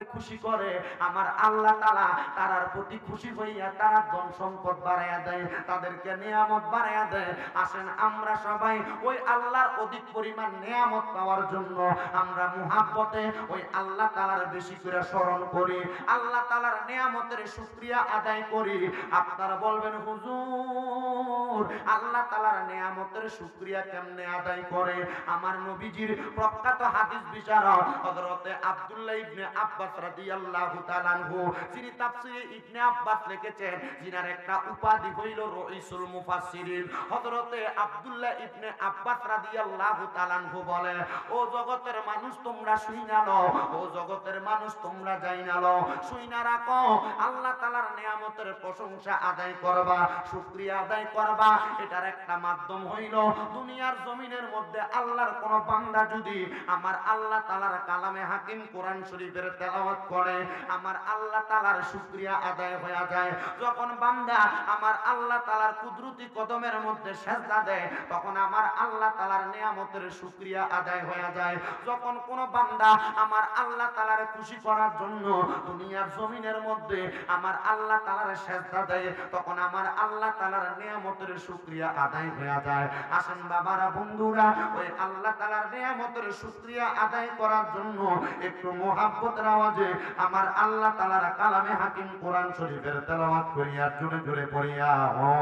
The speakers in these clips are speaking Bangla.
খুশি করে আমার আল্লাহ তাআলা তারার প্রতি খুশি হইয়া তারা ধন সম্পদ বাড়াইয়া দেয়, তাদেরকে নিয়ামত বাড়াইয়া দেয়। আসেন আমরা সবাই ওই আল্লাহর অধিক পরিমাণ নিয়ামত পাওয়ার জন্য আমরা মুহাব্বতে ওই আল্লাহ তাআলার বেশি করে স্মরণ করি, আল্লাহ তাআলার নিয়ামতের শুকরিয়া আদায় করি। আপনারা বলবেন হুজুর আল্লাহ তাআলার নিয়ামতের শুকরিয়া কেমনে আদায় করে? আমার নবীজির প্রখ্যাত হাদিস বিচারক হযরতে আব্দুল্লাহ ইবনে আব্বাস রাদিয়াল্লাহু তাআলা আনহু, যিনি তাফসীরে ইবনে আব্বাস লিখেছেন, যিনার একটা উপাধি হইল রাইসুল মুফাসসিরিন, হযরতে আব্দুল্লাহ ইবনে আব্বাস রাদিয়াল্লাহু তাআলা আনহু বলে, ও জগতের মানুষ তোমরা শুইনা লও, ও জগতের মানুষ তোমরা যাইনা লও, শুইনা রাখো, আল্লাহ তাআলার নিয়ামতের প্রশংসা আদায় করবা, শুকরিয়া আদায় করবা। এটার একটা মাধ্যম হইল দুনিয়ার জমিনের মধ্যে আল্লাহর কোন বান্দা যদি আমার আল্লাহ তাআলার কালামে হাকিম কোরআন শরীফের তেলাওয়াত করে, আমার আল্লাহ তাআলার শুকরিয়া আদায় হয়ে যায়। যখন বান্দা আমার আল্লাহ তাআলার কুদরতি কদমের মধ্যে সিজদা দেয়, তখন আমার আল্লাহ তাআলার নিয়ামতের শুকরিয়া আদায় হয়ে যায়। যখন কোন বান্দা আমার আল্লাহ তাআলার খুশি করার জন্য দুনিয়ার জমিনের মধ্যে আমার আল্লাহ তাআলার সিজদা দেয়, তখন আমার আল্লাহ তাআলার নিয়ামতের শুকরিয়া আদায় হয়ে যায়। আসেন বাবারা, বন্ধুরা, ওই আল্লাহ তাআলার নিয়ামতের শুকরিয়া আদায় করার জন্য একটু মুহাব্বতের আওয়াজে আমার আল্লাহ তাআলার কালামে হাকিম কোরআন শরীফের তেলাওয়াত করিয়া জোরে জোরে পড়িয়া ও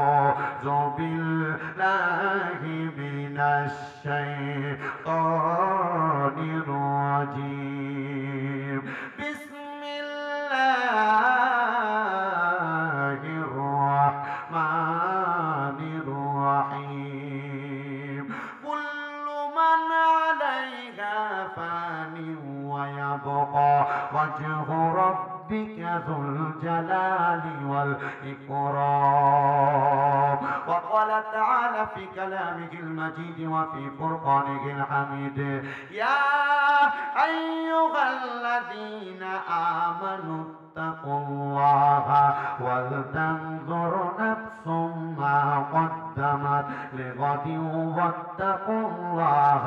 জবিল্লাহি মিনাশ শাইতানির রাজিম বিসমিল্লাহির রাহমানির রাহিম কুল্লু মান আলাইহা ফানি ওয়া ইয়াবকা ওয়াজহু রাব্বিকা যুল জালালি ওয়াল ইকরাম। وقال تعالى في كلامه المجيد وفي فرقانه الحميد يا أيها الذين آمنوا اتقوا الله ولتنظر نفس ما قدمت لغد واتقوا الله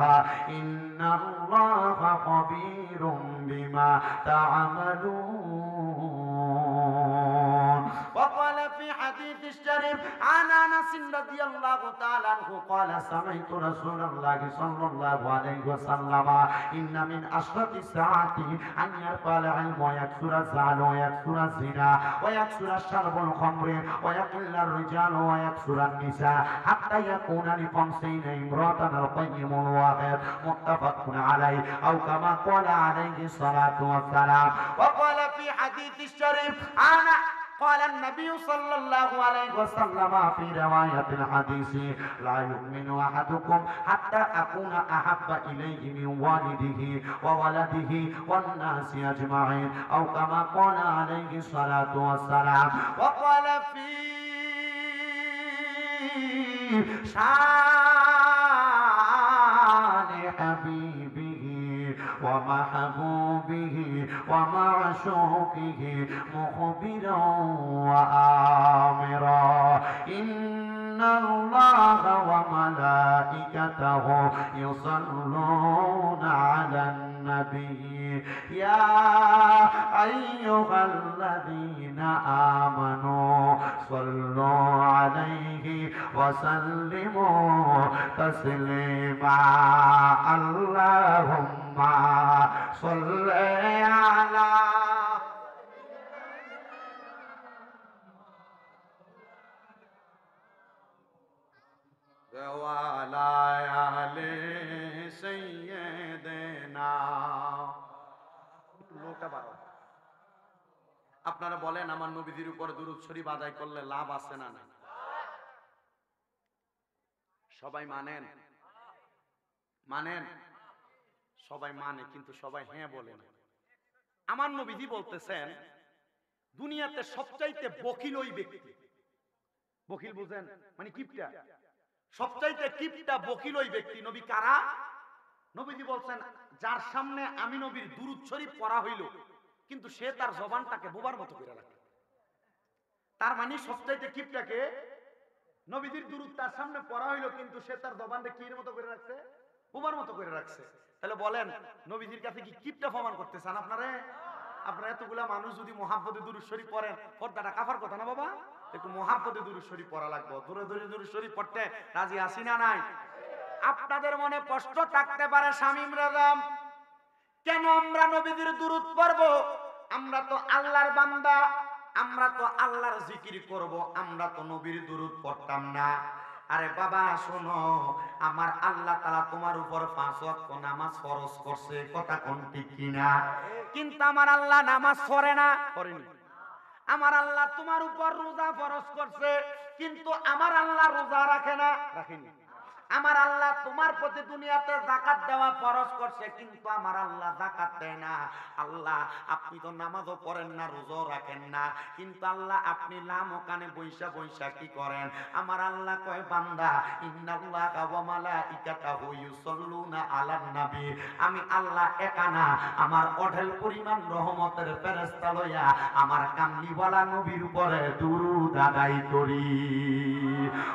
إن الله خبير بما تعملون. وقال في حديث الشريف عن أنس رضي الله تعالى عنه قال سمعت رسول الله صلى الله عليه وسلم إن من أشرط الساعة أن يرفع العلم ويكثر الزعل ويكثر الزنا ويكثر الشرب الخمر ويقل الرجال ويكثر النساء حتى يكون لخمسين امرأة القيم الواحد متفق عليه أو كما قال عليه الصلاة والسلام. وقال في حديث الشريف أنا قال النبي صلى الله عليه وسلم في رواية الحديث لا يؤمن أحدكم حتى أكون أحب إليه من والده وولده والناس أجمعين أو كما قال عليه الصلاة والسلام. وقال في شان حبيبه ومحبوبه ومعشوقه مخبرا وآمرا إن الله وملائكته يصلون على النبي يا أيها الذين آمنوا صلوا عليه وسلموا تسليما اللهم صل على وعلى آل سيدنا. লোকটা বাড়াও। আপনারা বলেন আমার নবীজির উপর দুরূদ শরীফ আদায় করলে লাভ আছে না না? সবাই মানেন? মানেন? সবাই মানে, কিন্তু সবাই হ্যাঁ বলে না। আমার নবীজি বলতেছেন দুনিয়াতে সবচাইতে বখিল ওই ব্যক্তি, বখিল বুঝেন মানে কিপটা, সবচাইতে কিপটা বখিল ওই ব্যক্তি। নবী কারা? নবীজি বলছেন যার সামনে আমি নবীর দুরূদ শরীফ পড়া হইল কিন্তু সে তার জবানটাকে বোবার মতো করে রাখে। তার মানে সবচাইতে কিপটাকে নবীজির দুরূদ তার সামনে পড়া হইল কিন্তু সে তার জবানটা কির মতো করে রাখছে, বোবার মতো করে রাখছে। তাহলে বলেন নবীজির কাছে কি কিপটা প্রমাণ করতে চান আপনারা? আপনারা এতগুলা মানুষ যদি মুহাব্বতে দুরূদ শরীফ পড়েন, পর্দাটা কাফার কথা না বাবা? একটু মুহাব্বতে দুরূদ শরীফ পড়া লাগবে। দূরে দূরে দুরূদ শরীফ পড়তে রাজি আছি না নাই? আপনাদের মনে প্রশ্ন থাকতে পারে, শামীম রাজাম, কেন আমরা নবীদের দুরূদ পড়ব? আমরা তো আল্লাহর বান্দা, আমরা তো আল্লাহর জিকির করব, আমরা তো নবীর দুরূদ পড়তাম না। আরে বাবা শোনো, আমার আল্লাহ তাআলা তোমার উপর 5 ওয়াক্ত নামাজ ফরজ করছে, কথা কোন ঠিক কিনা? কিন্তু আমার আল্লাহ নামাজ পড়ে না, পড়েনি। আমার আল্লাহ তোমার উপর রোজা ফরজ করছে, কিন্তু আমার আল্লাহ রোজা রাখে না, রাখেনি। আমার আল্লাহ তোমার প্রতি দুনিয়াতে যাকাত দেওয়া ফরজ করছে, কিন্তু আমার আল্লাহ যাকাত দেয় না। আল্লাহ আপনি তো নামাজও পড়েন না, রোজাও রাখেন না, কিন্তু আল্লাহ আপনি লাম ওখানে বৈশা বৈশা কি করেন? আমার আল্লাহ কয়, বান্দা ইন্নাল্লাহা ওয়া মালাইকাতাহু ইউসাল্লুনা আলান নবী, আমি আল্লাহ একা না, আমার অঢেল পরিমাণ রহমতের ফেরেশতা লইয়া আমার কামলিওয়ালা নবীর উপরে দুরূদ আদায় করি।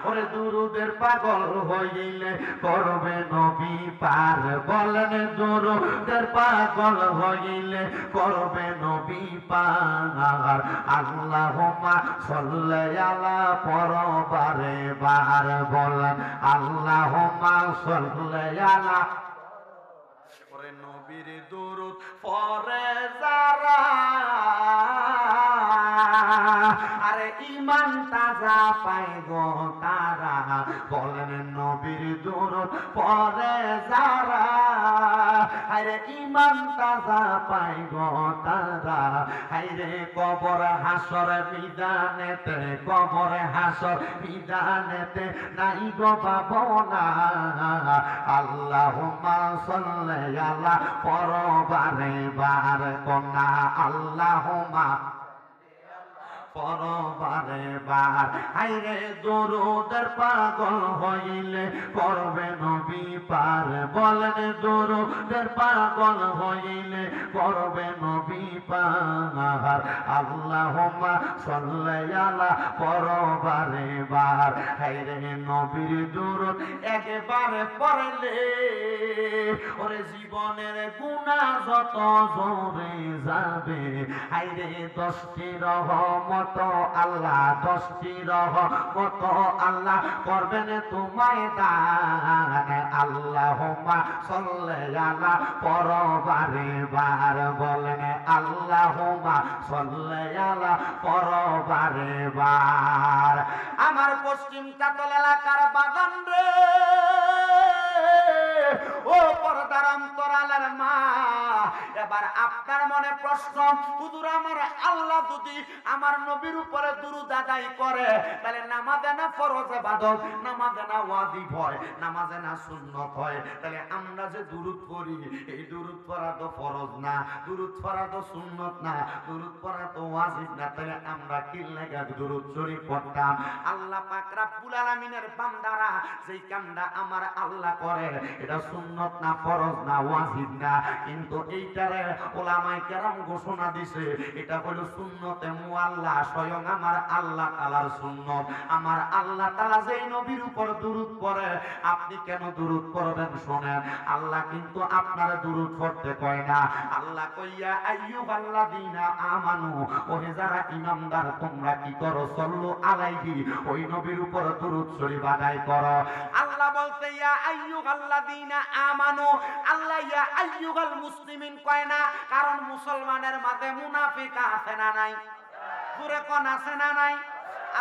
ওরে দুরূদের পাগল হই করবে নবী পার, বলেন দুরূদের পাগল হইলে করবে নবী পার। আল্লাহুম্মা সাল্লি আলা পরবারে বার, বলেন আল্লাহুম্মা সাল্লি আলা। ওরে নবীর দুরূদ পড়ে যারা, আরে ঈমান তাজা পায় গো তারা, বলেন নবীর দুরূদ পড়ে যারা, আরে ঈমান তাজা পায় গো তারা। আরে কবর হাসর বিধানেতে, কবর হাসর বিধানেতে নাই গো ভাবনা। আল্লাহুম্মা সাল্লি আলা পরবারে বার, কন্যা আল্লাহুম্মা পরবারে বার। হাইরে দুরূদের পাগল হইলে করবে নবী পার, বলেন দুরূদের পাগল হইলে করবে নবী পার। আল্লাহুম্মা সাল্লি আলা পরবারে বার। হাইরে নবীর দুরূদ একবারে পড়লে ওরে জীবনের গুনাহ যত ঝরে যাবে। হাইরে 10টি রহমত আল্লাহ, 10টি রহমত আল্লাহ করবেন তোমায় দান। আল্লাহুম্মা সাল্লি আলা পরবারে বার, বলেন আল্লাহুম্মা সাল্লি আলা পরবারে বার। আমার পশ্চিম চাতল এলাকার বাগান রে, ও পর্দার অন্তরালের মা, এবার আপনার মনে প্রশ্ন, হুজুর আমার আল্লাহ যদি আমার নবীর উপরে দুরূদ আদায় করে, তাহলে নামাজে না ফরজ ইবাদত, নামাজে না ওয়াজিব হয়, নামাজে না সুন্নত হয়, তাহলে আমরা যে দুরূদ পড়ি, এই দুরূদ পড়া তো ফরজ না, দুরূদ পড়া তো সুন্নত না, দুরূদ পড়া তো ওয়াজিব না, তাহলে আমরা কি লাগা দুরূদ শরীফ পড়তাম? আল্লাহ পাক রব্বুল আলামিনের বান্দারা যেই কামটা আমার আল্লাহ করে, এটা সুন্নত না, ফরজ না, ওয়াজিব না, কিন্তু এইটারে ওলামায়ে কেরাম ঘোষণা দিছে এটা হলো সুন্নতে মুআল্লা, স্বয়ং আমার আল্লাহ তাআলার সুন্নত। আমার আল্লাহ তাআলা যেই নবীর উপর দুরূদ পড়ে, আপনি কেন দুরূদ পড়বেন শুনেন? আল্লাহ কিন্তু আপনার দুরূদ পড়তে কয় না। আল্লাহ কইয়া আইয়ুহাল্লাযীনা আমানু, ওহে যারা ঈমানদার তোমরা কি করো? সাল্লু আলাইহি, ওই নবীর উপর দুরূদ শরীফ আদায় করো। আল্লাহ বলতে ইয়া আইয়ুহাল্লাযীনা আমানু, আল্লাহ ইয়া আইয়ুহাল মুসলিমিন কয় না, কারণ মুসলমানের মাঝে মুনাফিক আছে না নাই? জোরে কোন আছে না নাই?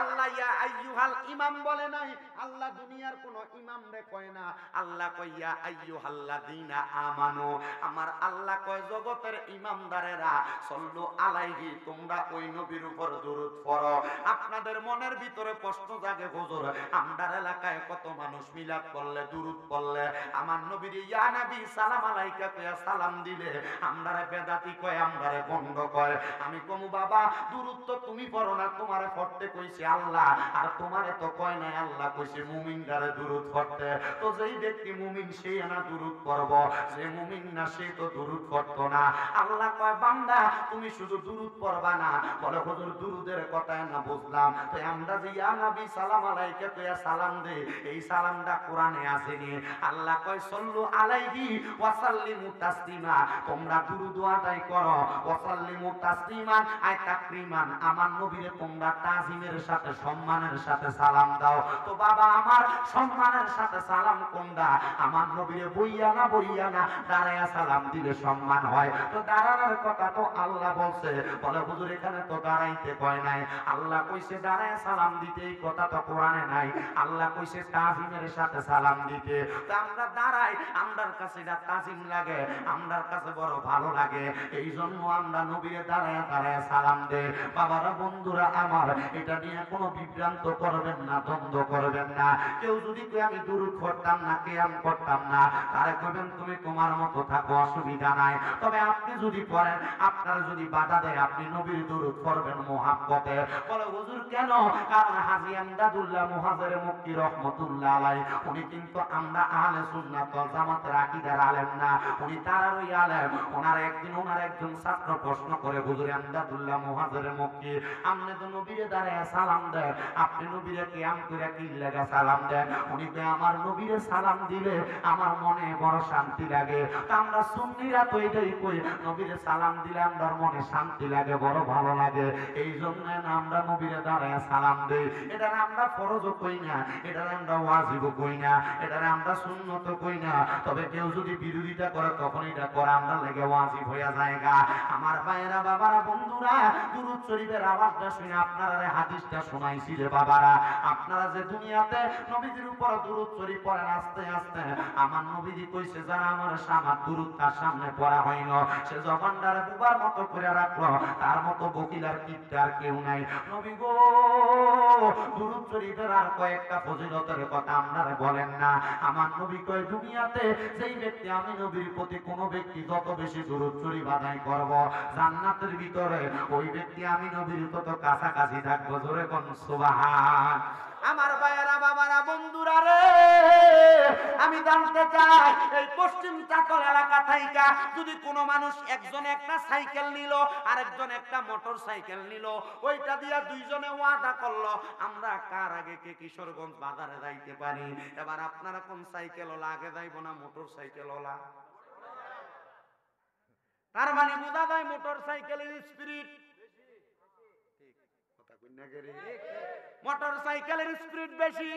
আল্লাহ ইয়া আইয়ুহাল ইমাম বলে নাই, আল্লাহ দুনিয়ার কোন ইমাম রে কয় না, আল্লাহ কয় ইয়া আইয়ুহাল্লাযীনা আমানু, আমার আল্লাহ কয় জগতের ইমামদারেরা সাল্লু আলাইহি, তোমরা ওই নবীর উপর দুরূদ পড়ো। আপনাদের মনের ভিতরে প্রশ্ন জাগে, হুজুর আমরার এলাকায় কত মানুষ মিলাদ করলে, দুরূদ পড়লে, আমার নবীর ইয়া নবী সালাম আলাইকা কইয়া সালাম দিলে আমরারে বেদাতি কয়, আমরারে বন্ধ কয়। আমি কমু বাবা, দুরূদ তো তুমি পড়ো না, তোমারে পড়তে কইছে আল্লাহ, আর তোমারে তো কয় নাই আল্লাহ, কইছে কইছে মুমিনদারে দুরূদ পড়তে, তো যেই ব্যক্তি মুমিন সেই না দুরূদ পড়ব, যে মুমিন না সে তো দুরূদ পড়তো না। আল্লাহ কয় বান্দা তুমি শুধু দুরূদ পড়বা না, বলে হুজুর দুরূদের কথা না বুঝলাম, তো আমরা যে ইয়া নবী সালাম আলাইকা কইয়া সালাম দেই, এই সালামটা কোরআনে আসেনি। আল্লাহ কয় সাল্লু আলাইহি ওয়া সাল্লিমু তাসলিমা, তোমরা দুরূদ আদায় করো, ওয়া সাল্লিমু তাসলিমান আয় তাকরিমান, আমার নবীরে তোমরা তাজিমের সাথে সম্মানের সাথে সালাম দাও। তো বাবা আমার সম্মানের সাথে সালাম কোনটা? আমার নবীরে বইয়া না দাঁড়ায়া সালাম দিলে সম্মান হয়। তো দাঁড়ানোর কথা তো আল্লাহ বলছে, বলে হুজুর এখানে তো দাঁড়াইতে কয় নাই, আল্লাহ কইছে দাঁড়ায়া সালাম দিতে, এই কথা তো কোরআনে নাই। আল্লাহ কইছে তাজিমের সাথে সালাম দিতে। তো আমরা দাঁড়াই, আমরার কাছে এটা তাজিম লাগে, আমরার কাছে বড় ভালো লাগে, এই জন্য আমরা নবীরে দাঁড়ায়া সালাম দেই। বাবারা বন্ধুরা আমার, এটা নিয়ে কোনো বিভ্রান্ত করবেন না, দ্বন্দ্ব করবেন না। কেউ যদি কই আমি দুরূদ পড়তাম না, কিয়াম করতাম না, তারে কইবেন তুমি তোমার মতো থাকো, অসুবিধা নাই। তবে আপনি যদি পড়েন, আপনার যদি বাধা দেয়, আপনি নবীর দুরূদ পড়বেন মুহাব্বতে। বলে হুজুর কেন? কারণ হাজী আমদাদুল্লাহ মুহাজির মক্কি রাহমাতুল্লাহ আলাইহি উনি কিন্তু আমরা আহলে সুন্নাত ওয়াল জামাতের আকীদার আলেম না, উনি তারারই আলেম। ওনার একজন ছাত্র প্রশ্ন করে, হুজুর আমদাদুল্লাহ মুহাজির মক্কি আপনি তো নবীরে দাঁড়ায় সালাম দেন, আপনি নবীরে কিয়াম কইরা কি লাগা সালাম দেন? উনি কয় আমার নবীরে সালাম দিলে আমার মনে বড় শান্তি লাগে। তা আমরা সুন্নিরা তো এটাই কই, নবীরে সালাম দিলে আমার মনে শান্তি লাগে, বড় ভালো লাগে, এই জন্য আমরা নবীরে দাঁড়ায় সালাম দেই। এটা আমরা ফরজও কই না, এটা আমরা ওয়াজিবও কই না, এটা আমরা সুন্নতও কই না। তবে কেউ যদি বিরোধিতা করে তখন এটা করা আমরা লাগে ওয়াজিব হইয়া যায়গা। আমার ভাইয়েরা বাবারা বন্ধুরা, দুরূদ শরীফের আওয়াজটা শুনে আপনারা হাদিসটা শোনাইছি রে বাবারা। আপনারা যে দুনিয়াতে নবীজির উপর দুরূদ শরীফ পড়েন, আস্তে আস্তে আমার নবীজি কইছে যারা আমার সামনে দুরূদ তার সামনে পড়া হইল, সে জবানটারে বুবার মতো করে রাখলো, তার মতো বকিলার কিপটার কেউ নাই। নবী গো, দুরূদ শরীফের আর কয়েকটা ফজিলতের কথা আপনারা বলেন না। আমার নবী কয় দুনিয়াতে যেই ব্যক্তি আমি নবীর প্রতি কোন ব্যক্তি যত বেশি দুরূদ শরীফ আদায় করব, জান্নাতের ভিতরে ওই ব্যক্তি আমি নবীর তত কাছাকাছি থাকবো। জোরে কোন সুবহান। আমার ভাইয়েরা বাবারা বন্ধুরা রে, আমি জানতে চাই এই পশ্চিম চাকল এলাকা থেকে যদি কোনো মানুষ একজন একটা সাইকেল নিল, আরেকজন একটা মোটর সাইকেল নিল, ওইটা দিয়া দুইজনে ওয়াদা করলো আমরা কার আগে কে কিশোরগঞ্জ বাজারে যাইতে পারি। এবার আপনারা কোন সাইকেল ওলা আগে যাইব না মোটর সাইকেল ওলা? তার মানে বোঝা যায় মোটর সাইকেলের স্পিড, মোটর সাইকেলের স্পিড বেশি,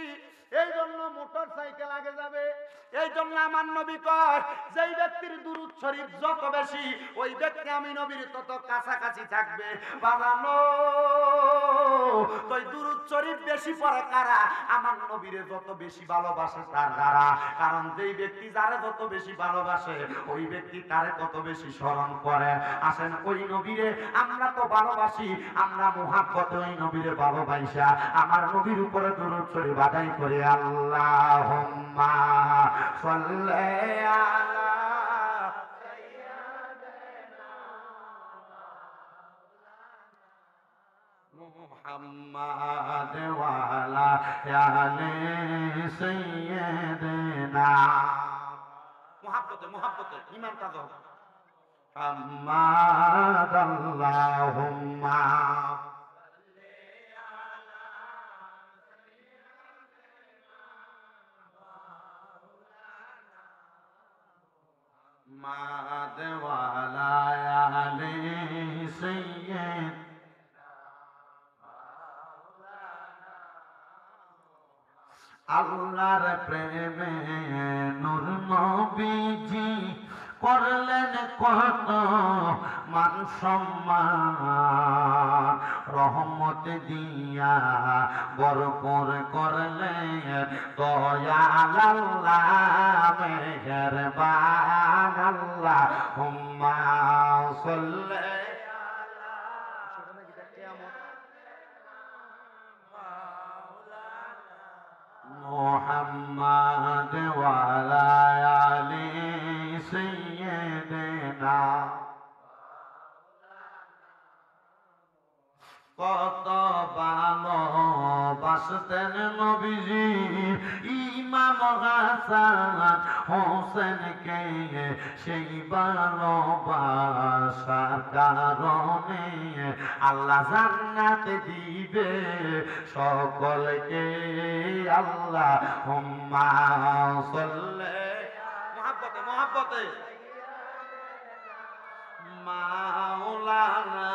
এই জন্য মোটর সাইকেল আগে যাবে। এই জন্য আমার নবী কয় যেই ব্যক্তির দুরূদ শরীফ যত বেশি, ওই ব্যক্তি আমি নবীর তত কাছাকাছি থাকবে। বাবানো তো দুরূদ শরীফ বেশি পড়ে কারা? আমার নবীরে যত বেশি ভালোবাসে তার দ্বারা। কারণ যেই ব্যক্তি যারে যত বেশি ভালোবাসে, ওই ব্যক্তি তারে তত বেশি স্মরণ করে। আসেন ওই নবীরে আমরা তো ভালোবাসি, আমরা মুহাব্বতে ওই নবীরে ভালোবাসা আমার নবীর উপরে দুরূদ শরীফ আদায় করে আল্লাহুম্মা সাল্লি আলা মুহাম্মাদ ওয়া আলা আলি সাইয়্যিদিনা। মুহাব্বতে ঈমান কাজা মুহাম্মাদ আল্লাহুম্মা মাদ ওয়ালা আলি সাইয়্যিদ। আল্লাহর প্রেমে নূর নবীজি করলেন কত মান সম্মান, রহমত দিয়া বরকত করলেন দয়াল আল্লাহ মেহেরবান। আল্লাহুম্মা সাল্লি মুহাম্মাদ ওয়া আলা আলি সাইয়্যিদিনা। কত ভালোবাসা আসতেন নবীজি ইমাম হাসান হোসেনকে সেই ভালোবাসার কারণে আল্লাহ জান্নাত দিবে সকলকে আল্লাহ হুম্মা সাল্লি মহব্বতে মহব্বতে মাওলানা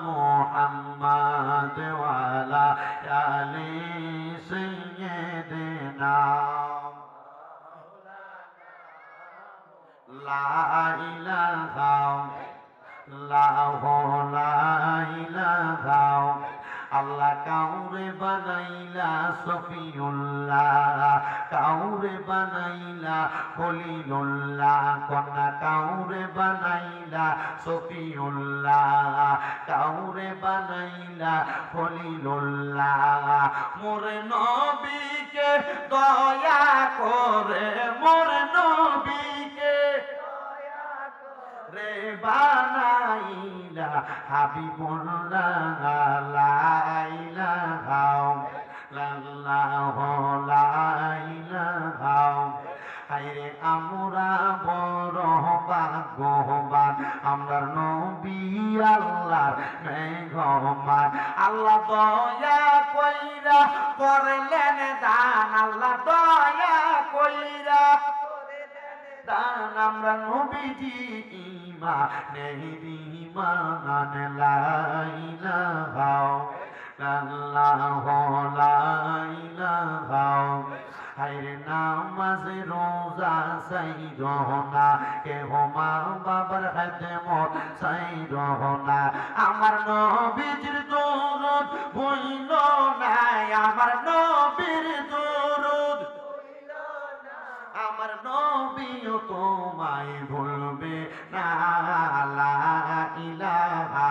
মুহাম্মদ ওয়ালা আলি সাইয়্যিদিনা লা ইলাহা আল্লাহ কাউরে বানাইলা সফিউল্লাহ কাউরে বানাইলা খলিলুল্লাহ কন্যা কাউরে বানাইলা সফিউল্লাহ কাউরে বানাইলা খলিলুল্লাহ মোরে নবীকে দয়া করে মোরে নবীকে রে বানাইলা হাবিবুল্লাহ লা ইলাহা ইল্লাল্লাহু লা ইলাহা হায়রে আমরা বড় ভাগ্যবান আমরা নবী আল্লাহর মেহমান আল্লাহ দয়া কইরা করলেন দান আল্লাহ দয়া কইরা দান আমরা নবীজি ঈমান লা ইলাহা ইল্লাল্লাহু লা ইলাহা হায়রে নামাজ রোজা সাইরনা কে মা বাবার খেদমত সাইরনা আমার নবীজির দরুদ হইল না আমার নবীর দরুদ আমার নবীও তোমায় ভুলবে না লা ইলাহা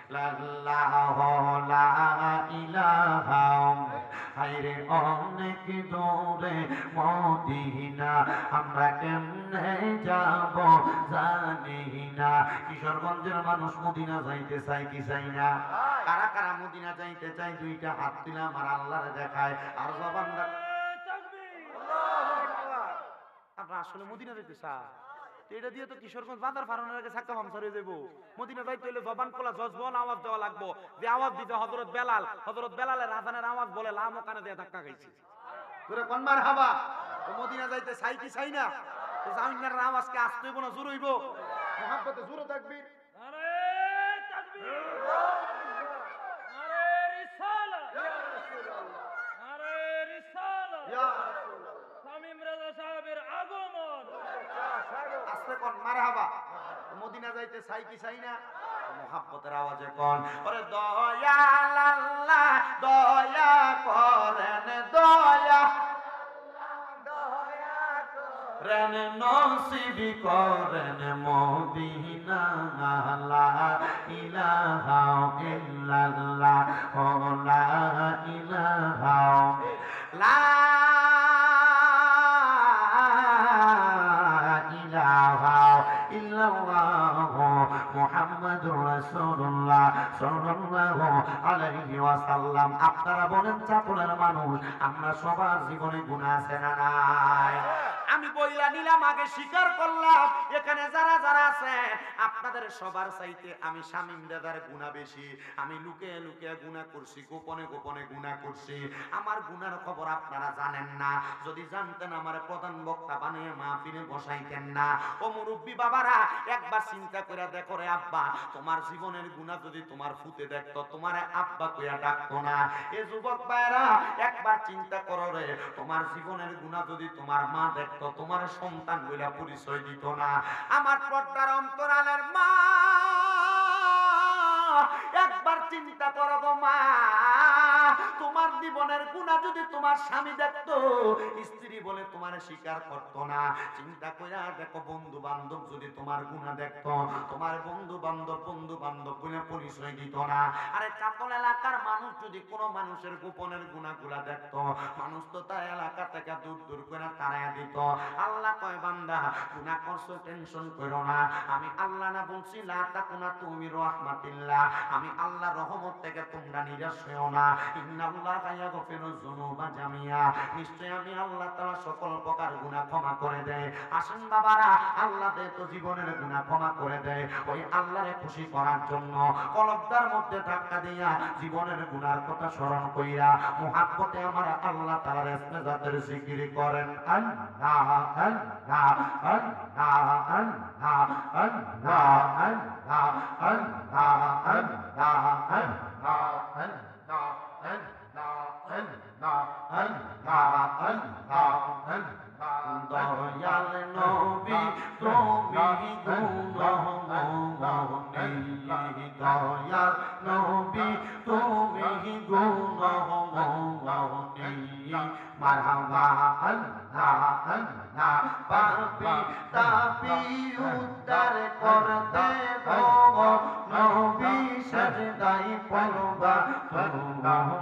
ইল্লাল্লাহু লা ইলাহা হায়রে অনেক দূরে মদিনা আমরা কেমনে যাব জানি না কিশোরগঞ্জের মানুষ মদিনা যাইতে চাই কি চাই না কারা কারা মদিনা যাইতে চাই দুইটা হাত দিলাম আর আল্লাহরে দেখায় আর জবান আপনারা আসলে মদিনা যাইতে চান এটা দিয়ে তো কিশোরগঞ্জ বাজার ফারানোর আগে ছাক্কা ভামসা হয়ে যাবো মদিনা যাইতে হলে জবান খোলা জজবন আওয়াজ দেওয়া লাগবো যে আওয়াজ দিতে হযরত বেলালের আযানের আওয়াজ বলে লামো কানে দিয়ে ধাক্কা খাইছে তোরে কোন মারহাবা ও মদিনা যাইতে চাই কি চাই না তো জামিনের আওয়াজকে আসতে হইব না জোর হইব মুহাব্বতে জোরে তাকবীর নারে তাকবীর নারে রিসালাত ইয়া রাসূলুল্লাহ নারে রিসালাত ইয়া রাসূলুল্লাহ শামীম রাজা সাহেবের আগমন আসলে কোন মারহাবা মদিনা যাইতে চাই কি চাই না মুহাব্বতের আওয়াজে কোন ওরে দয়াল আল্লাহ দয়া করেন দয়া করেন নসিব করেন মদিনা লা ইলাহা ইল্লাল্লাহ লা ইলাহা লা মুহাম্মাদুর রাসূলুল্লাহ সাল্লাল্লাহু আলাইহি ওয়াসাল্লাম আপনারা বলেন চাপলের মানুষ আমরা সবার জীবনে গুনাহ আছে না নাই আমি বইলা নিলাম আগে স্বীকার করলাম এখানে যারা যারা আছে আপনাদের সবার চাইতে আমি শামীম দাদার গুনাহ বেশি আমি লুকে লুকে গুনাহ করছি গোপনে গোপনে গুনাহ করছি আমার গুনার খবর আপনারা জানেন না যদি জানতেন আমার প্রধান বক্তা বানিয়ে মাহফিলে বসাইতেন না ও মুরব্বি বাবারা একবার চিন্তা করে দেখো রে আব্বা তোমার জীবনের গুনাহ যদি তোমার ফুতে দেখতো তোমারে আব্বা কইয়া ডাকতো না এ যুবক ভাইরা একবার চিন্তা করো রে তোমার জীবনের গুনাহ যদি তোমার মা দেখতো তোমার সন্তান বইলা পরিচয় দিত না আমার পর্দার অন্তরালের মা একবার চিন্তা করো গো মা তোমার জীবনের গুনাহ যদি তোমার স্বামী দেখতো স্ত্রী বলে তোমার স্বীকার করতো না চিন্তা কইরা দেখো বন্ধু বান্ধব যদি তোমার গুনাহ দেখতো তোমার বন্ধু বান্ধব বলে পরিচয় দিত না আরে চাতল এলাকার মানুষ যদি কোনো মানুষের গোপনের গুনাহগুলা দেখতো মানুষ তো তার এলাকা থেকে দূর দূর করে তাড়াইয়া দিত আল্লাহ কয় বান্দা গুনাহ করছো টেনশন করো না আমি আল্লাহ না বলছি লা তাকুনা তুমি রাহমাতিল্লাহ আমি আল্লাহ রহমত থেকে তোমরা নিরাশ হও না ইন্নাল্লাহা ইয়াগফিরুয যুনুবা জামিয়া, নিশ্চয় আমি আল্লাহ তাআলা সকল প্রকার গুনাহ ক্ষমা করে দেয়। আসেন বাবারা, আল্লাহ তো জীবনের গুনাহ ক্ষমা করে দেয়। ওই আল্লাহরে খুশি করার জন্য কলবটার মধ্যে ধাক্কা দিয়া জীবনের গুনার কথা স্মরণ কইরা মুহাব্বতে আমার আল্লাহ তাআলার ইসমে জাতের জিকির করেন। আল্লাহ আল্লাহ আল্লাহ আল্লাহ আল্লাহ আল্লাহ আল্লাহ আল্লাহ দয়াল নবী তুমি গুণময়ী, দয়াল নবী তুমি গুণময়ী, মারহাবা আল্লাহ আল্লাহ, পাপী তাপী উদ্ধার করতে গো নবী সাজদাই পড়বা তুমি,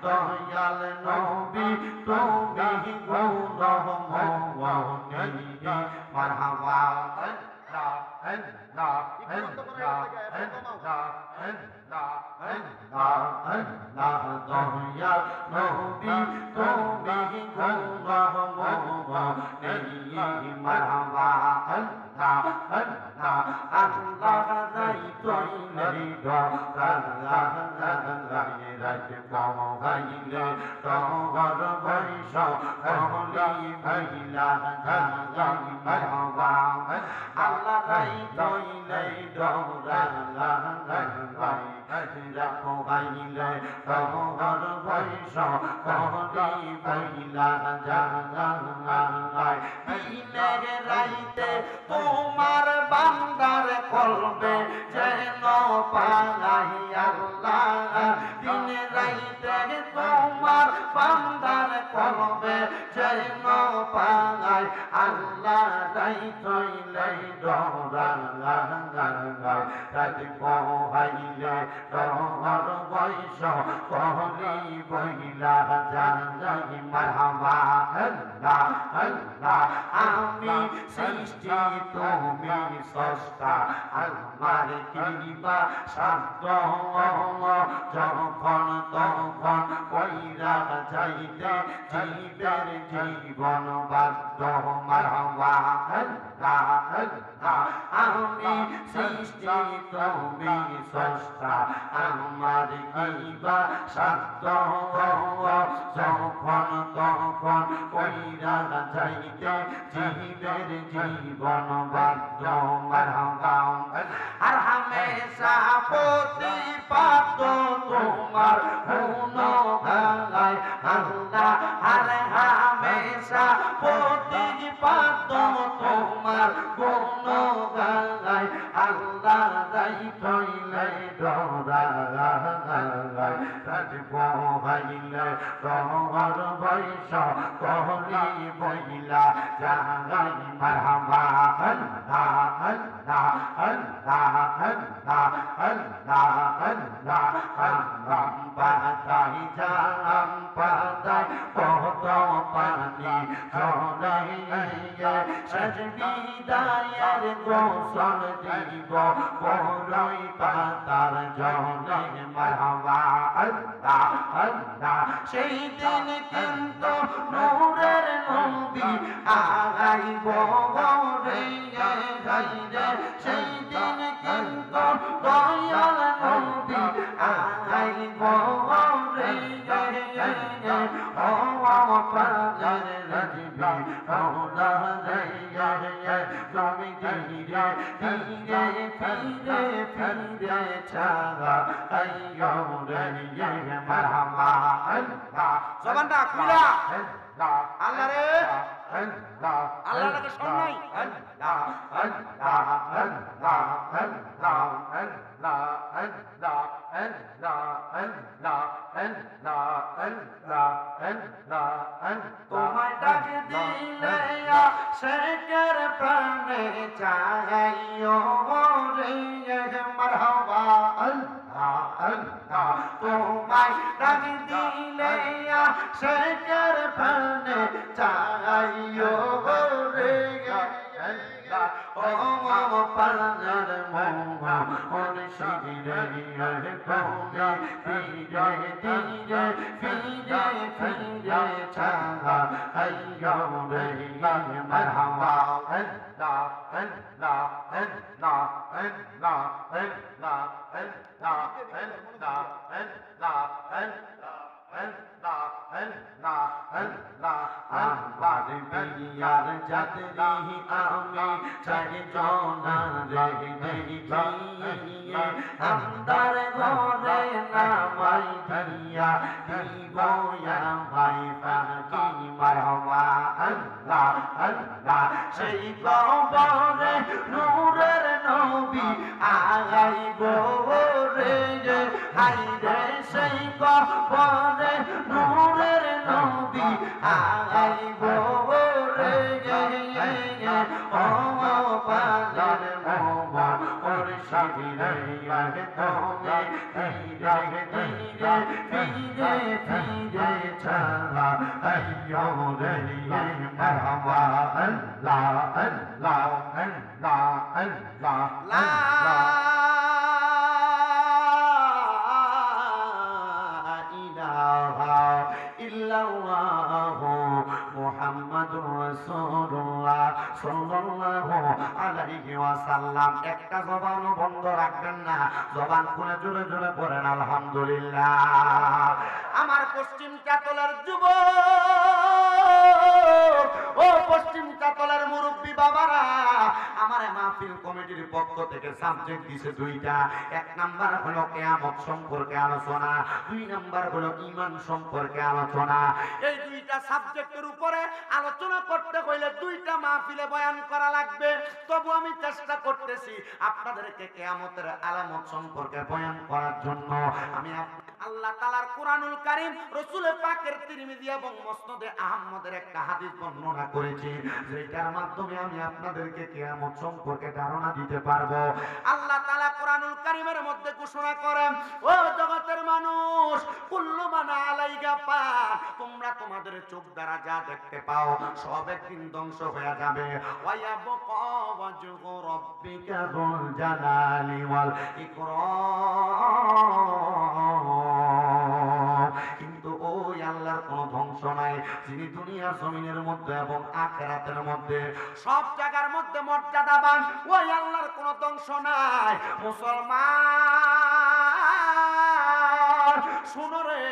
দয়াল নবী তুমি গুণময়ী, মারহাবা আল্লাহ আল্লাহ আল্লাহ আল্লাহ আল্লাহ আল্লাহ, দয়াল নবী তুমি গুণময়ী, মারহাবা আল্লাহ আল্লাহ, আল্লাহ নাই তৈরি রাতে পাওয়াইলে তোর বৈশ কহলি মহিলা জাগাই, মারহাবা আল্লাহ নাই তৈরি রাখো গাইলে তোর বৈশ কহলি মহিলা জাগাই, দিনের রাইতে তোমার বান্দার কলবে যেন পালাই আল্লাহ, দিনে রাইতে তোমার বান্দার কলবে যেন পালাই আল্লাহ, রাইতইলে ডরাই রাতি পোহাইলে তোর বৈশ কহলি বইলা জাগাই, মারহাবা আল্লাহ আল্লাহ, আমি সৃষ্টি তুমি স্রষ্টা, আমার কৃপা সাধ্য যখন তখন কইরা যাইতে জীবের জীবন বাধ্য, মারহাবা আল্লাহ আল্লাহ, আমি সৃষ্টি তুমি স্রষ্টা, আমার কৃপা সাধ্য যখন তখন কইরা যাইতে জীবের জীবন বাধ্য, মারহাবা আর হামেশা প্রতিপাদ্য তোমার গুণগান আল্লাহ, আর হামেশা প্রতিপাদ্য তোমার গুণগান আল্লাহ, রাইতইলে ডরাই রাতে পোহাইলে তোর বৈশ কহলি বইলা জাগাই, মারহাবা আল্লাহ আল্লাহ আল্লাহ আল্লাহ আল্লাহ আল্লাহ, আম পাতাই জাম পাতাই কত পানি ঝরাইয়ে সজবিদায়ের গোসল দিব বড়ই পাতার জলে, মারহাবা আল্লাহ আল্লাহ, সেই দিন কিন্তু নূরের নবী আগাইব রে গাইরে, সেই দিন কিন্তু দয়াল নবী আগাইব রে ও প্রাণের রাজবি ওলা রে, তুমি ধীরে ধীরে ফিরে ফিরে ছাগা আইয়ো রে, মারহাবা আল্লাহ, জবানটা খুলা আল্লাহ রে আল্লাহকে শোনাই আল্লাহ আল্লাহ আল্লাহ আল্লাহ আল্লাহ আল্লাহ আল্লাহ আল্লাহ আল্লাহ আল্লাহ আল্লাহ, তোমায় ডাক দিলে আশিকের প্রাণে চাইও রে, মারহাবা আল্লাহ আল্লাহ, তোমায় ডাক দিলে আশিকের প্রাণে চাইও রে, ও পানার মোমা মুর্শিদে কোনে ফিরে দিরে ফিরে ফিরে চাহা আইয়ো রে মারহাবা আল্লাহ আল্লাহ আল্লাহ আল্লাহ আল্লাহ আল্লাহ আল্লাহ আল্লাহ আল্লাহ আল্লাহ আল্লাহ আল্লাহ বিয়ার যাত্রী আমি চাই জনা রে দেখিয়ে আন্দার ঘরে নামাই দিয়া দিবয়া ভাই পাকি মারহাবা আল্লাহ আল্লাহ সেই কবরে নূরের নবী আগাইব রে হাই রে সেই কবরে নূরের নবী আগাইব রে ও পালের মোমা মুর্শিদে তুমি ধীরে ধীরে ফিরে ফিরে চলা আইয়ো রে মারহাবা আল্লাহ আল্লাহ আল্লাহ আল্লাহ লা ইলাহা ইল্লাল্লাহু মুহাম্মাদুর রাসূলুল্লাহ সাল্লাল্লাহু আলাইহি ওয়াসাল্লাম। একটা জবানও বন্ধ রাখবেন না, জবান খুলে জোরে জোরে পড়েন আলহামদুলিল্লাহ। আমার পশ্চিম চাতলের যুবক, ও পশ্চিম চাতলের মুরব্বী বাবারা, আমার মাহফিল কমিটির পক্ষ থেকে সাবজেক্ট দিছে দুইটা। এক নাম্বার হলো কিয়ামত সম্পর্কে আলোচনা, দুই নাম্বার হলো ঈমান সম্পর্কে আলোচনা। এই দুইটা সাবজেক্টের উপরে আলোচনা করতে হইলে দুইটা মাহফিলে বয়ান করা লাগবে। তবু আমি চেষ্টা করতেছি আপনাদেরকে কিয়ামতের আলামত সম্পর্কে বয়ান করার জন্য। আমি আল্লাহ তাআলার কোরআনুল কারীম রাসূল পাকের তিরমিজি এবং মুসনাদে আহমদের একটা হাদিস বর্ণনা করেছি, যেটার মাধ্যমে আমি আপনাদেরকে কিয়ামত সম্পর্কে ধারণা দিতে পারবো। আল্লাহ তাআলা কোরআনুল কারীমের মধ্যে ঘোষণা করেন, ও জগতের মানুষ, কুল্লু মান আলাইহা ফান, তোমরা তোমাদের চোখ দ্বারা যা দেখতে পাও সব একদিন ধ্বংস হয়ে যাবে। ওয়া ইয়াবকা ওয়াজহু রাব্বিকা যুল জালালি ওয়াল ইকরাম, কিন্তু ওই আল্লাহর কোনো ধ্বংস নাই, যিনি দুনিয়া জমিনের মধ্যে এবং আখিরাতের মধ্যে সব জায়গার মধ্যে মর্যাদাবান। ওই আল্লাহর কোনো ধ্বংস নাই। মুসলমান শুনো রে,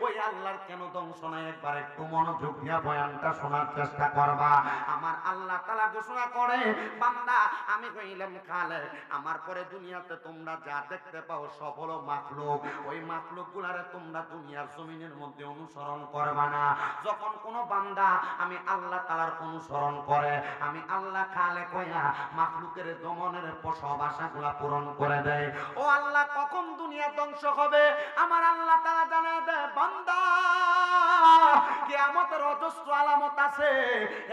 ওই আল্লাহর কেন ধ্বংস নাই, একবার একটু মনোযোগ দিয়া বয়ানটা শোনার চেষ্টা করবা। আমার আল্লাহ তাআলা ঘোষণা করে, বান্দা আমি কইলাম খালেক, আমার পরে দুনিয়াতে তোমরা যা দেখতে পাও সব হলো মাখলুক। ওই মাখলুকগুলারে তোমরা দুনিয়ার জমিনের মধ্যে অনুসরণ করবা না। যখন কোনো বান্দা আমি আল্লাহ তাআলার অনুসরণ করে, আমি আল্লাহ খালেক কইয়া মাখলুকের দমনের সব আশাগুলা পূরণ করে দেয়। ও আল্লাহ কখন দুনিয়া ধ্বংস হবে আমার আল্লাহ তাআলা জানায় দেয়, বান্দা কিয়ামতের অজস্র আলামত আছে,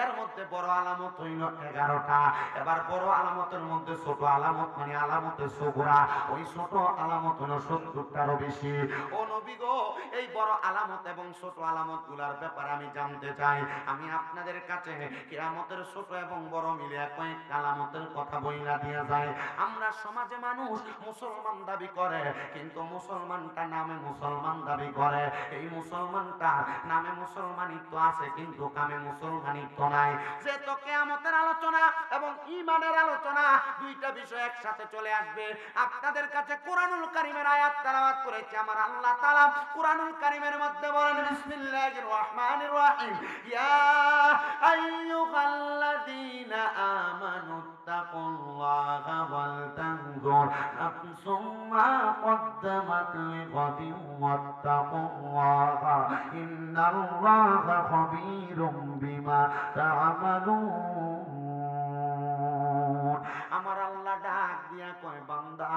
এর মধ্যে বড় আলামত হইল 11টা। এবার বড় আলামতের মধ্যে ছোট আলামত মানে আলামতে সুগরা, ওই ছোট আলামত হলো 70টারও বেশি। ও নবী গো, এই বড় আলামত এবং ছোট আলামত গুলার ব্যাপারে আমি জানতে চাই। আমি আপনাদের কাছে কিয়ামতের ছোট এবং বড় মিলে কয়েকটা আলামতের কথা বইলা দিয়া যায়। আমরা সমাজে মানুষ মুসলমান দাবি করে, কিন্তু মুসলমানটা নামে মুসলমান দাবি করে, এই মুসলমানটা নামে মুসলমানিত্ব আছে কিন্তু কামে মুসলমানিত্ব নাই। যে তো কিয়ামতের আলোচনা এবং ঈমানের আলোচনা দুইটা বিষয় একসাথে চলে আসবে। আপনাদের কাছে কোরআনুল কারীমের আয়াত তেলাওয়াত করেছি। আমার আল্লাহ তাআলা কোরআনুল কারীমের মধ্যে বলেন, বিসমিল্লাহির রহমানির রহিম, ইয়া আইয়ুহাল্লাযীনা আমানুত্তাকুল্লাহা ওয়াল তানজুর নাফসুম মা কদ্দামাত লিগাদিন ওয়াত্তাকুল্লাহা ইন্নাল্লাহা খাবীরুম বিমা তা'মালুন। আমার আল্লাহ ডাক দিয়া কয়, বান্দা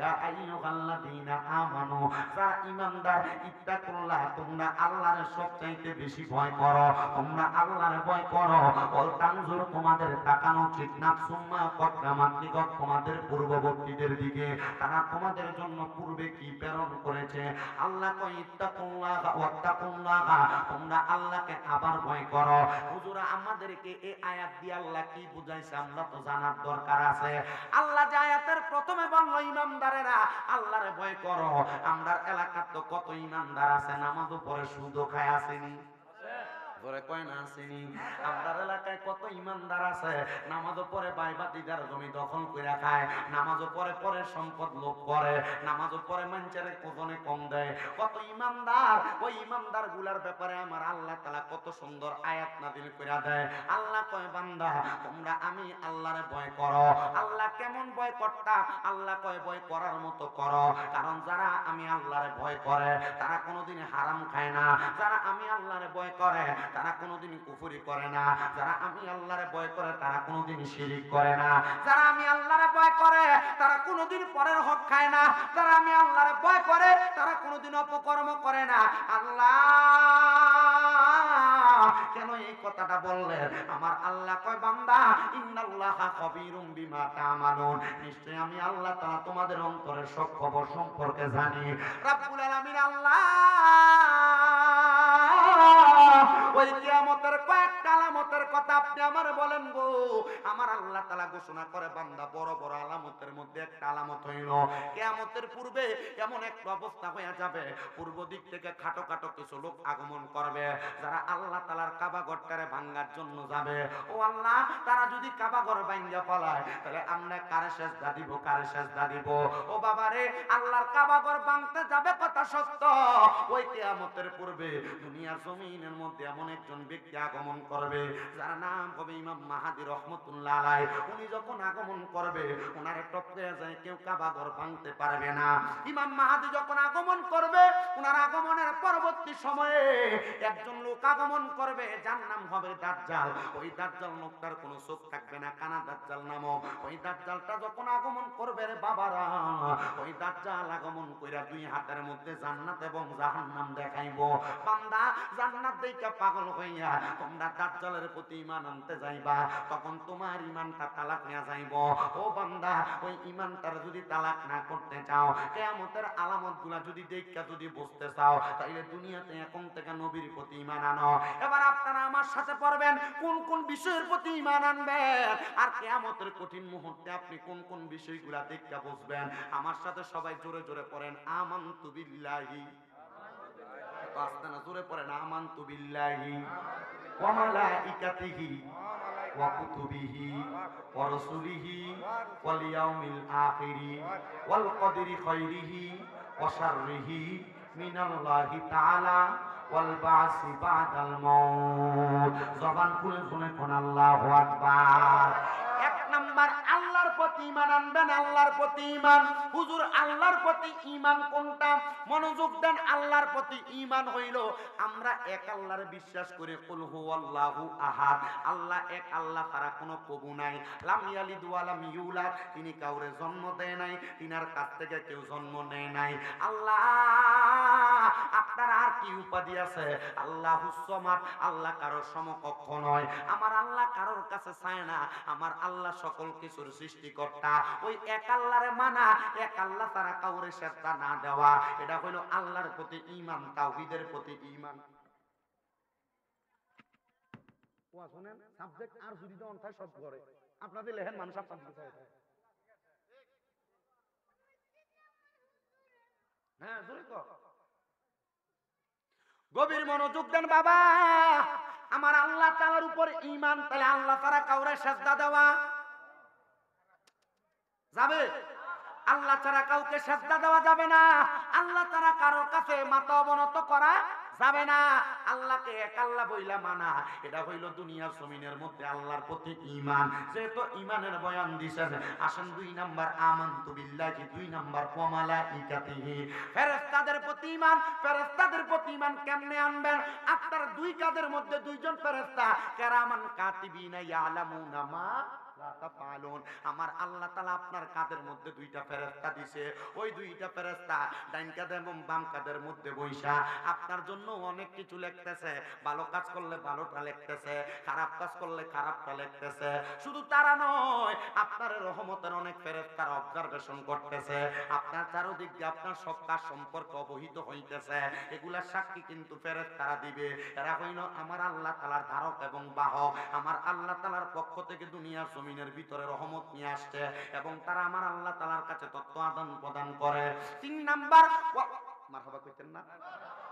ইয়া আইয়ুহাল্লাযীনা আমানু, যারা ঈমানদার, ইত্তাকুল্লাহ, তোমরা আল্লাহর সবচাইতে বেশি ভয় করো, তোমরা আল্লাহর ভয় করো। ওয়াল তানজুর, তোমাদের তাকানো উচিত, নাফসুম্মা কদ্দামাত, নিকট তোমাদের পূর্ববর্তীদের দিকে, তারা তোমাদের জন্য পূর্বে কি প্রেরণ করেছে। আল্লাহ কয় ইত্তাকুল্লাহ ওয়াত্তাকুল্লাহ, তোমরা আল্লাহকে আবার ভয় করো। হুজুরা, আমাদেরকে এই আয়াত দিয়ে আল্লাহ কি বুঝাইছে আমরা তো জানার দরকার আছে। আল্লাহ যে আয়াতের প্রথমে বলল ঈমানদারেরা আল্লাহরে ভয় করো, আমরা এলাকার তো কত ঈমানদার আছে নামাজও পড়ে সুদও খায় আসেনি, ধরে কয় না আসেনি। আমরা এলাকায় কত ঈমানদার আছে নামাজও পড়ে বাইবাতিদার জমি দখল করে খায়, নামাজও পড়ে পরে সম্পদ লোভ করে, নামাজও পড়ে মানুষের ওজনে কম দেয়। কত ঈমানদার, ওই ঈমানদার গুলার ব্যাপারে আমার আল্লাহ তাআলা কত সুন্দর আয়াত নাযিল করে দেয়। আল্লাহ কয় বান্দা তোমরা আমি আল্লাহরে ভয় করো। আল্লাহ কেমন ভয় করতাম? আল্লাহ কয় ভয় করার মতো করো, কারণ যারা আমি আল্লাহরে ভয় করে তারা কোনোদিন হারাম খায় না, যারা আমি আল্লাহরে ভয় করে তারা কোনোদিন কুফরি করে না, যারা আমি আল্লাহরে ভয় করে তারা কোনোদিন শিরিক করে না, যারা আমি আল্লাহরে ভয় করে তারা কোনোদিন পরের হক খায় না, যারা আমি আল্লাহরে ভয় করে তারা কোনোদিন অপকর্ম করে না। আল্লাহ কেন এই কথাটা বললেন? আমার আল্লাহ কয় বান্দা ইন্নাল্লাহা খাবীরুম বিমা তা'মালুন, নিশ্চয় আমি আল্লাহ তাআলা তোমাদের অন্তরের সব খবর সম্পর্কে জানি। রব্বুল আলামিন আল্লাহ ওই কিয়ামতের কয়েকটা আলামতের কথা আপনি আমার বলেন গো। আমার আল্লাহ তাআলা ঘোষণা করে বান্দা বড় বড় আলামতের মধ্যে একটা আলামত হইল কিয়ামতের পূর্বে এমন একটা অবস্থা হয়ে যাবে, পূর্ব দিক থেকে খাটো খাটো কিছু লোক আগমন করবে যারা আল্লাহ তাআলার কাবা ঘরটারে ভাঙার জন্য যাবে। ও আল্লাহ, তারা যদি কাবা ঘর ভাঙা ফলায় তাহলে আমরা কারে সেজদা দিব, কারে সেজদা দিব? ও বাবা রে, আল্লাহর কাবা ঘর ভাঙতে যাবে কথা সত্য, ওই কিয়ামতের পূর্বে দুনিয়ার জমিনের মধ্যে এমন একজন ব্যক্তি আগমন করবে যার নাম হবে ইমাম মাহাদি রহমতুল্লাহ আলাইহি। উনি যখন আগমন করবে ওনার টপকে যায় কেউ কাবা ঘর ভাঙতে পারবে না। ইমাম মাহাদি যখন আগমন করবে ওনার আগমনের পরবর্তী সময়ে একজন লোক আগমন করবে যার নাম হবে দাজ্জাল। ওই দাজ্জাল লোকটার কোনো চোখ থাকবে না, কানা দাজ্জাল নামক। ওই দাজ্জালটা যখন আগমন করবে রে বাবারা, ওই দাজ্জাল আগমন কইরা দুই হাতের মধ্যে জান্নাত এবং জাহান্নাম দেখাইবো। বান্দা জান্নাত দেইখা পাগল হইয়া তোমরা দাজ্জালের প্রতি ঈমান আনতে যাইবা, তখন তোমার ঈমানটা তালাক নিয়া যাইবো। ও বান্দা, ওই ঈমানটার যদি তালাক না করতে চাও, কিয়ামতের আলামতগুলা যদি দেইখা যদি বুঝতে চাও, তাইলে দুনিয়াতে এখন থেকে নবীর প্রতি ঈমান আনো। এবার আপনারা আমার সাথে পড়বেন কোন কোন বিষয়ের প্রতি ঈমান আনবেন, আর কিয়ামতের কঠিন মুহূর্তে আপনি কোন কোন বিষয়গুলা দেইখা বুঝবেন। আমার সাথে সবাই জোরে জোরে পড়েন আমানতু বিল্লাহি, আস্তে না জোরে পড়েন আমানতু বিল্লাহি ওয়া মালাইকাতিহি ওয়া কুতুবিহি ওয়া রাসূলিহি ওয়াল ইয়াউমিল আখিরি ওয়াল কদরি খাইরিহি ওয়া শাররিহি মিনাল্লাহি তাআলা ওয়াল বাসি বাদাল মাউত। জবান খুলে শুনে কোন আল্লাহু আকবার। এক নাম্বার আল্লাহর প্রতি ঈমান আনবেন, আল্লাহর প্রতি ঈমান। হুজুর আল্লাহর প্রতি ঈমান কোনটা? মনোযোগ দেন। আল্লাহর প্রতি ঈমান হইল আমরা এক আল্লাহর বিশ্বাস করে কুল হুয়াল্লাহু আহাদ, আল্লাহ এক, আল্লাহ তারা কোনো প্রভু নাই। লাম ইয়ালিদ ওয়া লাম ইউলাদ, তিনি কাউরে জন্ম দেয় নাই, তিনার কাছ থেকে কেউ জন্ম নেয় নাই। আল্লাহ আপনার আর কি উপাধি আছে? আল্লাহুস সামাদ, আল্লাহ কারোর সমকক্ষ নয়। আমার আল্লাহ কারোর কাছে চায় না, আমার আল্লাহ সকল কিছুর সৃষ্টিকর্তা। ওই এক আল্লাহরে মানা, এক আল্লাহ তারা কাউরে সেজদা না দেওয়া, এটা হইল আল্লাহর প্রতি ঈমান, তাওহীদের প্রতি ঈমান। ওয়া শুনেন, সাবজেক্ট আর যদি তো অন্থায় সব করে আপনাদের লেহেন মানুষ আপনাদের চায়। হ্যাঁ জোরে কর, গভীর মনোযোগ দেন বাবা। আমার আল্লাহ তাআলার উপর ঈমান, তাহলে আল্লাহ তাআলা কাউরে সেজদা দেওয়া যাবে? আল্লাহ ছাড়া কাউকে সেজদা দেওয়া যাবে না। আল্লাহ ছাড়া কারোর কাছে মাথা অবনত করা যাবে না। আল্লাহকে এক আল্লাহ বইলা মানা, এটা হইল দুনিয়ার জমিনের মধ্যে আল্লাহর প্রতি ঈমান। যেহেতু ঈমানের বয়ান দিছেন, আসেন দুই নাম্বার আমানতু বিল্লাহি, দুই নাম্বার ওয়া মালাইকাতিহি, ফেরেশতাদের প্রতি ঈমান। ফেরেশতাদের প্রতি ঈমান কেমনে আনবেন? আপনার দুই কাঁধের মধ্যে দুইজন ফেরেশতা, কিরামান কাতিবিনা ইয়ালামুনা মা লা তাফআলুন। আমার আল্লাহ তাআলা আপনার কাঁধের মধ্যে দুইটা ফেরেশতা দিছে, ওই দুইটা ফেরেশতা ডাইন কাঁধে এবং বাম কাঁধের মধ্যে বইসা আপনার জন্য অনেক কিছু লিখতেছে। ভালো কাজ করলে ভালোটা লিখতেছে, খারাপ কাজ করলে খারাপটা লিখতেছে। শুধু তারা নয়, আপনার রহমতের অনেক ফেরেশতারা অবজারভেশন করতেছে, আপনার চারদিক দিয়ে আপনার সব কাজ সম্পর্কে অবহিত হইতেছে। এগুলা সাক্ষী কিন্তু ফেরেশতারা দিবে। এরা হইল আমার আল্লাহ তাআলার ধারক এবং বাহক। আমার আল্লাহ তাআলার পক্ষ থেকে দুনিয়ার জমিনের ভিতরে রহমত নিয়ে আসছে এবং তারা আমার আল্লাহ তাআলার কাছে তথ্য আদান প্রদান করে। 3 নাম্বার, মারহাবা কইতেন না,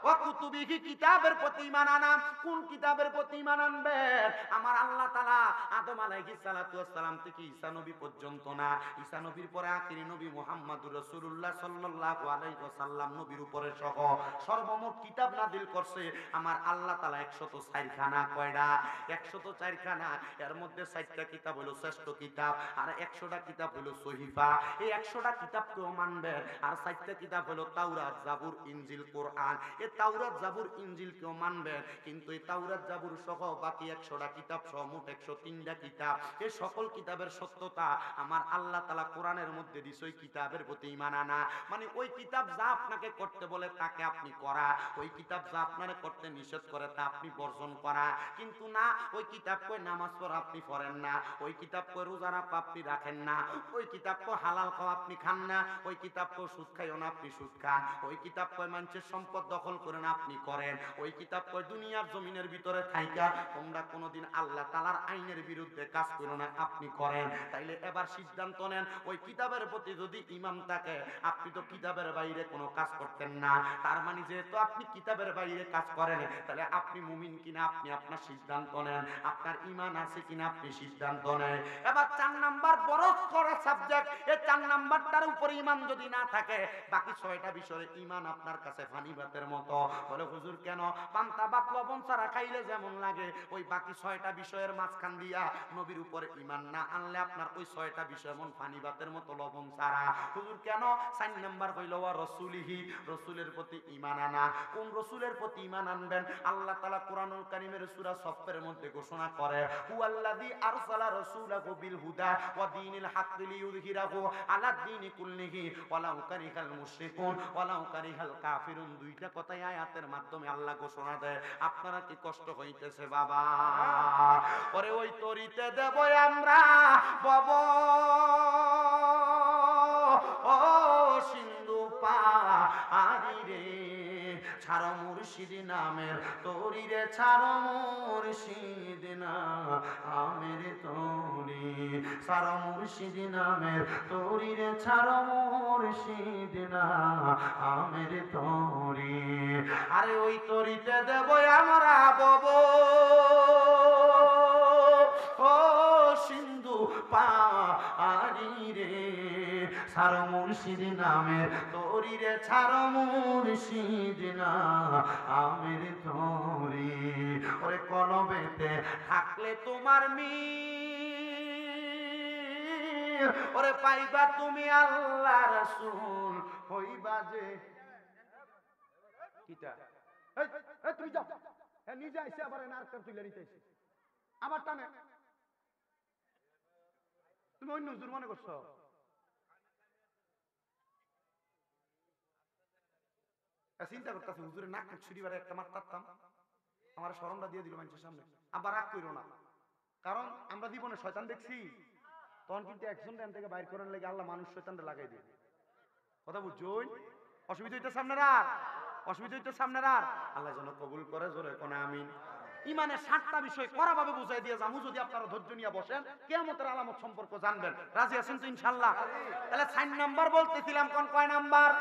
ও কুতুবিহি, কিতাবের প্রতি ঈমান আনা। কোন কিতাবের প্রতি ঈমান আনবেন? আমার আল্লাহ তাআলা আদম আলাইহিস সালাতু ওয়াস সালাম থেকে ঈসা নবী পর্যন্ত না, ঈসা নবীর পরে আখিরি নবী মুহাম্মদুর রাসূলুল্লাহ সাল্লাল্লাহু আলাইহি ওয়াসাল্লাম নবীর উপরে সহ সর্বমোট কিতাব নাযিল করছে আমার আল্লাহ তাআলা 104 খানা। কয়টা? 104 খানা। এর মধ্যে 4টা কিতাব হলো শ্রেষ্ঠ কিতাব আর 100টা কিতাব হলো সহিফা। এই 100টা কিতাবকেও মানবেন আর 4টা কিতাব হলো তাওরাত, জাবুর, ইনজিল, কোরআন। এই তাওরাত, জাবুর, ইনজিলকেও মানবেন, কিন্তু এই তাওরাত, জাবুর সহ বাকি 100টা কিতাব সহ মোট 103টা কিতাব, এই সকল কিতাবের সত্যতা আমার আল্লাহ তাআলা কোরআনের মধ্যে দিছে। ওই কিতাবের প্রতি ঈমান আনা মানে ওই কিতাব যা আপনাকে করতে বলে তাকে আপনি করা, ওই কিতাব যা আপনারে করতে নিষেধ করে তা আপনি বর্জন করা। কিন্তু না, ওই কিতাব কই নামাজ পড়া আপনি পড়েন না, ওই কিতাব কই রোজা রাখা আপনি রাখেন না, ওই কিতাব কই হালাল খাওয়া আপনি খান না, ওই কিতাব কই সুদ খাইও না আপনি সুদ খান, ওই কিতাব কই মানুষের সম্পদ দখল করে না আপনি করেন, ওই কিতাব কই দুনিয়ার জমিনের ভিতরে থাইকা তোমরা কোনোদিন আল্লাহ তাআলার আইনের বিরুদ্ধে কাজ করো না আপনি করেন। তাইলে এবার সিদ্ধান্ত নেন, ওই কিতাবের প্রতি যদি ঈমান থাকে, আপনি তো কিতাবের বাইরে কোনো কাজ করতেন না। তার মানে যেহেতু আপনি কিতাবের বাইরে কাজ করেন, তাহলে আপনি মুমিন কিনা আপনি আপনার সিদ্ধান্ত নেন, আপনার ঈমান আছে কিনা আপনি সিদ্ধান্ত নেন। এবার 4 নাম্বার বড় করা সাবজেক্ট, এই 4 নাম্বারটার উপর ঈমান যদি না থাকে, বাকি 6টা বিষয়ে ঈমান আপনার কাছে পানি ভাতের মতো। বলে হুজুর কেন? পান্তা ভাত লবণ ছাড়া খাইলে যেমন লাগে, ওই বাকি 6টা বিষয়ের মাঝখান দিয়া নবীর উপরে ঈমান না আনলে আপনার ওই 6টা বিষয় এমন পানি ভাতের মতো লবণ ছাড়া। হুজুর কেন? 4 নাম্বার হইল ওয়া রাসূলিহি, রাসূলের প্রতি ঈমান আনা। কোন রাসূলের প্রতি ঈমান আনবেন? আল্লাহ তাআলা কোরআনুল কারীমের সূরা সফের মধ্যে ঘোষণা করে, হুয়াল্লাযী আরসালা রাসূলাহু বিল হুদা ওয়া দীনিল হাক্কি লিইয়ুযহিরাহু আলাদ দীনি কুল্লিহি ওয়ালাউ কারিহাল মুশরিকুন ওয়ালাউ কারিহাল কাফিরুন। দুইটা কথাই আয়াতের মাধ্যমে আল্লাহ ঘোষণা দেয়। আপনারা কি কষ্ট হইতেছে বাবা? পরে ওই তরিতে দেব আমরা বব ও সিন্ধু পাহাড়ি রে, ছাড়ো মুর্শিদ নামের তরি রে, ছাড়ো মুর্শিদ নামের তরি, ছাড়ো মুর্শিদ নামের তরি রে, ছাড়ো মুর্শিদ নামের তরি। আরে ওই তরিতে দেব আমরা বব ও সিন্ধু পাহাড়ি রে, ছাড়ো মুর্শিদ নামের তরি রে, ছাড়ো মুর্শিদ নামের তরি। ওরে কলবেতে থাকলে তোমার মিল, ওরে পাইবা তুমি আল্লাহ রাসূল হইবা যে কিটা। এই তুমি যাও, নিজে আইসে আবার নারকেল তুলে নিতে আইসে আবার টানে। তুমি অন্য হুজুর মনে করছো? চিন্তা করতেছি হুজুরের নাক ছুরিবার একটা মারতাম, আমার শরমটা দিয়ে দিল মানুষের সামনে। আবার রাগ কইরো না, কারণ আমরা জীবনে শয়তান দেখছি, তখন কিন্তু একজন ডান থেকে বাইর করার লাগে আল্লাহ মানুষ শয়তানটা লাগাই দেবে। কথা বুঝছই? অসুবিধা হইতে সামনে রাখ, অসুবিধা হইতে সামনে রাখ। আল্লাহ যেন কবুল করে, জোরে কোন আমিন। ইমানের 7টা বিষয় কড়াভাবে বুঝাই দিয়ে যাবো, যদি আপনারা ধৈর্য নিয়ে বসেন কিয়ামতের আলামত সম্পর্ক জানবেন। রাজি আছেন তো ইনশাআল্লাহ? তাহলে 4 নাম্বার বলতেছিলাম, কোন কয় নাম্বার?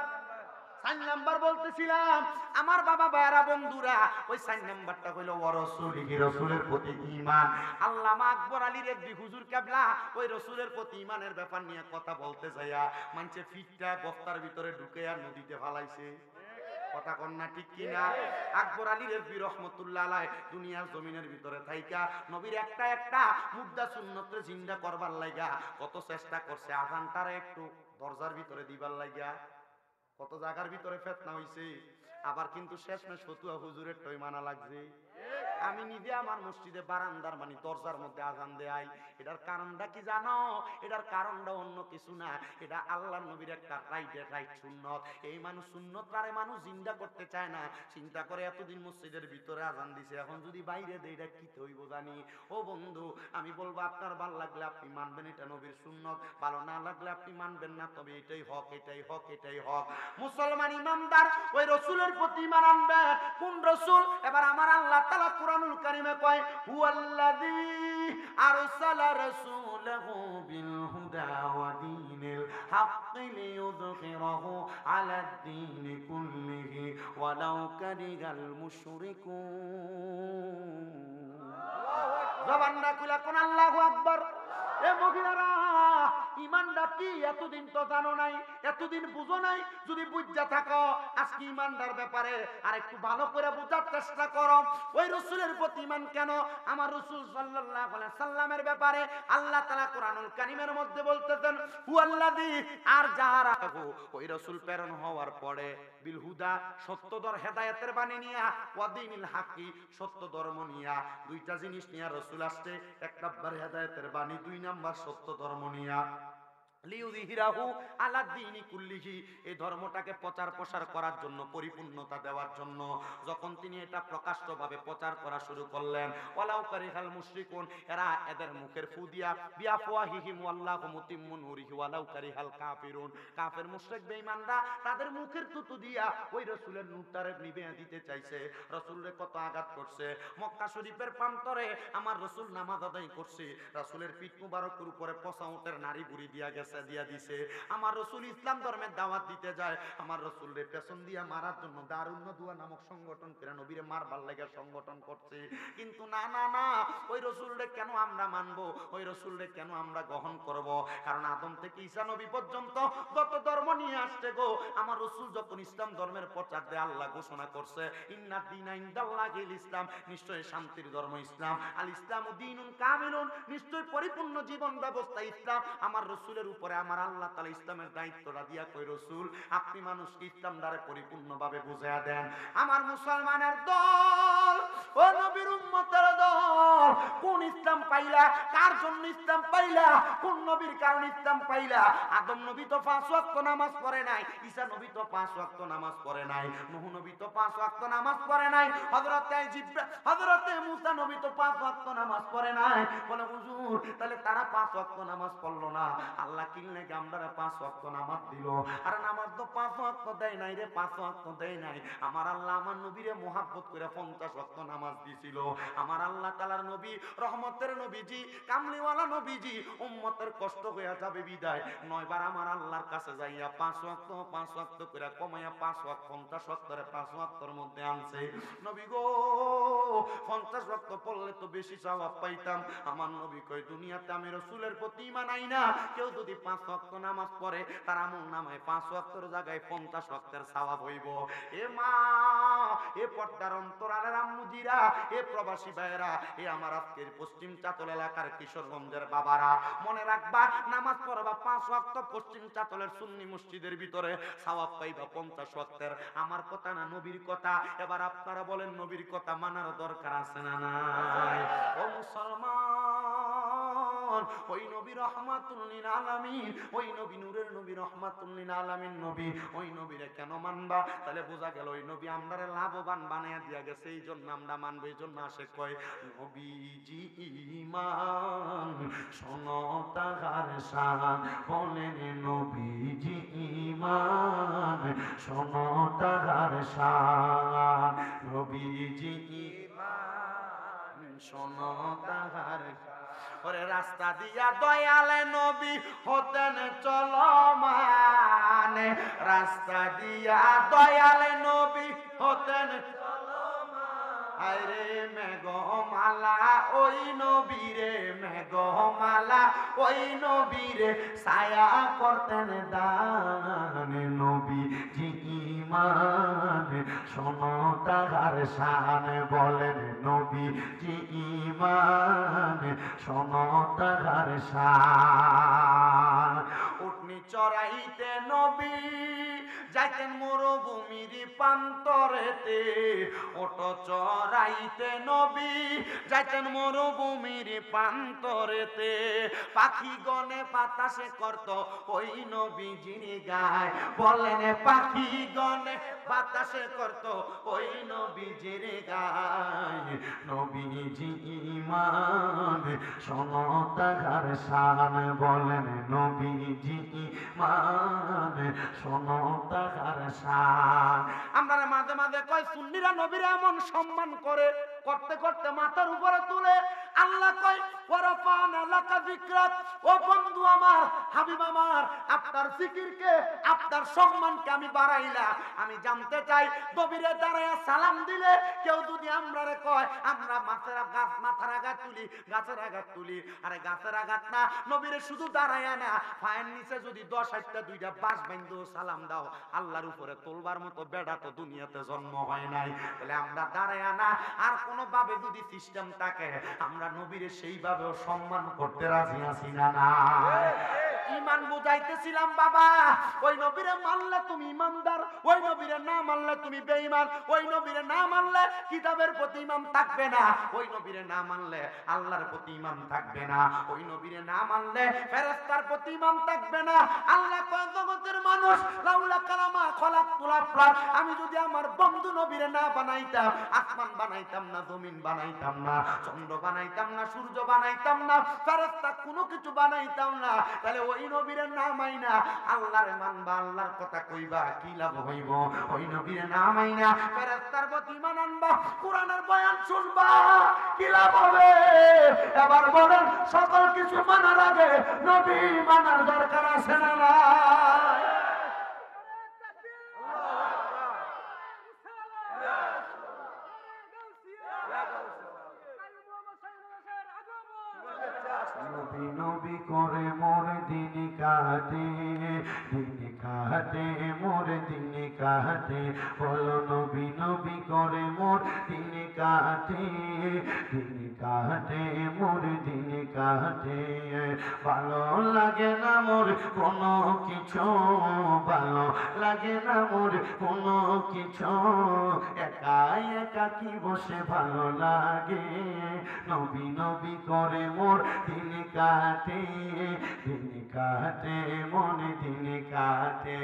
4 নাম্বার বলতেছিলাম আমার বাবা ভাইরা বন্ধুরা, ওই 4 নাম্বারটা হইল ওয়া রাসূলিহি, রাসূলের প্রতি ঈমান। আল্লামা আকবর আলী রেজভী হুজুর কেবলা ওই রাসূলের প্রতি ঈমানের ব্যাপার নিয়ে কথা বলতে যাইয়া মানছে ফিটটা বস্তার ভিতরে ঢুকে আর নদীতে ফালাইছে। কথা কন না ঠিক কিনা? আকবর আলী রেজভী রহমতুল্লাহ আলাইহি দুনিয়ার জমিনের ভিতরে থাইকা নবীর একটা একটা মুদ্দা সুন্নতে জিন্দা করবার লাগা কত চেষ্টা করছে। আজানটারে একটু দরজার ভিতরে দিবার লাগা কত জায়গার ভিতরে ফেতনা হইছে, আবার কিন্তু শেষমেশ ফতুয়া হুজুরের টই মানা লাগছে। আমি নিজে আমার মসজিদে বারান্দার মানে দরজার মধ্যে আজান দেই। এটার কারণটা কি জানো? এটার কারণটা অন্য কিছু না, এটা আল্লাহর নবীর একটা রাইট সুন্নত। এই মানুষ সুন্নতটারে মানুষ জিন্দা করতে চায় না, চিন্তা করে এতদিন মসজিদের ভিতরে আজান দিছে, এখন যদি বাইরে দেয় এটা কি হইব জানি। ও বন্ধু, আমি বলবো আপনার ভালো লাগলে আপনি মানবেন, এটা নবীর সুন্নত। ভালো না লাগলে আপনি মানবেন না, তবে এটাই হক, এটাই হক, এটাই হক। মুসলমান ইমানদার ওই রসুলের প্রতি ঈমান আনবে। কোন রসুল? এবার আমার আল্লাহ তাআলা কুরআনুল কারীমে কয়, হুয়াল্লাযী আরসালা রাসূলাহু বিল হুদা ওয়া দীনিল হাক্কি লিইয়ুযহিরাহু আলাদ দীনি কুল্লিহি ওয়ালাউ কারিহাল মুশরিকুন। জবানটা খুলে কোন আল্লাহু আকবার। এ মহিলারা, ইমানটা কি এতদিন তো জানো নাই, এতদিন বুঝো নাই। যদি বুঝা থাকো আজকে ইমানদার ব্যাপারে আর একটু ভালো করে বোঝার চেষ্টা করো। ওই রাসূলের প্রতি ঈমান কেন? আমার রাসূল সাল্লাল্লাহু আলাইহি সাল্লামের ব্যাপারে আল্লাহ তাআলা কোরআনুল কারীমের মধ্যে বলতেছেন, হুয়াল্লাযী, আর যাহারা ওই রাসূল প্রেরণ হওয়ার পরে বিল হুদা, সত্যদর হেদায়েতের বাণী নিয়া, ওয়া দীনিল হাক্কি, সত্য ধর্ম নিয়া, দুইটা জিনিস নিয়া রাসূল আসছে। এক নাম্বার হেদায়েতের বাণী, দুই নাম্বার সত্য ধর্ম নিয়া। লিইয়ুযহিরাহু আলা দীনি কুল্লিহি, এই ধর্মটাকে প্রচার প্রসার করার জন্য, পরিপূর্ণতা দেওয়ার জন্য যখন তিনি এটা প্রকাশ্যভাবে প্রচার করা শুরু করলেন, ওয়ালাউ কারিহাল মুশরিকুন, এরা এদের মুখের ফু দিয়া বিআফওয়াহিহিম ওয়াল্লাহু মুতিম্মু নূরিহি ওয়ালাউ কারিহাল কাফিরুন, কাফের মুশরিক বেঈমানরা তাদের মুখের থুতু দিয়া ওই রাসূলের নূরটারে নিভিয়ে দিতে চাইছে। রাসূলরে কত আঘাত করছে। মক্কা শরীফের প্রান্তরে আমার রাসূল নামাজ আদায় করছে, রাসূলের পিঠ মুবারকের উপরে পচা উটের নাড়ি বুড়ি দিয়া গেছে, দিয়া দিছে। আমার রাসূল ইসলাম ধর্মের দাওয়াত দিতে যায়, আমার রাসূলের পেছন দিয়া মারার জন্য দারুন নদুয়া নামক সংগঠন করে নবীরে মারবার লাগা সংগঠন করছে। কিন্তু না না না, ওই রাসূলরে কেন আমরা মানবো, ওই রাসূলরে কেন আমরা গ্রহণ করব? কারণ আদম থেকে ঈসা নবী পর্যন্ত যত ধর্ম নিয়ে আসছে গো, আমার রাসূল যখন ইসলাম ধর্মের প্রচার দেয়, আল্লাহ ঘোষণা করছে, ইন্নাদ দীনা ইনদাল্লাহিল ইসলাম, নিশ্চয় শান্তির ধর্ম ইসলাম। আল ইসলামু দীনুন কামিলুন, নিশ্চয় পরিপূর্ণ জীবন ব্যবস্থা ইসলাম। আমার রাসূলের উপরে আমার আল্লাহ তাআলা ইসলামের দায়িত্বটা দিয়া কই, রাসূল আপনি মানুষকে ইসলাম দ্বারা পরিপূর্ণভাবে বুঝায়া দেন। আমার মুসলমানের দল, ও নবীর উম্মতের দল, কোন ইসলাম পাইলা? কার জন্য ইসলাম পাইলা? কোন নবীর কারণে ইসলাম পাইলা? আদম নবী তো 5 ওয়াক্ত নামাজ পড়ে নাই, ঈসা নবী তো 5 ওয়াক্ত নামাজ পড়ে নাই, নূহ নবী তো 5 ওয়াক্ত নামাজ পড়ে নাই, হযরতে মুসা নবী তো 5 ওয়াক্ত নামাজ পড়ে নাই। বলে হুজুর, তাহলে তারা 5 ওয়াক্ত নামাজ পড়লো না, আল্লাহ কিনলে আমরা 5 ওয়াক্ত নামাজ দিল? আর নামাজ তো 5 ওয়াক্ত দেয় নাই রে, 5 ওয়াক্ত দেয় নাই। আমার আল্লাহ আমার নবীরে মোহাব্বত করে 50 ওয়াক্ত নামাজ দিছিল। আমার আল্লাহ তাআলার নবী, রহমতের নবীজি, কামলিওয়ালা নবীজি, উম্মতের কষ্ট হয়ে যাবে বিদায় 9 বার আমার আল্লাহর কাছে যাইয়া 5 ওয়াক্ত করে কমাইয়া 5 ওয়াক্ত 50 ওয়াক্তরে 5 ওয়াক্তর মধ্যে আনছে। নবী গো, 50 ওয়াক্ত পড়লে তো বেশি সওয়াব পাইতাম। আমার নবী কই, দুনিয়াতে আমি রাসূলের প্রতি ঈমান আই না, কেউ যদি 5 ওয়াক্ত নামাজ পড়ে তার আমলনামায় 5 ওয়াক্তের জায়গায় 50 ওয়াক্তের সওয়াব হইব। এ মা, এ পর্দার অন্তরালের আম্মুজিরা, এ প্রবাসী ভাইরা, এ আমার আজকের পশ্চিম চাতল এলাকার কিশোরগঞ্জের বাবারা, মনে রাখবা, নামাজ পড়বা 5 ওয়াক্ত পশ্চিম চাতলের সুন্নি মসজিদের ভিতরে, সওয়াব পাইবা 50 ওয়াক্তের। আমার কথা না, নবীর কথা। এবার আপনারা বলেন, নবীর কথা মানার দরকার আছে না নাই? ও মুসলমান, ওই নবী রহমাতুল লিল আলামিন, ওই নবী নূরের নবী, রহমাতুল লিল আলামিন নবী, ওই নবীরে কেন মানবা? তাহলে বোঝা গেল ওই নবী আমরারে লাভবান বানায়া দিয়া গেছে, এই জন্য আমরা মানবো। এই জন্য আসে কয়, নবীজি ঈমান শোনো তাহার শান, বলেন নবীজি ঈমান শোনো তাহার শান, নবীজি ঈমান শোনো তাহার। ওরে রাস্তা দিয়া দয়ালে নবী হতেন চলমান, রাস্তা দিয়া দয়ালে নবী হতেন চলমান। আরে মেঘমালা ওই নবীরে, মেঘমালা ওই নবীরে ছায়া করতেন দান, নবী জি ঈমান শোনো তাহার শান, বলেন নবী জি ঈমান শোনো তাহার শান। উটনি চড়াইতে নবী যাইতেন মরুভূমির প্রান্তরে, প্রান্তরেতে ওটো চড়াইতে নবী যাইতেন মরুভূমির প্রান্তরেতে পাখি গনে বাতাসে করত ওই নবীজির গায় বলেন পাখি গনে বাতাসে করত ওই নবীজির গায় নবীজি ঈমান শোনো তাহার শান বলেন নবীজি ঈমান শোনো তাহার শান আমরা মাঝে মাঝে কয় সুন্নিরা নবীরা এমন সম্মান করে করতে করতে মাথার উপরে তুলে আল্লাহ কয় ওয়ারাফানা লাকা যিকরাক ও বন্ধু আমার হাবিব আমার আপনার জিকিরকে আপনার সম্মানকে আমি বাড়াইলা আমি জানতে চাই নবীরে দাঁড়ায়া সালাম দিলে কেউ যদি আমরারে কয় আমরা মাথার আঘাত তুলি গাছের আঘাত তুলি আরে গাছের আঘাত না নবীরে শুধু দাঁড়ায়া না পায়ের নিচে যদি 10-8টা 2টা বাঁশ বাইন্ধো সালাম দাও আল্লাহর উপরে তোলবার মতো বেড়া তো দুনিয়াতে জন্ম হয় নাই তাহলে আমরা দাঁড়ায়া না আর কোন ভাবে যদি সিস্টেম থাকে আমরা নবীরে সেইভাবেও সম্মান করতে রাজি আছি না না ঈমান বুঝাইতেছিলাম বাবা ওই নবীরে মানলে তুমি ঈমানদার ওই নবীরে না মানলে তুমি বেঈমান ওই নবীরে না মানলে কিতাবের প্রতি ঈমান থাকবে না ওই নবীরে না মানলে আল্লাহর প্রতি ঈমান থাকবে না ওই নবীরে না মানলে ফেরেশতার প্রতি ঈমান থাকবে না আল্লাহ কয় জগতের মানুষ লাউলা কালামা খলাকতুল আফলাক আমি যদি আমার বন্ধু নবীরে না বানাইতাম আসমান বানাইতাম না জমিন বানাইতাম না চন্দ্র বানাইতাম না সূর্য বানাইতাম না ফেরেশতা কোনো কিছু বানাইতাম না তাহলে ওই নবীরে না মাইনা আল্লাহর মানবা আল্লাহর কথা কইবা কি লাভ হইব ওই নবীরে না মাইনা ফেরেশতার প্রতি ঈমান আনবা কোরআনের বয়ান শুনবা কি লাভ হবে এবার বলেন সকল কিছু মানার আগে নবী মানার দরকার আছে না না নবী নবী করে মোর দিন কাটে মোর দিন কাটে বলো নবী নবী করে মোর দিন কাটে মোর দিন কাটে ভালো লাগে না মোর কোনো কিছু ভালো লাগে না মোর কোনো কিছু একা একা কি বসে ভালো লাগে নবী নবী করে মোর দিন কাটে মন দিন কাটে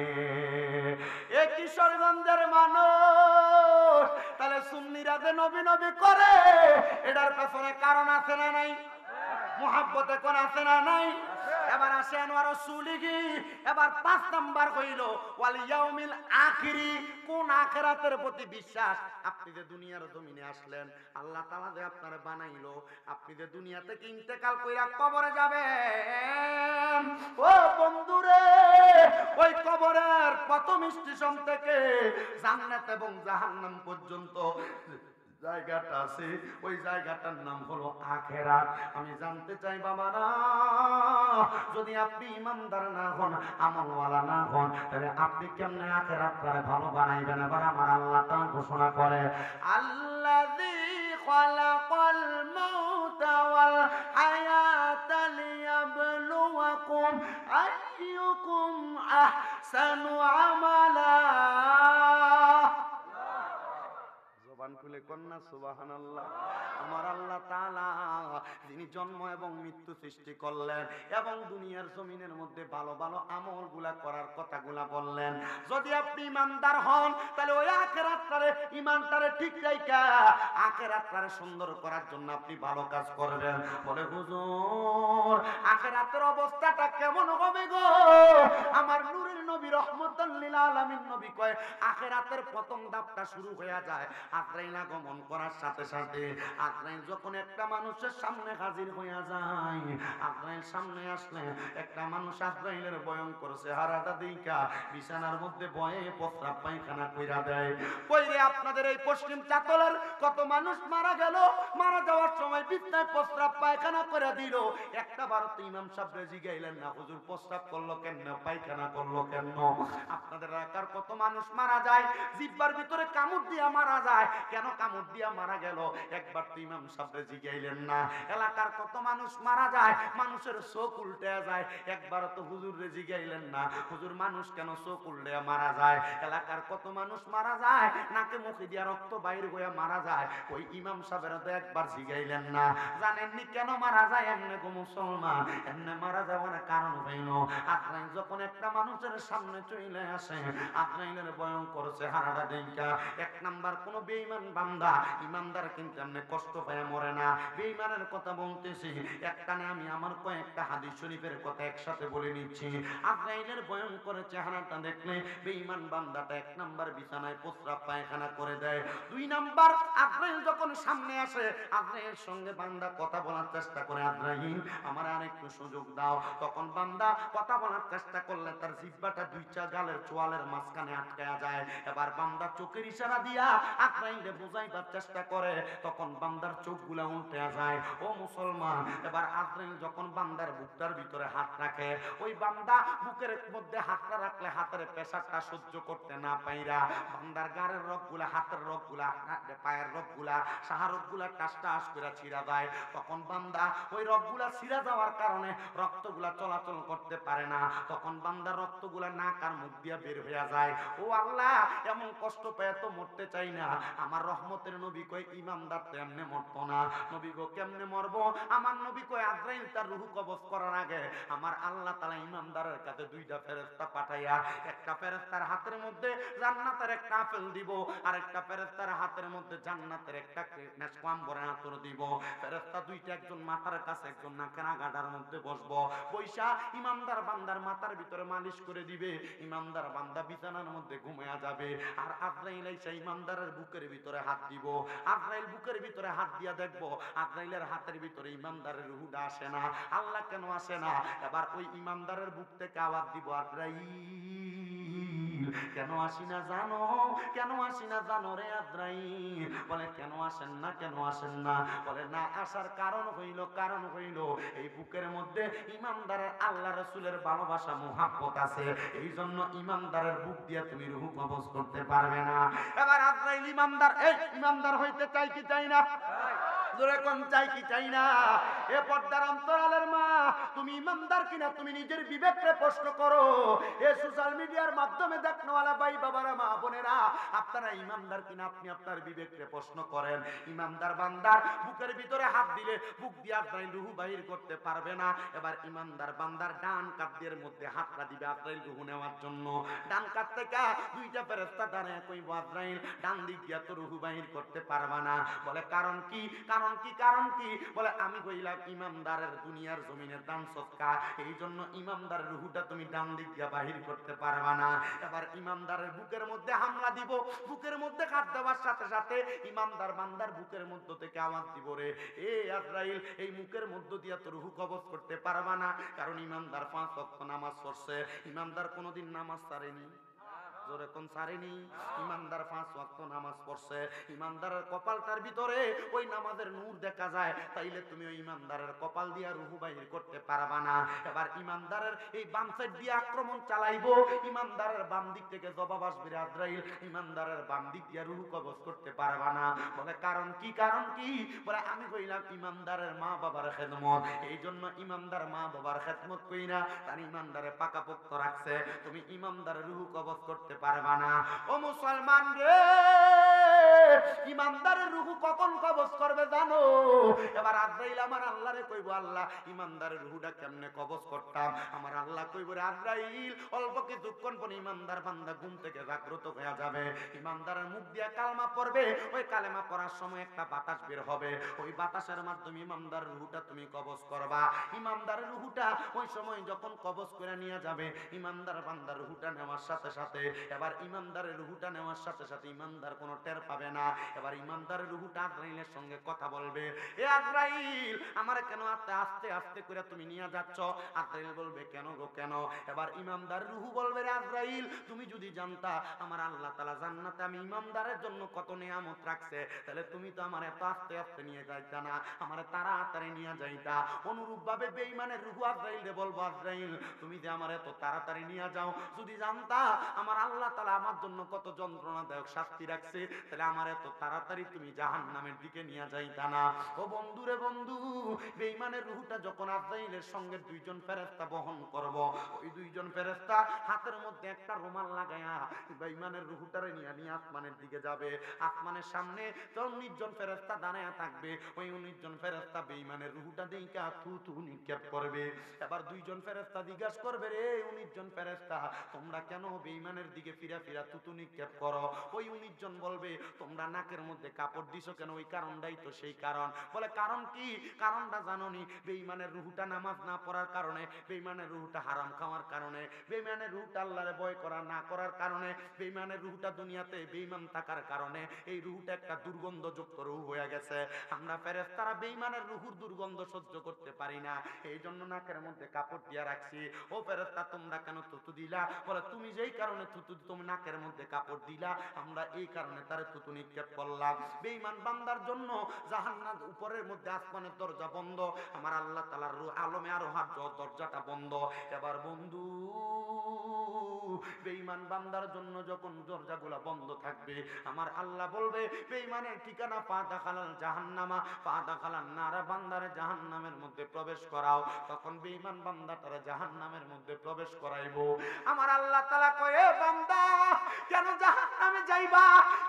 এ কিশোরগঞ্জের মানুষ তাহলে সুন্নিরা যে নবী নবী করে এটার পেছনে কারণ আছে না নাই মুহাব্বতে কোন আছে না নাই এবার আসে আনোয়ার রাসূলিগি এবার 5 নাম্বার হইল ওয়াল ইয়াউমিল আখিরি কোন আখিরাতের প্রতি বিশ্বাস আপনি যে দুনিয়ার জমিনে আসলেন আল্লাহ তাআলা যে আপনারে বানাইলো আপনি যে দুনিয়া থেকে ইন্তেকাল কইরা কবরে যাবেন ও বন্ধুরে ওই কবরের প্রথম স্টেশন থেকে জান্নাত এবং জাহান্নাম পর্যন্ত জায়গাটা আছে ওই জায়গাটার নাম হলো আখিরাত আমি জানতে চাই বাবারা যদি আপনি ইমানদার না হন আমলওয়ালা না হন তাহলে আপনি কেমনে আখিরাতটারে ভালো বানাইবেন এবার আমার আল্লাহ তাআলা ঘোষণা করে আল্লাযী খালাকাল মাউতা ওয়াল হায়াতা লিয়াবলুয়াকুম আইয়ুকুম আহসানু আমালা জবান খুলে কন্যা সুবহানাল্লাহ আমার আল্লাহ তাআলা যিনি জন্ম এবং মৃত্যু সৃষ্টি করলেন এবং দুনিয়ার জমিনের মধ্যে ভালো ভালো আমলগুলা করার কথাগুলা বললেন যদি আপনি ইমানদার হন তাহলে ওই আখিরাতটারে ইমানটারে ঠিক রাইখা আখিরাতটারে সুন্দর করার জন্য আপনি ভালো কাজ করবেন বলে হুজুর আখিরাতের অবস্থাটা কেমন হবে গো আমার নূরের নবী রহমাতুল লিল আলামিন নবী কয় আখিরাতের প্রথম ধাপটা শুরু হয়ে যায় আজরাইল আগমন করার সাথে সাথে আজরাইল যখন একটা মানুষের সামনে হাজির হইয়া যায় আজরাইল সামনে আসলে একটা মানুষ আজরাইলের ভয়ঙ্কর চেহারাটা দেইখা বিছানার মধ্যে বয়ে প্রস্রাব পায়খানা কইরা দেয় কইরে আপনাদের এই পশ্চিম চাতলের কত মানুষ মারা গেল মারা যাওয়ার সময় বিছানায় প্রস্রাব পায়খানা করে দিল একটা বার তো ইমাম সাহেব জিগাইলেন না হুজুর প্রস্রাব করলো কেন পায়খানা করলো কেন আপনাদের এলাকার কত মানুষ মারা যায় জিহ্বার ভিতরে কামড় দিয়া মারা যায় কেন কামড় দিয়া মারা গেল? একবার তো ইমাম সাহেব জিগাইলেন না? এলাকার কত মানুষ মারা যায়, মানুষের চোখ উল্টে যায়, একবার তো হুজুরে জিগাইলেন না? হুজুর মানুষ কেন চোখ উল্টে মারা যায়? এলাকার কত মানুষ মারা যায়, নাকে মুখে দিয়া রক্ত বাইর হয়ে মারা যায়, ওই ইমাম সাহেবের তো একবার জিগাইলেন না? জানেননি কেন মারা যায়? এমনি গো মুসলমান, এমনি মারা যাওয়ার কারণ হইল আজরাইল যখন একটা মানুষের সামনে চলে আসে, আজরাইলের ভয়ঙ্কর চেহারাটা দেখা এক নাম্বার কোন বেঈমান বান্দা, ইমানদার কিন্তু এমনি কষ্ট পায় মরে না। বেঈমানের কথা বলতেছি, একটানে আমি আমার কয়েকটা হাদিস শরীফের কথা একসাথে বলে নিচ্ছি। আজরাইলের ভয়ঙ্কর চেহারাটা দেখলে বেঈমান বান্দাটা এক নাম্বার বিছানায় প্রস্রাব পায়খানা করে দেয়। দুই নাম্বার, আজরাইল যখন সামনে আসে, আজরাইলের সঙ্গে বান্দা কথা বলার চেষ্টা করে, আজরাইল আমার আরেকটু সুযোগ দাও। তখন বান্দা কথা বলার চেষ্টা করলে তার জিহ্বাটা দুইটা গালের চোয়ালের মাঝখানে আটকায়া যায়। এবার বান্দা চোখের ইশারা দিয়া আজরাইলকে বুঝাইবার চেষ্টা করে, তখন বান্দার চোখগুলা উল্টে যায়। ও মুসলমান, এবার আজরাইল যখন বান্দার বুকটার ভিতরে হাত রাখে, ওই বান্দা বুকের মধ্যে হাতটা রাখলে হাতের প্রেসারটা সহ্য করতে না পাইরা বান্দার গাড়ের রগগুলা, হাতের রগগুলা, পায়ের রগগুলা, সাহা রগগুলা টাস টাস করে ছিঁড়া যায়। তখন বান্দা ওই রগগুলা ছিঁড়া যাওয়ার কারণে রক্তগুলা চলাচল করতে পারে না। তখন বান্দার রক্তগুলা নাক আর মুখ দিয়া বের হয়ে যায়। ও আল্লাহ, এমন কষ্ট পেয়ে তো মরতে চাই না। আমার রহমতের নবী কই ইমানদার তো এমনি মরতো না। নবী গো কেমনে মরবো? আমার নবী কই আজরাইল তার রূহ কবজ করার আগে আমার আল্লাহ তাআলা ইমানদারের কাছে দুইটা ফেরেশতা পাঠাইয়া, একটা ফেরেশতার হাতের মধ্যে জান্নাতের একটা আপেল দিব, আর একটা ফেরেশতার হাতের মধ্যে জান্নাতের একটা মেশকাম্বরের আতর দিব। ফেরেশতা দুইটা একজন মাথার কাছে, একজন নাকের আগাটার মধ্যে বসবো, বৈশা ইমানদার বান্দার মাথার ভিতরে মালিশ করে দিবে। ইমানদার বান্দা বিছানার মধ্যে ঘুমিয়ে যাবে। আর আজরাইল এসে ইমানদারের বুকের ভিতরে হাত দিব। আজরাইল বুকের ভিতরে হাত দিয়া দেখবো আজরাইলের হাতের ভিতরে ইমানদারের রূহটা আসে না। আল্লাহ কেন আসে না? এবার ওই ইমানদারের বুক থেকে আওয়াজ দিব, আজরাইল কেন আসি না জানো? কেন আসি না জানো রে আজরাইল? বলে কেন আসেন না, কেন আসেন না? বলে না আসার কারণ হইল এই বুকের মধ্যে ইমানদারের আল্লাহ রাসূলের ভালোবাসা মুহাব্বত আছে, এই জন্য ইমানদারের বুক দিয়ে তুমি রূহ কবজ করতে পারবে না। এবার আজরাইল ইমানদার হইতে চাই কি চাই না? জোরে কোন চাই কি চাই না? এ পর্দার অন্তরালের মা, তুমি ইমানদার কিনা তুমি নিজের বিবেককে প্রশ্ন করো। এ সোশ্যাল মিডিয়ার মাধ্যমে দেখনেওয়ালা ভাই বাবারা, মা বোনেরা, আপনারা ইমানদার কিনা আপনি আপনার বিবেককে প্রশ্ন করেন। ইমানদার বান্দার বুকের ভিতরে হাত দিলে বুক দিয়ে আজরাইল রূহ বাহির করতে পারবে না। এবার ইমানদার বান্দার ডান কাঁধের মধ্যে হাতটা দিবে আজরাইল রূহ নেওয়ার জন্য। ডান কাঁধ থেকে দুইটা ফেরেশতা দাঁড়ায় কইব, আজরাইল ডান দিক দিয়ে তো রূহ বাহির করতে পারবা না। বলে কারণ কি? কারণ কি? বলে আমি কইলাম ইমানদারের দুনিয়ার জমিনের দান সদকা, এই জন্য ইমানদারের রূহটা তুমি ডান দিক দিয়ে বাহির করতে পারবা না। এবার ইমানদারের বুকের মধ্যে হামলা দিব, বুকের মধ্যে হাত দেওয়ার সাথে সাথে ইমানদার বান্দার বুকের মধ্য থেকে আওয়াজ দিব, রে এ আজরাইল এই মুখের মধ্য দিয়া তো রূহ কবজ করতে পারবা না। কারণ ইমানদার 5 ওয়াক্ত নামাজ পড়ছে, ইমানদার কোনোদিন নামাজ ছাড়েনি। জোরে কোন ছাড়েনি? ইমানদার 5 ওয়াক্ত নামাজ পড়ছে, ইমানদারের কপালটার ভিতরে ওই নামাজের নূর দেখা যায়, তাইলে তুমি ওই ইমানদারের কপাল দিয়া রূহ বাহির করতে পারবা না। এবার ইমানদারের এই বাম সাইড দিয়ে আক্রমণ চালাইবো, ইমানদারের বাম দিক থেকে জবাব আসবে আজরাইল, ইমানদারের বাম দিক দিয়া রূহ কবজ করতে পারবা না। বলে কারণ কি? বলে আমি কইলাম ইমানদারের মা বাবার খেদমত, এই জন্য ইমানদার মা বাবার খেদমত কইরা তার ইমানদারে পাকাপোক্ত রাখছে, তুমি ইমানদারের রূহ কবজ করতে পারবা না। ও মুসলমান রে, ইমানদারের রূহ কখন কবজ করবে জানো? এবার আজরাইল আমার আল্লাহরে কইব, আল্লাহ ইমানদারের রূহটা কেমনে কবজ করতাম? আমার আল্লাহ কইব, রে আজরাইল অল্প কিছুক্ষণ পর ইমানদার বান্দা ঘুম থেকে জাগ্রত হয়ে যাবে, ইমানদারের মুখ দিয়ে কালেমা পড়বে, ওই কালেমা পড়ার সময় একটা বাতাস বের হবে, ওই বাতাসের মাধ্যমে ইমানদারের রূহটা তুমি কবজ করবা। ইমানদারের রূহটা ওই সময় যখন কবজ করে নিয়ে যাবে, ইমানদার বান্দার রূহটা নেওয়ার সাথে সাথে, এবার ইমানদারের রূহটা নেওয়ার সাথে সাথে ইমানদার কোনো টের পাবে না। এবার ইমানদারের রূহটা আজরাইলের সঙ্গে কথা বলবে, এ আজরাইল আমারে কেন আস্তে আস্তে করে তুমি নিয়ে যাচ্ছ? আজরাইল বলবে কেন গো কেন? এবার ইমানদার রূহ বলবে, রে আজরাইল তুমি যদি জানতা আমার আল্লাহ তাআলা জান্নাতে আমি ইমানদারের জন্য কত নিয়ামত রাখছে, তাহলে তুমি তো আমার এত আস্তে আস্তে নিয়ে যাইতা না, আমারে তাড়াতাড়ি নিয়ে যাইতা। অনুরূপ ভাবে বেঈমানের রূহ আজরাইলে বলবো, আজরাইল তুমি যে আমার এত তাড়াতাড়ি নিয়ে যাও, যদি জানতা আমার আল্লাহ তাআলা আমার জন্য কত যন্ত্রণাদায়ক শাস্তি রাখছে, তাহলে আমার এত তাড়াতাড়ি তুমি জাহান্নামের দিকে নিয়ে যাইতা না। ও বন্ধু রে বন্ধু, বেঈমানের রূহটা যখন আজরাইলের সঙ্গে দুইজন ফেরেশতা বহন করব, ওই দুইজন ফেরেশতা হাতের মধ্যে একটা রুমাল লাগায়া বেঈমানের রূহটারে নিয়ে নিয়ে আসমানের দিকে যাবে। আসমানের সামনে 19 জন ফেরেশতা দাঁড়ায়া থাকবে। ওই 19 জন ফেরেশতা বেঈমানের রূহটা দেইখা থু নিক্ষেপ করবে। এবার দুইজন ফেরেশতা জিজ্ঞাসা করবে, রে 19 জন ফেরেশতা, তোমরা কেন বেঈমানের দিকে ফিরা ফিরা থুতু নিক্ষেপ করো? ওই 19 জন বলবে, তোমরা নাকের মধ্যে কাপড় দিছো কেন? ওই কারণটাই তো সেই কারণ। বলে, কারণ কি? কারণটা জানোনি? বেঈমানের রূহটা নামাজ না পড়ার কারণে, বেঈমানের রূহটা হারাম খাওয়ার কারণে, বেঈমানের রূহটা আল্লাহরে ভয় করা না করার কারণে, বেঈমানের রূহটা দুনিয়াতে বেঈমান থাকার কারণে এই রূহটা একটা দুর্গন্ধযুক্ত রূহ হয়ে গেছে। আমরা ফেরেশতারা বেঈমানের রূহুর দুর্গন্ধ সহ্য করতে পারি না, এই জন্য নাকের মধ্যে কাপড় দিয়া রাখছি। ও ফেরেশতা, তোমরা কেন থুতু দিলা? বলে, তুমি যেই কারণে থুতু, তুমি নাকের মধ্যে কাপড় দিলা, আমরা এই কারণে তারে থুতু নিক্ষেপ করলাম। বেঈমান বান্দার জন্য জাহান্নাম উপরের মধ্যে আসমানের দরজা বন্ধ, আমার আল্লাহ তাআলার আলমে আরোহার দরজাটা বন্ধ। এবার বন্ধু, বেঈমান বান্দার জন্য যখন দরজাগুলা বন্ধ থাকবে, আমার আল্লাহ বলবে, বেঈমানের ঠিকানা পা দাখালাল জাহান্নামা, পা দাখালান নারা, বান্দারে জাহান্নামের মধ্যে প্রবেশ করাও। তখন বেঈমান বান্দাটারে জাহান্নামের মধ্যে প্রবেশ করাইবো। আমার আল্লাহ তাআলা কয়, এ বান্দা, কেন জাহান্নামে যাইবা?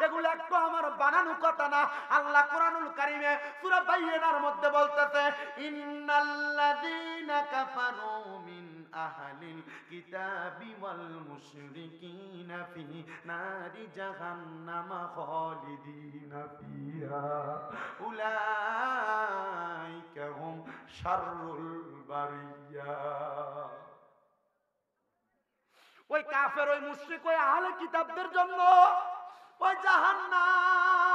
এগুলো একটু আমার বানানো কথা না। আল্লাহ কোরআনুল কারীমে সূরা বাইয়িনার মধ্যে বলতেছে, ইন্নাল্লাযীনা কাফারু মিন আহলিল কিতাবি ওয়াল মুশরিকিনা ফি নারি জাহান্নামা খালিদিনা ফিহা উলাইকা হুম শাররুল বারিয়া। ওই কাফের, ওই মুশরিক, ওই আহলে কিতাবদের জন্য ওই জাহান্নাম।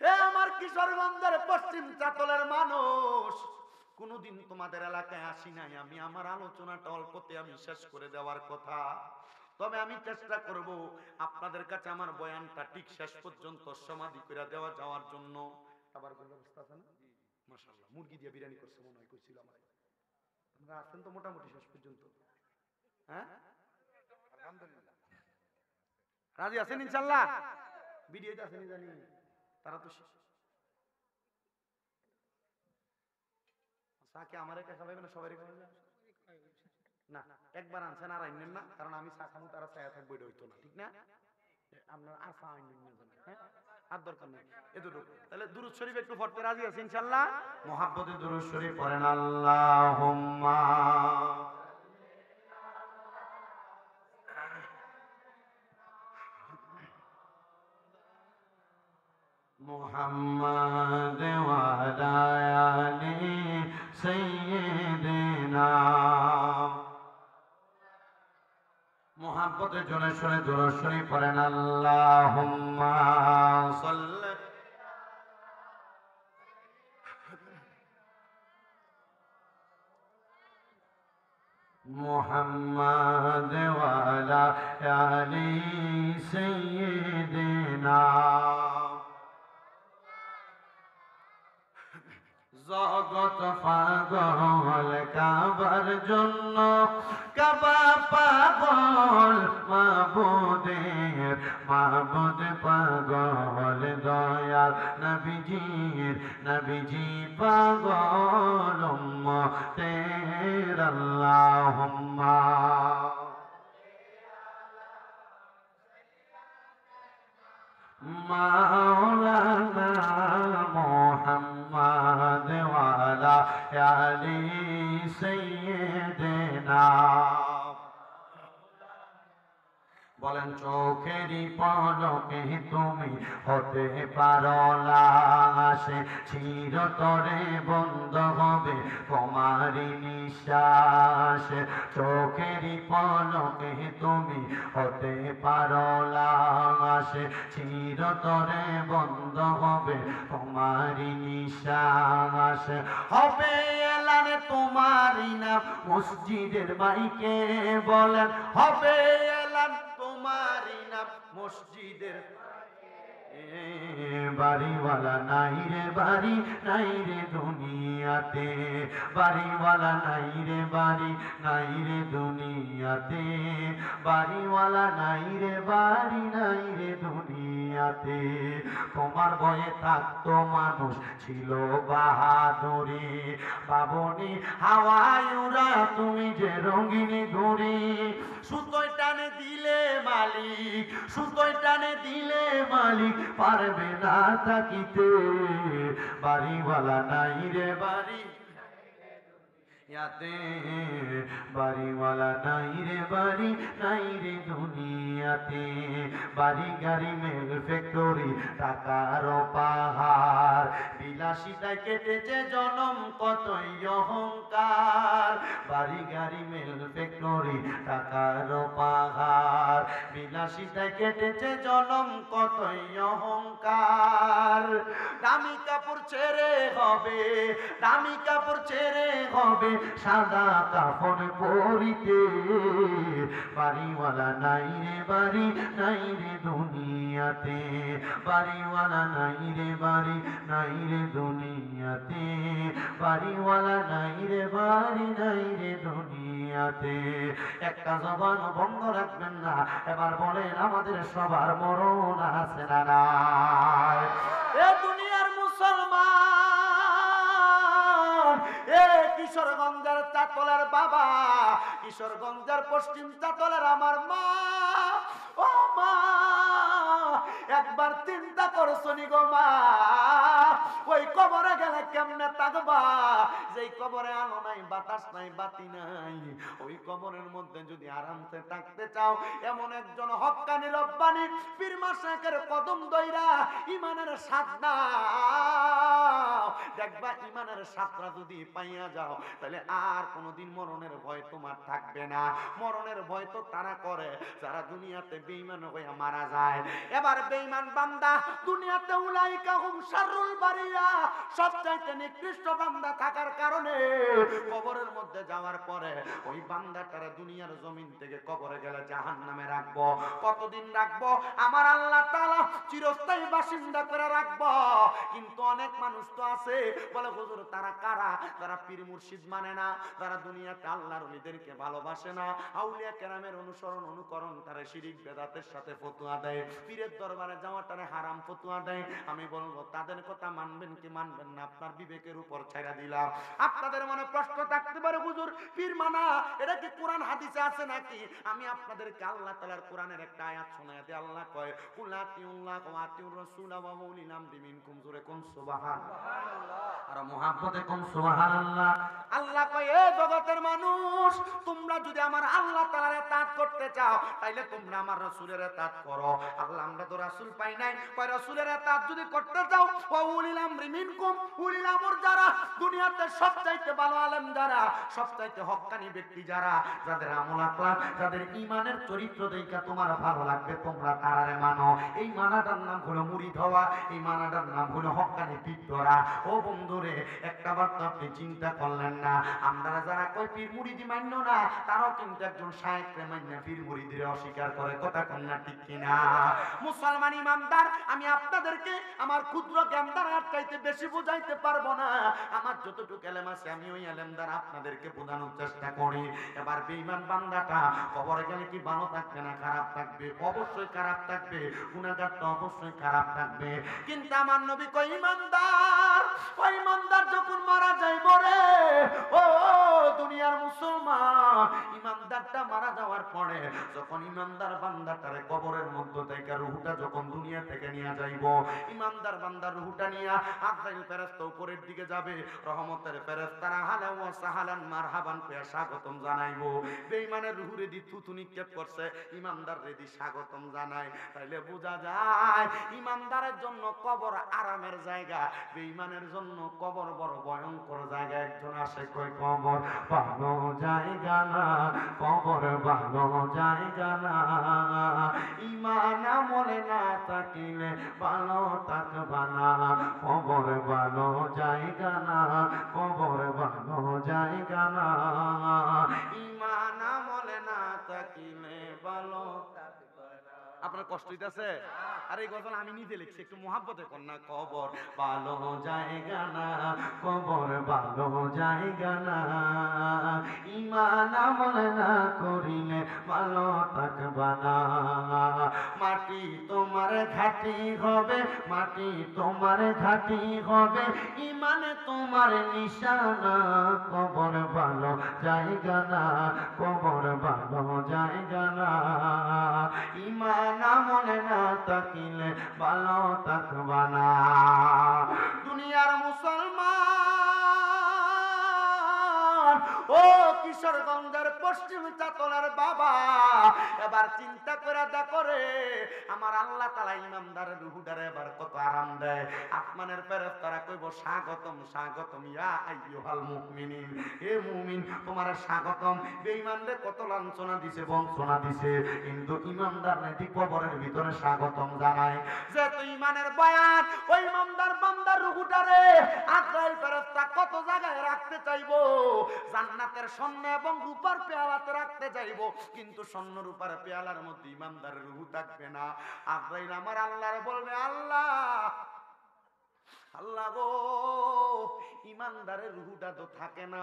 হে আমার কিশোরগঞ্জের পশ্চিম চাতলের মানুষ, কোনদিন তোমাদের এলাকায় আসি নাই আমি। আমার আলোচনাটা অল্পতে আমি শেষ করে দেওয়ার কথা, তবে আমি চেষ্টা করব আপনাদের কাছে আমার বয়ানটা ঠিক শেষ পর্যন্ত সমাধি করে দেওয়া যাওয়ার জন্য। আবার কোন ব্যবস্থা আছে না? মাশাআল্লাহ, মুরগি দিয়ে বিরিয়ানি করছে মনে হয়, কইছিল আমার। আপনারা আছেন তো মোটামুটি শেষ পর্যন্ত? হ্যাঁ, আলহামদুলিল্লাহ। রাজি আছেন ইনশাআল্লাহ? ভিডিওতে আছেন জানি, তারা তো চাকে আমার একা খাওয়াবে না, সবাই খাওয়াবে না? একবার আনছেন আর আইনেন না, কারণ আমি চা খামু, তারা চায়া থাকবো, এটা হইতো না, ঠিক না? আপনার আশা আইনেন না, হ্যাঁ, আর দরকার নেই এতটুকু। তাহলে দুরূদ শরীফ একটু পড়তে রাজি আছে ইনশাআল্লাহ? মুহাব্বতে দুরূদ শরীফ পড়েন, আল্লাহুম্মা মুহাম্মাদ ওয়া আলা আলি সাইয়্যিদিনা। মুহাব্বতের জন্য শুনে দুরূদ শরীফ পড়েন, আল্লাহুম্মা সাল্লি মুহাম্মাদ ওয়া আলা আলি সাইয়্যিদিনা। জগৎ পাগল কাবার জন্য, কাবা পাগল মাবুদের, মাবুদ পাগল দয়াল নবীজির, নবীজি পাগল উম্মতের। আল্লাহুম্মা মাওলানা মুহাম্মদ ওয়া আলা আলি সাইয়্যিদিনা। বলেন, চোখেরই পলকে তুমি হতে পারো লাশ, চিরতরে বন্ধ হবে তোমারই নিঃশ্বাস। চোখেরই পলকে তুমি হতে পারো লাশ, চিরতরে বন্ধ হবে তোমারই নিঃশ্বাস। হবে এলান তোমারই নাম মসজিদের মাইকে, বলেন হবে এলান তোমারই নাম মসজিদের। বাড়িওয়ালা নাই রে বাড়ি নাই রে দুনিয়াতে, বাড়িওয়ালা নাই রে বাড়ি নাই রে দুনিয়াতে, বাড়িওয়ালা নাই রে বাড়ি নাই রে দুনিয়াতে। তোমার ভয়ে থাকতো মানুষ ছিল বাহাদুরি, বাবনি হাওয়ায় উড়া তুমি যে রঙিনী ঘুড়ি। সুতোয় টানে দিলে মালিক, সুতোয় টানে দিলে মালিক পারবে না থাকিতে, বাড়িওয়ালা নাই রে বাড়ি ইয়াতে, বাড়িওয়ালা নাই রে বাড়ি নাই রে দুনিয়াতে। বাড়ি গাড়ি মেল ফ্যাক্টরি টাকার পাহাড়, বিলাসিতায় কেটেছে জনম কতই অহংকার। বাড়ি গাড়ি মেল ফ্যাক্টরি টাকার পাহাড়, বিলাসিতায় কেটেছে জনম কতই অহংকার। দামি কাপড় ছেড়ে হবে, দামি কাপড় ছেড়ে হবে সাদা কাফন পরিতে, বাড়িওয়ালা নাই রে বাড়ি নাই রে দুনিয়াতে, বাড়িওয়ালা নাই রে বাড়ি নাই রে দুনিয়াতে, বাড়িওয়ালা নাই রে বাড়ি নাই রে দুনিয়াতে। একটা জবান বন্ধ রাখবেন না, এবার বলেন আমাদের সবার মরণ আছে না নাই? এ দুনিয়ার মুসলমান, এ কিশোরগঞ্জের চাতলের বাবা, কিশোরগঞ্জের পশ্চিম চাতলের আমার মা, ও মা একবার চিন্তা করছো নি গো মা, ওই কবরে গেলে কেমনে থাকবা? যেই কবরে আলো নাই, বাতাস নাই, বাতি নাই, ওই কবরের মধ্যে যদি আরামসে থাকতে চাও, এমন একজন হক্কানি রব্বানি পীর মাশায়েখের কদম দইরা ইমানের স্বাদ নাও, দেখবা ইমানের স্বাদটা যদি পাইয়া যাও, তাহলে আর কোনোদিন মরণের ভয় তোমার থাকবে না। মরণের ভয় তো তারা করে যারা দুনিয়াতে বেঈমান হয়ে মারা যায়। এবার বেঈমান বান্দা দুনিয়াতে উলাইকা হুম শাররুল বারিয়া, সবচাইতে নিকৃষ্ট বান্দা থাকার কারণে কবরের মধ্যে যাওয়ার পরে ওই বান্দাটারে দুনিয়ার জমিন থেকে কবরে গেলে জাহান্নামে রাখবো। কতদিন রাখবো? আমার আল্লাহ তাআলা চিরস্থায়ী বাসিন্দা করে রাখবো। কিন্তু অনেক মানুষ তো আছে বলে হুজুর তারা কারা? তারা পীর মুর্শিদ মানে না, তারা দুনিয়াতে আল্লাহর ওলিদেরকে ভালোবাসে না, আউলিয়া কেরামের অনুসরণ অনুকরণ, তারা শিরিক বেদাতের সাথে ফতোয়া দেয়, পীরের দরবারে যাওয়াটারে হারাম ফতোয়া দেয়। আমি বলবো তাদের কথা মানবেন কি মানবেন না আপনার বিবেকের উপর ছাইড়া দিলাম। আপনাদের মনে প্রশ্ন থাকতে পারে হুজুর পীর মানা এটা কি কোরআন হাদিসে আছে নাকি? আমি আপনাদেরকে আল্লাহ তাআলার কোরআনের একটা আয়াত শোনায় দিই। আল্লাহ কয় কুলাতিউল্লাহ ওয়া আতিউর রাসূল ওয়া উলিল আমরি মিনকুম, জোরে কোন সুবহানাল্লাহ, আর মুহাব্বতে কোন সুবহানাল্লাহ। আল্লাহ কয় এ জগতের মানুষ, তোমরা যদি আমার আল্লাহ তাআলার ইতাআত করতে চাও তাইলে তোমরা আমার রাসূলের ইতাআত করো। আল্লাহ আমরা তো রাসূল পাই নাই, কয় রাসূলের ইতাআত যদি করতে চাও ওয়া উলিল আমরি মিনকুম, উলিল আমর যারা দুনিয়াতে সবচাইতে ভালো আলেম যারা, সবচাইতে হক্কানি ব্যক্তি যারা, যাদের আমল আখলাক, যাদের ঈমানের চরিত্র দেখা তোমার ভালো লাগবে, তোমরা তারারে মানো। এই মানাটার নাম হলো মুরিদ হওয়া, এই মানাটার নাম হলো হক্কানি পীর ধরা। ও বন্ধুরে একটা বার তো আপনি চিন্তা করলেন না, আমরা যারা কই পীর মুরিদি মান্য না, তারাও কিন্তু একজন শায়েখরে মান্য পীর মুরিদির অস্বীকার করে। কথা কোন না ঠিক কিনা? মুসলমান ইমানদার, আমি আপনাদেরকে আমার ক্ষুদ্র জ্ঞান দ্বারা আটকাইতে বেশি বুঝাইতে পারবো না। আমার যতটুকু এলেম আছে আমি ওই এলেম দ্বারা আপনাদেরকে বোঝানোর চেষ্টা করি। এবার বেঈমান বান্দাটা কবরে গেলে কি ভালো থাকবে না খারাপ থাকবে? অবশ্যই খারাপ থাকবে, গুনাহগারটা অবশ্যই খারাপ থাকবে। কিন্তু আমার নবী কই ইমানদার, ওই ইমানদার যখন মারা যাইব রে, ও দুনিয়ার মুসলমান, ইমানদারটা মারা যাওয়ার পরে যখন ইমানদার বান্দাটারে কবরের মধ্য থেকে রূহটা যখন দুনিয়া থেকে নিয়ে যাইব, ইমানদার বান্দার রূহটা নিয়ে আজরাইল ফেরেশতা উপরের দিকে যাবে, রহমতের ফেরেশতারা হালা ওয়া সাহালান মারহাবান কইয়া স্বাগতম জানাইবো। বেঈমানের রূহরে দি থুতু নিক্ষেপ করছে, ইমানদার রেদি স্বাগতম জানায়। তাইলে বোঝা যায় ইমানদারের জন্য কবর আরামের জায়গা, বেঈমানের জন্য কবর বড় ভয়ঙ্কর জায়গা। একজন আসে কই কবর ভালো জায়গা না, কবর ভালো জায়গা না, ঈমান আমলে না থাকিলে ভালো থাকবা না, কবর ভালো জায়গা না, কবর ভালো জায়গা না, ঈমান আমলে না থাকিলে ভালো থাকবা না। আপনার কষ্ট হইতাছে? আর এই গজল আমি নিজে লিখছি, একটু মোহাব্বতে কন্যা। কবর ভালো জায়গা না, কবর ভালো জায়গা না, ঈমান আমল না করিলে ভালো থাকবা না। মাটি তোমার ঘাটি হবে, মাটি তোমার ঘাটি হবে, ঈমানে তোমার নিশানা। কবর ভালো জায়গা না, কবর ভালো জায়গা না, ঈমান আমল না থাকিলে ভালো থাকবা না। দুনিয়ার মুসলমান, ও কিশোরগঞ্জের পশ্চিম চাতলার বাবা, এবার চিন্তা করে দেখো রে, আমার আল্লাহ তাআলা ইমানদারের রুহুটারে এবার কত আরাম দেয়। আসমানের ফেরেশতারা কইব স্বাগতম স্বাগতম ইয়া আইয়ুহাল মুমিনিন, হে মুমিন তোমার স্বাগতম। বেঈমানরে কত লাঞ্ছনা দিছে, বঞ্চনা দিছে, কিন্তু ইমানদার নাকি কবরের ভিতরে স্বাগতম জানায়। যেহেতু ইমানের বয়ান, ওই ইমানদার বান্দার রুহুটারে আজরাইল ফেরেশতা কত জায়গায় রাখতে চাইবো, জান্নাতের স্বর্ণ এবং রূপার পেয়ালাতে রাখতে চাইবো, কিন্তু স্বর্ণ রূপার পেয়ালার মধ্যে ইমানদারের রূহ থাকবে না। আজরাইল আমার আল্লাহরে বলবে, আল্লাহ আল্লাহ গো, ইমানদারের রুহুটা তো থাকে না,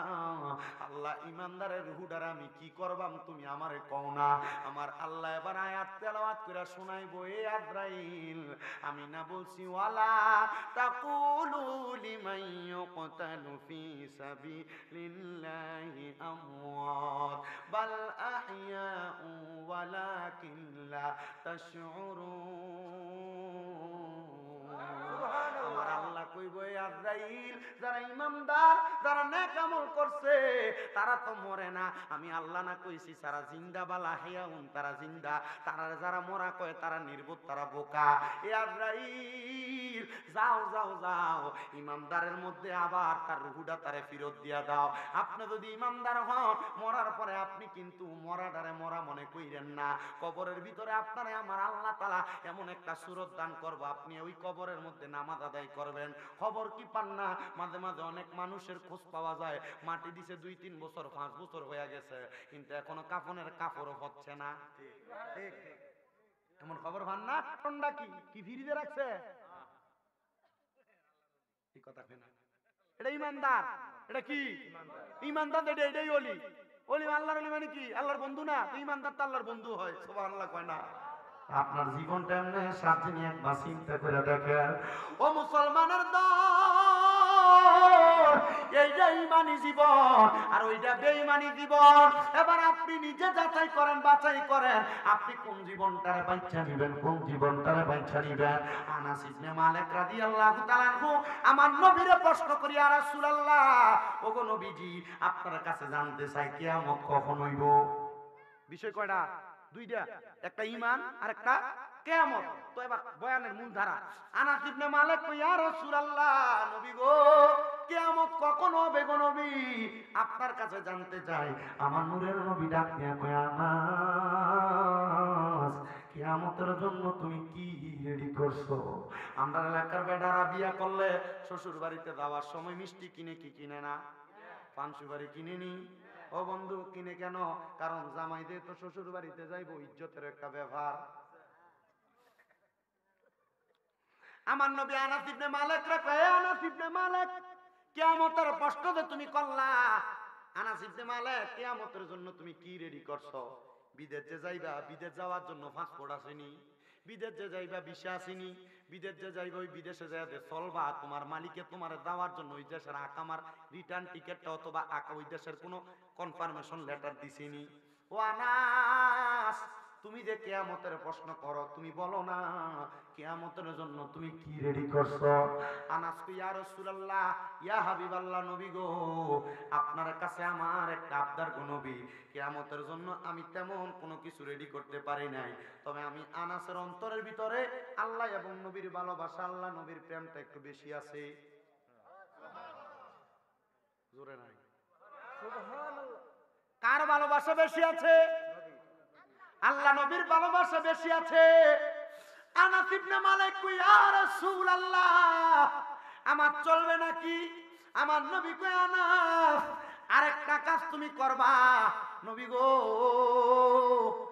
আল্লাহ ইমানদারের রুহুটার আমি কি করবাম তুমি আমারে কও না। আমার আল্লাহ এবার আয়াত তেলাওয়াত করে শোনাইবো, এ আজরাইল আমি না বলছি ওয়ালা তাকুলু লিমান ইউকতালু ফি সাবিলিল্লাহি আমওয়াত বাল আহইয়াউ ওয়ালাকিন লা তাশউরুন। আমার আল্লাহ কইব, এই আজরাইল যারা ইমানদার, যারা নেক আমল করছে তারা তো মরে না। আমি আল্লাহ না কইছি তারা জিন্দা বালা হিয়াউন, তারা জিন্দা। তারা যারা মরা কয় তারা নির্বোধ, তারা বোকা। এই আজরাইল যাও যাও যাও, ইমানদারের মধ্যে আবার তার রুহুটা তারে ফেরত দিয়া দাও। আপনি যদি ইমানদার হন, মরার পরে আপনি কিন্তু মরাটারে মরা মনে কইরেন না। কবরের ভিতরে আপনারে আমার আল্লাহ তাআলা এমন একটা সুরত দান করব, আপনি ওই কবরের মধ্যে নামাজ আদায় করবেন। খবর কি পান না, মাঝে মাঝে অনেক মানুষের খোঁজ পাওয়া যায়, মাটি দিছে 2-3 বছর 5 বছর হয়ে গেছে, কিন্তু এখনো কাফনের কাপড়ও হচ্ছে না। ঠিক ঠিক এমন খবর পান না? কারণটা কি? কি ফিরিয়ে রাখছে? এই কথা কেনা এটা ইমানদার, এটা কি ইমানদার? এটা এটাই ওলি। ওলি আল্লাহর ওলি মানে কি? আল্লাহর বন্ধু না? ইমানদার তো আল্লাহর বন্ধু হয়। সুবহানাল্লাহ কয় না? আপনার জীবনটা এমনি সাথে নিয়ে একবার চিন্তা করে দেখেন। ও মুসলমানের দল, এইটা ইমানি জীবন আর ওইটা বেঈমানি জীবন। এবার আপনি নিজে যাচাই করেন, বাছাই করেন, আপনি কোন জীবনটারে বাঁচা নিবেন, কোন জীবনটারে বাঁচা নিবেন। আনাস ইবনে মালিক রাদিয়াল্লাহু তাআলা আনহু আমার নবীরে প্রশ্ন করি, ইয়া রাসূলুল্লাহ, ওগো নবীজি, আপনার কাছে জানতে চাই কিয়ামত কখন হইব? বিষয় কয়টা? দুইটা, একটা ঈমান আর একটা কিয়ামত। তো এবার বয়ানের মূল ধারা। আনাস ইবনে মালিক কই, ইয়া রাসূলুল্লাহ, নবী গো, কিয়ামত কখন হবে গো নবী? আপনার কাছে জানতে চাই। আমার নূরের নবী ডাক দিয়া কই, আনাস, কিয়ামতের জন্য তুমি কি রেডি করছো? আমরা এলাকার বেটারা বিয়া করলে শ্বশুর বাড়িতে যাওয়ার সময় মিষ্টি কিনে কি কিনে না? পান সুপারি কিনে নি। ও বন্ধু, কিনে কেন? কারণ জামাইদের তো শ্বশুর বাড়িতে যাইবো, ইজ্জতের একটা ব্যাপার। আমার নবী আনাস ইবনে মালিক রে কয়, আনাস ইবনে মালিক, কিয়ামতের প্রশ্ন যে তুমি করলা, আনাস ইবনে মালিক, কিয়ামতের জন্য তুমি কি রেডি করছো? বিদেশ যে যাইবা, বিদেশ যাওয়ার জন্য পাসপোর্ট আসেনি? বিদেশ যে যাইবা ভিসা আসেনি? বিদেশ যে যাইবা, ওই বিদেশে যাইতে চলবা, তোমার মালিকে তোমার যাওয়ার জন্য ওই দেশের আকামার রিটার্ন টিকেটটা অথবা ওই দেশের কোনো কনফার্মেশন লেটার দিছেনি? ও আনাস, তুমি যে কিয়ামতের প্রশ্ন করো, তুমি বলো না কিয়ামতের জন্য তুমি কি রেডি করছো? আনাস কই, ইয়া রাসূলুল্লাহ, ইয়া হাবিবাল্লাহ, নবী গো, আপনার কাছে আমার একটা আবদার গো নবী। কিয়ামতের জন্য আমি তেমন কোনো কিছু রেডি করতে পারি নাই, তবে আমি আনাসের অন্তরের ভিতরে আল্লাহ এবং নবীর ভালোবাসা, আল্লাহ নবীর প্রেমটা একটু বেশি আছে। জোরে নাই? সুবহানাল্লাহ। কার ভালোবাসা বেশি আছে? আল্লাহ নবীর ভালোবাসা বেশি আছে। আনাস ইবনে মালিক কই, ইয়া রাসূলুল্লাহ, আমার চলবে নাকি? আমার নবী কই, আনাস, আরেকটা কাজ তুমি করবা নবী গো,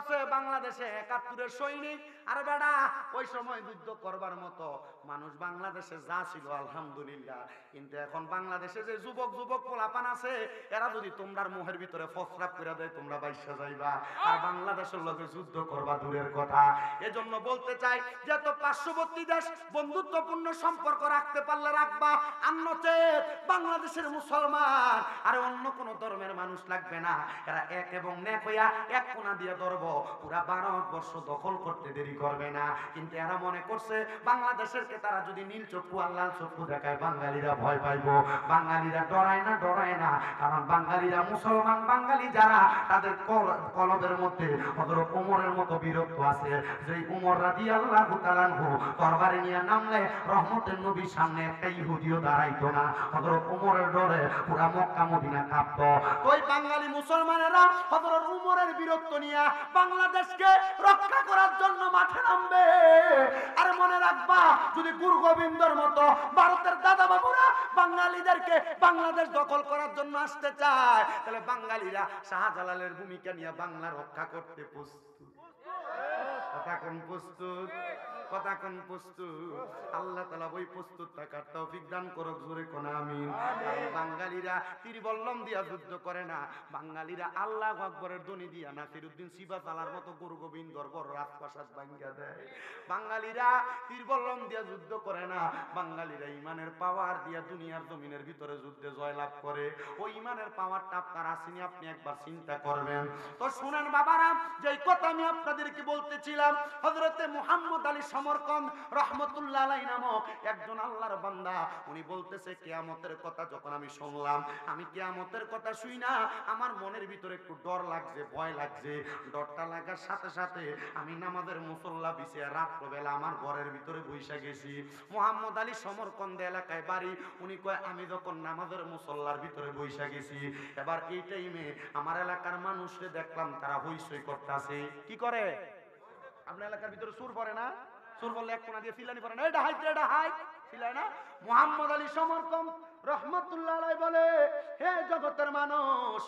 করছে বাংলাদেশে ৭১-এর সৈনিক। আর বেটা ওই সময় যুদ্ধ করবার মতো মানুষ বাংলাদেশে যা ছিল আলহামদুলিল্লাহ, কিন্তু এখন বাংলাদেশে যে যুবক পোলাপান আছে এরা যদি তোমরার মুখের ভিতরে ফসরাপ করে দেয় তোমরা বাইসা যাইবা, আর বাংলাদেশের লগে যুদ্ধ করবা দূরের কথা। এজন্য বলতে চাই যে তো পার্শ্ববর্তী দেশ বন্ধুত্বপূর্ণ সম্পর্ক রাখতে পারলে রাখবা, আর নচেত বাংলাদেশের মুসলমান আর অন্য কোন ধর্মের মানুষ লাগবে না, এরা এক এবং নেক হইয়া এক কোনা দিয়ে ধরবো, পুরা ভারতবর্ষ দখল করতে দেরি করবে না। কিন্তু এরা মনে করছে বাংলাদেশেরকে তারা যদি নীল চক্ষু আর লাল চক্ষু দেখায় বাঙালিরা ভয় পাইবো। বাঙালিরা ডরায় না, কারণ বাঙালিরা মুসলমান বাঙালি যারা তাদের কলবের মধ্যে হযরত ওমরের মতো বীরত্ব আছে। যে ওমর রাদিয়াল্লাহু তাআলা তরবারি নিয়ে নামলে রহমতের নবীর সামনে একটা ইহুদিও দাঁড়াইতো না, হযরত ওমরের ডরে পুরা মক্কা মদিনা কাঁপতো। ওই বাঙালি মুসলমানেরা হযরত ওমরের বীরত্ব নিয়ে বাংলাদেশকে রক্ষা করার জন্য মাঠে নামবে। আর মনে রাখবা, যদি গুরু গোবিন্দর মতো ভারতের দাদা বাবুরা বাঙালিদেরকে বাংলাদেশ দখল করার জন্য আসতে চায়, তাহলে বাঙালিরা শাহজালালের ভূমিকা নিয়ে বাংলা রক্ষা করতে প্রস্তুত। কথা কোন প্রস্তুত? কথা কোন প্রস্তুত? আল্লাহ তাআলা ওই প্রস্তুত থাকার তৌফিক দান করুক, জোরে কোন আমিন। বাঙালিরা তীর বল্লম দিয়া যুদ্ধ করে না, বাঙালিরা আল্লাহু আকবরের ধ্বনি দিয়া নাসিরউদ্দিন সিবাতালার মতো গুরু গোবিন্দর বড় রাজপ্রাসাদ ভাঙিয়া দেয়। বাঙালিরা তীর বল্লম দিয়া যুদ্ধ করে না, বাঙালিরা ইমানের পাওয়ার দিয়া দুনিয়ার জমিনের ভিতরে যুদ্ধে জয়লাভ করে। ওই ইমানের পাওয়ারটা আপনার আসেনি, আপনি একবার চিন্তা করবেন। তো শুনেন বাবারা, যেই কথা আমি আপনাদেরকে বলতেছিলাম, হযরতে মুহাম্মদ আলী সমরকন্দ রহমতুল্লাহ আলাইহি নামক একজন আল্লাহর বান্দা, উনি বলতেছে কিয়ামতের কথা যখন আমি শুনলাম, আমি কিয়ামতের কথা শুই না আমার মনের ভিতরে একটু ডর লাগছে, ভয় লাগছে। ডরটা লাগার সাথে সাথে আমি নামাজের মুসল্লা বিছিয়ে রাত্রবেলা আমার ঘরের ভিতরে বইসা গেছি। মুহাম্মদ আলী সমরকন্দ এলাকায় বাড়ি। উনি কয় আমি যখন নামাজের মুসল্লার ভিতরে বইসা গেছি, এবার এই টাইমে আমার এলাকার মানুষকে দেখলাম তারা হইচই করতেছে। কি করে? আপনার এলাকার ভিতরে সুর পড়ে না? সুর বললে এক কোনা দিয়ে চিল্লানি পড়ে না, এটা হাই এটা হাই চিল্লায় না? মুহাম্মদ আলী সমরকন্দ রহমতুল্লাহ আলাইহি বলে, হে জগতের মানুষ,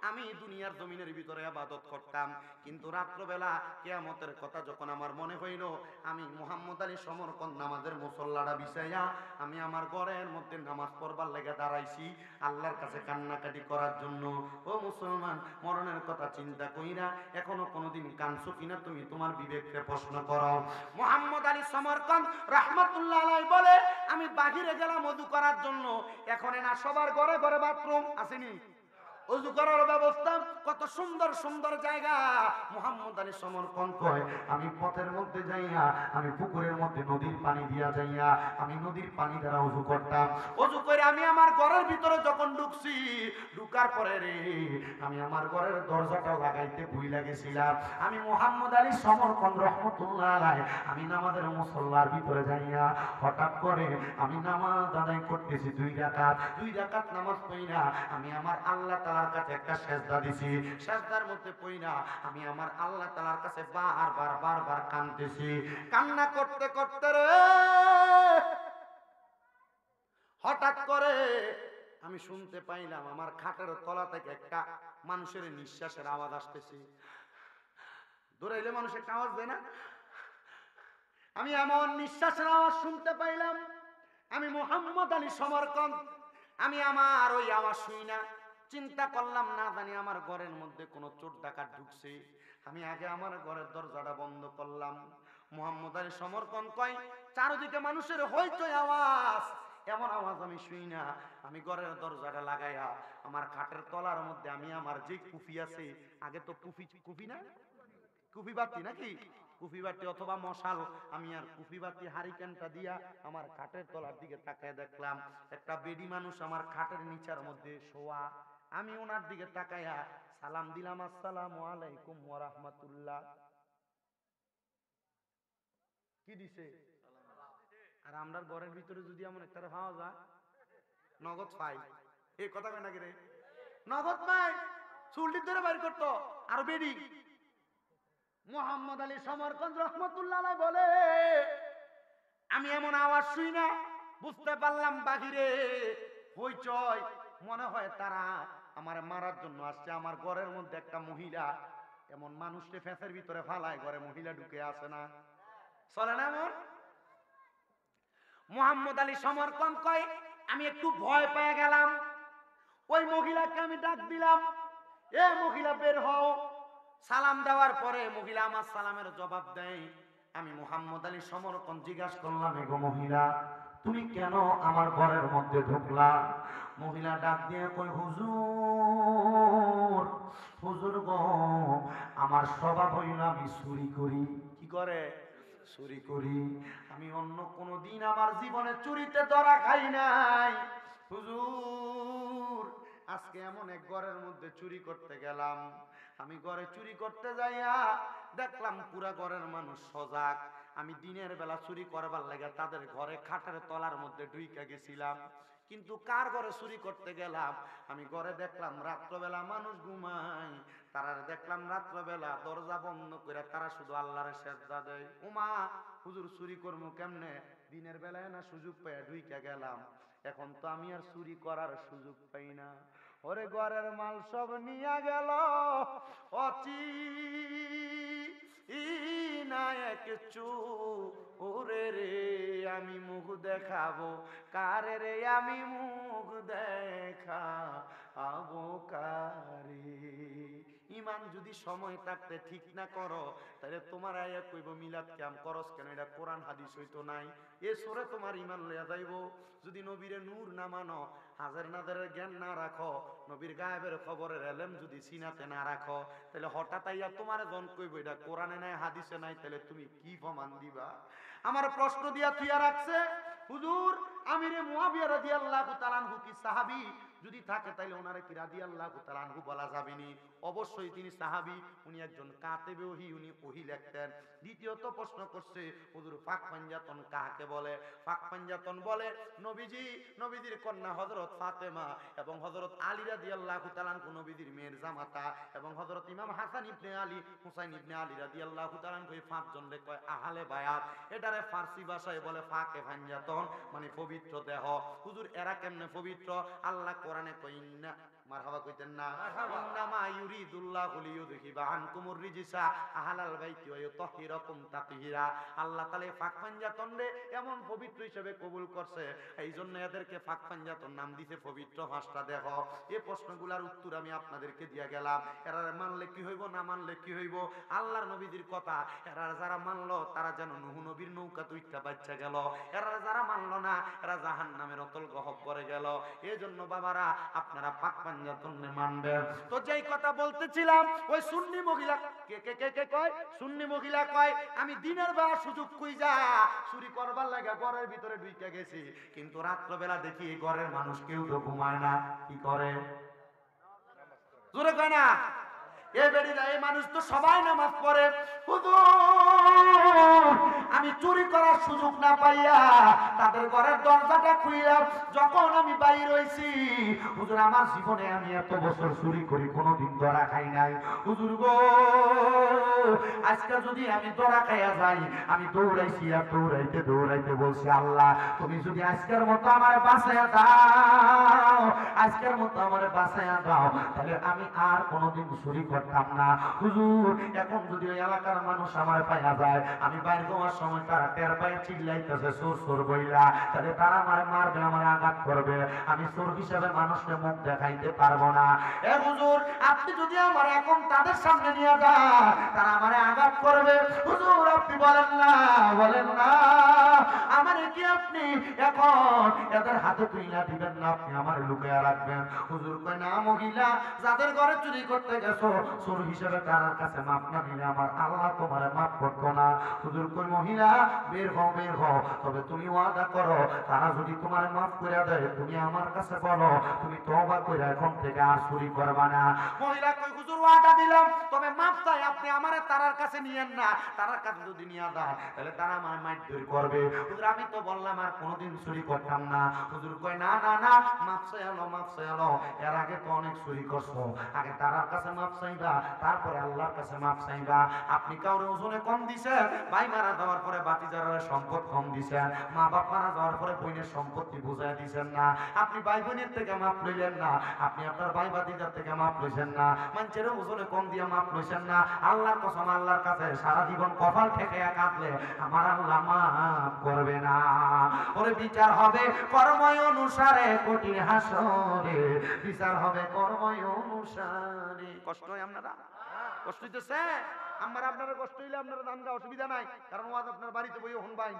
আমি দুনিয়ার জমিনের ভিতরে ইবাদত করতাম, কিন্তু রাত্রবেলা কিয়ামতের কথা যখন আমার মনে হইল, আমি মুহাম্মদ আলী সমরকন্দ নামাজের মুসল্লাটা বিছাইয়া আমি আমার ঘরের মধ্যে নামাজ পড়বার লেগে দাঁড়াইছি আল্লাহর কাছে কান্নাকাটি করার জন্য। ও মুসলমান, মরণের কথা চিন্তা কইরা এখনো কোনোদিন কাঁদছো কিনা তুমি তোমার বিবেককে প্রশ্ন করো। মুহাম্মদ আলী সমরকন্দ রাহমাতুল্লাহ আলাইহি বলে, আমি বাহিরে গেলাম ওযু করার জন্য। এখন না সবার ঘরে ঘরে বাথরুম আসেনি, ওযু করার ব্যবস্থা, কত সুন্দর সুন্দর জায়গা। মুহাম্মদ আলী সমরকন্দ কয়, আমি পথের মধ্যে যাইয়া, আমি পুকুরের মধ্যে নদীর পানি দিয়া যাইয়া আমি নদীর পানি দ্বারা ওযু করতাম। ওযু করে আমি আমার ঘরের ভিতরে যখন ঢুকছি, ঢুকার পরে রে আমি আমার ঘরের দরজাটা লাগাইতে ভুইলা গেছিলাম। আমি মুহাম্মদ আলী সমরকন্দ রহমতুল্লাহ আলাইহি আমি নামাজের মুসল্লার ভিতরে যাইয়া হঠাৎ করে আমি নামাজ আদায় করতেছি, দুই রাকাত নামাজ পড়িনা আমি আমার আল্লাহ তাআলার কাছে একটা সেজদা দিছি। সেজদার মধ্যে পড়িনা আমি আমার আল্লাহ তাআলার কাছে বারবার কাঁদতেছি। কান্না করতে করতে রে হঠাৎ করে আমি শুনতে পাইলাম আমার খাটের তলা থেকে একটা মানুষের নিঃশ্বাসের আওয়াজ আসতেছে। দৌড়াইলে মানুষ একটা আওয়াজ দেয় না? আমি এমন নিঃশ্বাসের আওয়াজ শুনতে পাইলাম। আমি মুহাম্মদ আলী সমরকন্দ, আমি আমার ওই আওয়াজ শুই না, চিন্তা করলাম না জানি আমার ঘরের মধ্যে কোনো চোর ডাকাত ঢুকছে। আমি আগে আমার ঘরের দরজাটা বন্ধ করলাম। মুহাম্মদ আলী সমরকন্দ কয়, চারদিকে মানুষের হইচই আওয়াজ, এমন আওয়াজ আমি শুই না। আমি ঘরের দরজাটা লাগাইয়া আমার খাটের তলার মধ্যে আমি আমার যে কুফি আছে, আগে তো কুফি না, কুফি বাতি নাকি, কুফি বাতি অথবা মশাল, আমি আর কুফি বাতি হারিকেনটা দিয়া আমার খাটের তলার দিকে তাকায় দেখলাম একটা বেডি মানুষ আমার খাটের নিচার মধ্যে শোয়া। আমি ওনার দিকে তাকায়া সালাম দিলাম, আসসালামু আলাইকুম ওয়া রাহমাতুল্লাহ। কি দিছে? আর আমরার ঘরের ভিতরে যদি এমন একটা পাওয়া যায়, নগদ পাই, এই কথা কয় নাকি রে? নগদ পাই, চুলটি ধরে বাইর করতো আর বেডি। মুহাম্মদ আলী সমরকন্দ রহমতুল্লাহ আলাইহি বলে, আমি এমন আওয়াজ শুই না, বুঝতে পারলাম বাহিরে হইচই, মনে হয় তারা আমার মারার জন্য আসছে। আমার ঘরের মধ্যে একটা মহিলা এমন মানুষকে ফেঁসের ভিতরে ফালায়, ঘরে মহিলা ঢুকে আসে না, চলে না এমন? মুহাম্মদ আলী সমরকন্দ কয় আমি একটু ভয় পেয়ে গেলাম, ওই মহিলাকে আমি ডাক দিলাম, এ মহিলা বের হও। সালাম দেওয়ার পরে মহিলা আমার সালামের জবাব দেয়। আমি মুহাম্মদ আলী সমরকন্দ জিজ্ঞাসা করলাম, এগো মহিলা, তুমি কেন আমার ঘরের মধ্যে ঢুকলা? মহিলা ডাক দিয়ে কই, হুজুর, হুজুর গো, আমার স্বভাব হইল আমি চুরি করি। কি করে? চুরি করি। আমি অন্য কোনো দিন আমার জীবনে চুরিতে ধরা খাই নাই হুজুর। আজকে এমন এক ঘরের মধ্যে চুরি করতে গেলাম, আমি ঘরে চুরি করতে যাইয়া দেখলাম পুরা ঘরের মানুষ সজাগ। আমি দিনের বেলা চুরি করবার লাগে তাদের ঘরে খাটের তলার মধ্যে ঢুইকা গেছিলাম, কিন্তু কার ঘরে চুরি করতে গেলাম? আমি ঘরে দেখলাম রাত্রবেলা মানুষ ঘুমায়, তারা দেখলাম রাত্রবেলা দরজা বন্ধ করে তারা শুধু আল্লাহরে সেজদা দেয়। উমা হুজুর, চুরি করবো কেমনে? দিনের বেলায় না সুযোগ পেয়ে ঢুইকা গেলাম, এখন তো আমি আর চুরি করার সুযোগ পাই না। ওরে ঘরের মাল সব নিয়ে গেল, অচি না এক চোরে রে, আমি মুখ দেখাবো কারে রে, আমি মুখ দেখাবো কারে। ইমান যদি সময় থাকতে ঠিক না করো, তাহলে তোমার আয়া কইব মিলাদ ক্যাম করস কেন, এটা কোরআন হাদিস হইতো নাই, এ সরে তোমার ইমান লইয়া যাইব। যদি নবীরে নূর না মানো, হাজার নাজারের জ্ঞান না রাখো, নবীর গায়েবের খবরের এলেম যদি সিনাতে না রাখো, তাহলে হঠাৎ আইয়া তোমার জন কইব এটা কোরআনে নাই হাদিসে নাই, তাহলে তুমি কি প্রমাণ দিবা? আমার প্রশ্ন দিয়া থুইয়া রাখছে, হুজুর আমিরে মুয়াবিয়া রাদিয়াল্লাহু তাআলা আনহু কি সাহাবী? যদি থাকে তাইলে ওনারে কি রাদিয়াল্লাহু তাআলা আনহু বলা যাবে নি? অবশ্যই তিনি সাহাবী, উনি একজন কাতেবে ওহী, উনি ওহী লিখতেন। দ্বিতীয়ত প্রশ্ন করছে, হুজুর ফাঁক পাঞ্জাতন কাকে বলে? ফাঁক পাঞ্জাতন বলে নবীজি, নবীজির কন্যা হযরত ফাতেমা এবং হযরত আলী রাদিয়াল্লাহু তাআলা আনহু নবীজির মেয়ের জামাতা, এবং হযরত ইমাম হাসান ইবনে আলী, হুসাইন ইবনে আলী রাদিয়াল্লাহু তাআলা আনহু, এই পাঁচজন রে কয় আহলে বায়াত। এটারে ফার্সি ভাষায় বলে ফাঁকে পাঞ্জাতন, মানে পবিত্র দেহ। হুজুর এরা কেমনে পবিত্র? আল্লাহ কোরআনে কয়, ইন্না, মারহাবা কইতেন না, ইন্নামা ইউরিদুল্লাহু লিইউযহিবা আনকুমুর রিজসা আহলাল বাইতি ওয়া ইউতাহহিরাকুম তাতহীরা। আল্লাহ তাআলা ফাঁক পাঞ্জাতন রে এমন পবিত্র হিসেবে কবুল করছে, এই জন্য এদেরকে ফাঁক পাঞ্জাতন নাম দিছে পবিত্র পাঁচটা দেহ। এই প্রশ্নগুলোর উত্তর আমি আপনাদেরকে দিয়া গেলাম। এরা মানলে কি হইব, না মানলে কি হইব? আল্লাহর নবীজির কথা এরা যারা মানলো তারা যেন নূহ নবীর নৌকা তুইটা বাচ্চা গেল, এরা যারা মানলো না এরা জাহান্নামের অতল গহ্বরে গেল। এই জন্য বাবারা আপনারা পাক পাঞ্জাতন মানবেন। তো যেই কথা বলতেছিলাম, ওই সুন্নি মহিলা কে কে কে কে কয়, সুন্নি মহিলা কয় আমি দিনের বেলা সুযোগ খুঁজা চুরি করবার লাগে ঘরের ভিতরে ঢুকে গেছি, কিন্তু রাত্রবেলা দেখি ঘরের মানুষ কেউ তো ঘুমায় না, কি করে? জোরে কয় না? এই বেড়িরা, এই মানুষ তো সবাই নামাজ পড়ে। হুজুর আমি চুরি করার সুযোগ না পাইয়া তাদের ঘরের দরজাটা খুইলাম, যখন আমি বাইর হইছি, হুজুর আমার জীবনে আমি এত বছর চুরি করি কোনোদিন ধরা খাই নাই। হুজুর গো, আজকে যদি আমি ধরা খাইয়া যাই, আমি দৌড়াইছি আর দৌড়াইতে দৌড়াইতে বলছি, আল্লাহ তুমি যদি আজকের মতো আমার বাঁচাইয়া দাও, আজকের মতো আমার বাঁচাইয়া দাও, তাহলে আমি আর কোনোদিন চুরি করতাম না। হুজুর এখন যদি ওই এলাকার মানুষ আমার পাইয়া যায়, আমি বাইরে যাওয়ার সময় তারা টের পায়ে চিল্লাইতেছে চোর চোর বইলা, তাহলে তারা আমার মারবে, আমার আঘাত করবে, আমি চোর হিসেবে মানুষকে মুখ দেখাইতে পারবো না। এ হুজুর আপনি যদি আমার এখন তাদের সামনে নিয়ে যান, তারা আমার আঘাত করবে। হুজুর আপনি বলেন না, বলেন না আমার কি আপনি এখন এদের হাতে তুইলা দিবেন না, আপনি আমার লুকায়া রাখবেন? হুজুর কয় না, মহিলা যাদের ঘরে চুরি করতে গেছো চোর হিসেবে কারোর কাছে মাপ না দিলে আমার আল্লাহ তোমার মাফ করতো না। হুজুর কয় মহিলা বের হও, বের হও, তবে তুমি ওয়াদা করো তারা যদি তোমার মাফ করে দেয় তুমি আমার কাছে বলো তুমি তওবা করে এখন থেকে আর চুরি করবা না। মহিলা কয় হুজুর ওয়াদা দিলাম, তবে মাফ চাই আপনি আমারে তারার কাছে নিয়েন না, তারার কাছে যদি নিয়ে দেয় তাহলে তারা আমার মারধর করবে। হুজুর আমি তো বললাম আর কোনোদিন চুরি করতাম না। হুজুর কয় না না না, মাফ চাইলো, মাফ চাইলো, এর আগে তো অনেক চুরি করছো, আগে তারার কাছে মাফ চাইবে, লইবা, তারপরে আল্লাহর কাছে মাপ চাইবা। আপনি কাউরে ওজনে কম দিছেন, ভাই মারা যাওয়ার পরে বাতিজারের সম্পদ কম দিছেন, মা বাপ মারা যাওয়ার পরে বোনের সম্পত্তি বুঝাই দিছেন না, আপনি ভাই বোনের থেকে মাপ লইলেন না, আপনি আপনার ভাই বাতিজার থেকে মাপ লইছেন না, মানুষের ওজনে কম দিয়ে মাপ লইছেন না। আল্লাহর কসম, আল্লাহর কাছে সারা জীবন কপাল থেকে কাঁদলে আমার আল্লাহ মাফ করবে না। ওরে বিচার হবে কর্ময় অনুসারে, কঠিন হাসরে বিচার হবে কর্ময় অনুসারে। কষ্ট হয় আপনারা? কষ্ট হইতেছে? আপনারা কষ্ট হইলে আপনারা দান গা, অসুবিধা নাই, কারণ ওয়াজ আপনার বাড়িতে বই হন ভাই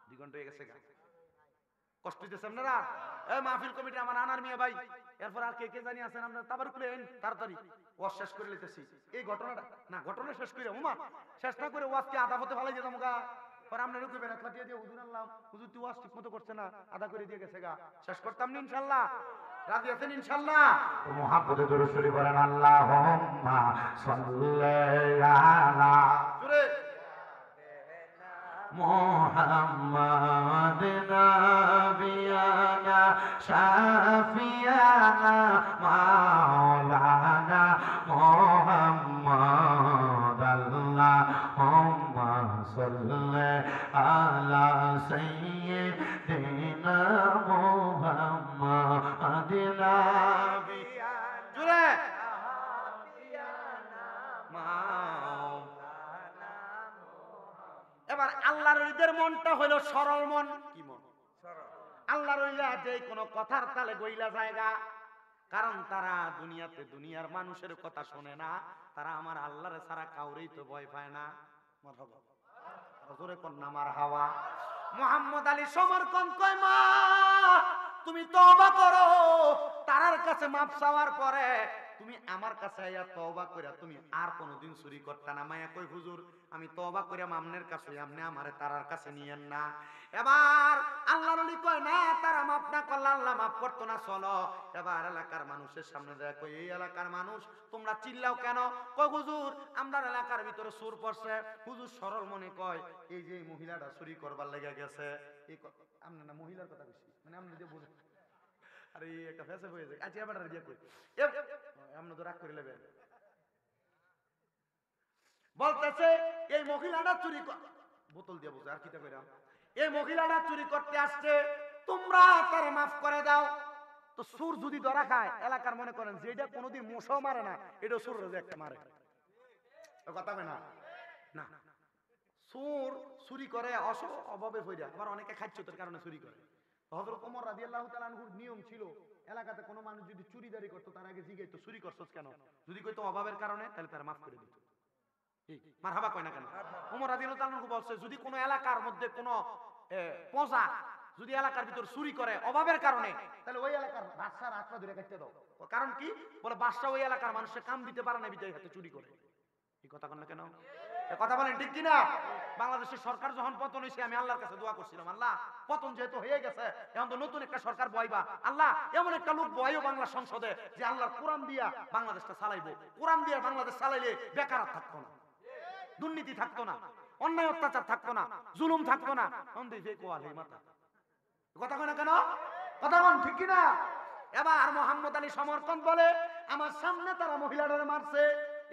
2 ঘন্টা হয়ে গেছে গা। কষ্ট হইতেছে আপনারা? এই মাহফিল কমিটি আমার আনার মিয়া ভাই, এরপর আর কে কে জানি আছেন আপনারা, তারপর প্লেন তাড়াতাড়ি ওয়াজ শেষ করে লিতেছি। এই ঘটনাটা না, ঘটনা শেষ করে উমা শেষ না করে ওয়াজকে আধা পথে ফেলাই যেতাম গা। পরে আপনারা কইবেন খাটিয়ে দিয়ে হুজুর আনলাম, হুজুর তুই ওয়াজ ঠিক মতো করছে না, আধা করে দিয়ে গেছে গা। শেষ করতাম না ইনশাআল্লাহ? রাজি আছেন ইনশাআল্লাহ? তো মুহাব্বতে দরুদ শরীফ পড়েন, আল্লাহুম্মা সাল্লি আলা জোরে মুহাম্মাদ নাবিয়ানা শাফিয়ানা মাওলানা মুহাম্মাদ আল্লাহুম্মা সাল্লি আলা সাইয়্যিদিনা মুহাম্মাদ নাবিয়ানা জোরে এবার আল্লাহর ওলিদের মনটা হইল সরল মন। কি মন? আল্লাহর ওলিরা যে কোনো কথার তালে গইলা জায়গা, কারণ তারা দুনিয়াতে দুনিয়ার মানুষের কথা শোনে না, তারা আমার আল্লাহর ছাড়া কাউরেই তো ভয় পায় না। মারহাবা জোরে কন্যা মারহাবা। মুহাম্মদ আলী সমরকন্দ কয়, মা তুমি তওবা করো, তারার কাছে মাপ চাওয়ার পরে তুমি আমার কাছে আইয়া তওবা কইরা তুমি আর কোনোদিন চুরি করতে না। মায়া কই, হুজুর আমি তওবা কইরা আমনের কাছে, আপনি আমারে তারার কাছে নিয়েন না। এবার আল্লাহর ওলি কয়, না তারা মাপ না করলে আল্লাহ মাপ করতো না, চলো। এবার এলাকার মানুষের সামনে যায়, কই এই এলাকার মানুষ তোমরা চিল্লাও কেন? কই হুজুর আমরা এলাকার ভিতরে চোর পড়ছে। হুজুর সরল মনে কয়, এই যে মহিলাটা চুরি করবার লেগে গেছে। এই আপনি না মহিলার কথা বেশি, মানে আপনি যে বুঝেন, আরে একটা ফেসে হয়ে যায়। আচ্ছা এবার দিয়ে কই আপনি তো রাগ করে নেবেন। বলতেছে এই মহিলাটা চুরি বোতল দিয়ে বসে আর কিটা কইরাম, এই মহিলাটা চুরি করতে আসছে, তোমরা তার মাফ করে দাও। তো সুর যদি ধরা খায়, এলাকার মনে করেন যে এটা কোনোদিন মশাও মারে না, এটা সুর একটা মারে। কথা কয় না? না, সুর চুরি করে অভাবে হইয়া, আবার অনেকে খাচ্ছতের কারণে চুরি করে। হযরত ওমর রাদিয়াল্লাহু তাআলা আনহুর নিয়ম ছিল, এলাকাতে কোনো মানুষ যদি চুরিদারি করতো তার আগে জিজ্ঞাসা, চুরি করছস কেন? যদি কইতো অভাবের কারণে, তাহলে তার মাফ করে দিত। মারহাবা কয় না কেন? ওমর রাদিয়াল্লাহু তাআলা আনহু বলছে, যদি কোনো এলাকার মধ্যে কোনো প্রজা যদি এলাকার ভিতর চুরি করে অভাবের কারণে, তাহলে ওই এলাকার বাদশার হাতটা ধরে কাটতে দাও। কারণ কি? বলে বাদশা ওই এলাকার মানুষকে কাম দিতে পারে না, বিদায় হাতে চুরি করে। এই কথা কন না কেন? কথা বলেন ঠিক কিনা? বাংলাদেশের সরকার যখন পতন হয়েছে, আমি আল্লাহর কাছে দোয়া করছিলাম, আল্লাহ পতন যেহেতু হয়ে গেছে, এখন তো নতুন একটা সরকার বয়বা, আল্লাহ এমন একটা লোক বয়ও বাংলা সংসদে যে আল্লাহর কোরআন দিয়া বাংলাদেশটা চালাইবো। কোরআন দিয়া বাংলাদেশ চালাইলে বেকার থাকতো না, দুর্নীতি থাকতো না, অন্যায় অত্যাচার থাকতো না, জুলুম থাকতো না। কথা কয় না কেন? কথা বল ঠিক কিনা? এবার মোহাম্মদ আলী সমরকন্দ বলে, আমার সামনে তারা মহিলাটারে মারছে,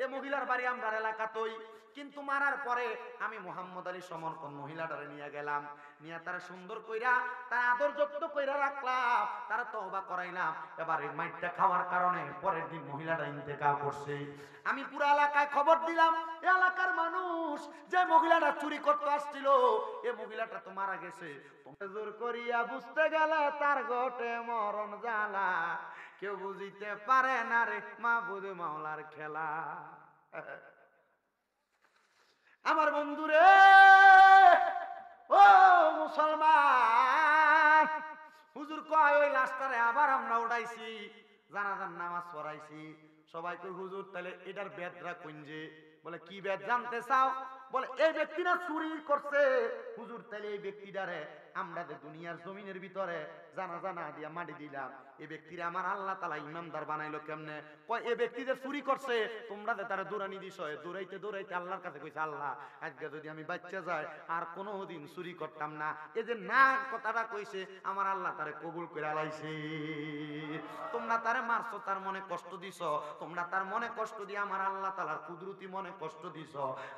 এ মহিলার বাড়ি আমার এলাকাতেই, কিন্তু মারার পরে আমি মোহাম্মদ আলী সমরকন্দ মহিলাটারে নিয়ে গেলাম, নিয়ে তারা সুন্দর কইরা তার আদর যত্ন কইরা রাখলাম, তারা তওবা করাইলাম। এবার এই মাইটটা খাওয়ার কারণে পরের দিন মহিলাটা ইন্তেকাল করছে। আমি পুরো এলাকায় খবর দিলাম, এলাকার মানুষ যে মহিলাটা চুরি করতে আসছিল, এ মহিলাটা তো মারা গেছে। তোমরা জোর করিয়া বুঝতে গেলে তার ঘটে মরণ জ্বালা, কেউ বুঝিতে পারে না রে মাহবুব মাওলার খেলা। আমার বন্ধুরে, ও মুসলমান, হুজুর কয় ওই লাশটারে আবার আমরা উঠাইছি, জানাজার নামাজ পড়াইছি। সবাই কই হুজুর তাহলে এটার বেদরা কুঞ্জে? বলে কি বেদ জানতে চাও? বলে এই ব্যক্তিরা চুরি করছে। হুজুর তাহলে এই ব্যক্তিটারে আমরা যে দুনিয়ার জমিনের ভিতরে জানাজা না দিয়া মাটি দিলাম, এই ব্যক্তিরা আমার আল্লাহ তাআলা ইমানদার বানাইলো কেমনে? কয় এই ব্যক্তিদের চুরি করছে, তোমরা যে তারা দৌড়ানি দিছ, দৌড়াইতে দৌড়াইতে আল্লাহর কাছে কইছে, আল্লাহ আজকে যদি আমি বাচ্চা যাই আর কোনোদিন চুরি করতাম না। এই যে না কথাটা কইছে, আমার আল্লাহ তারে কবুল করে লাইছে। তোমরা তারে মারছো, তার মনে কষ্ট দিছ, তোমরা তার মনে কষ্ট দিয়ে আমার আল্লাহ তাআলার কুদরতি মনে কষ্ট দিছ।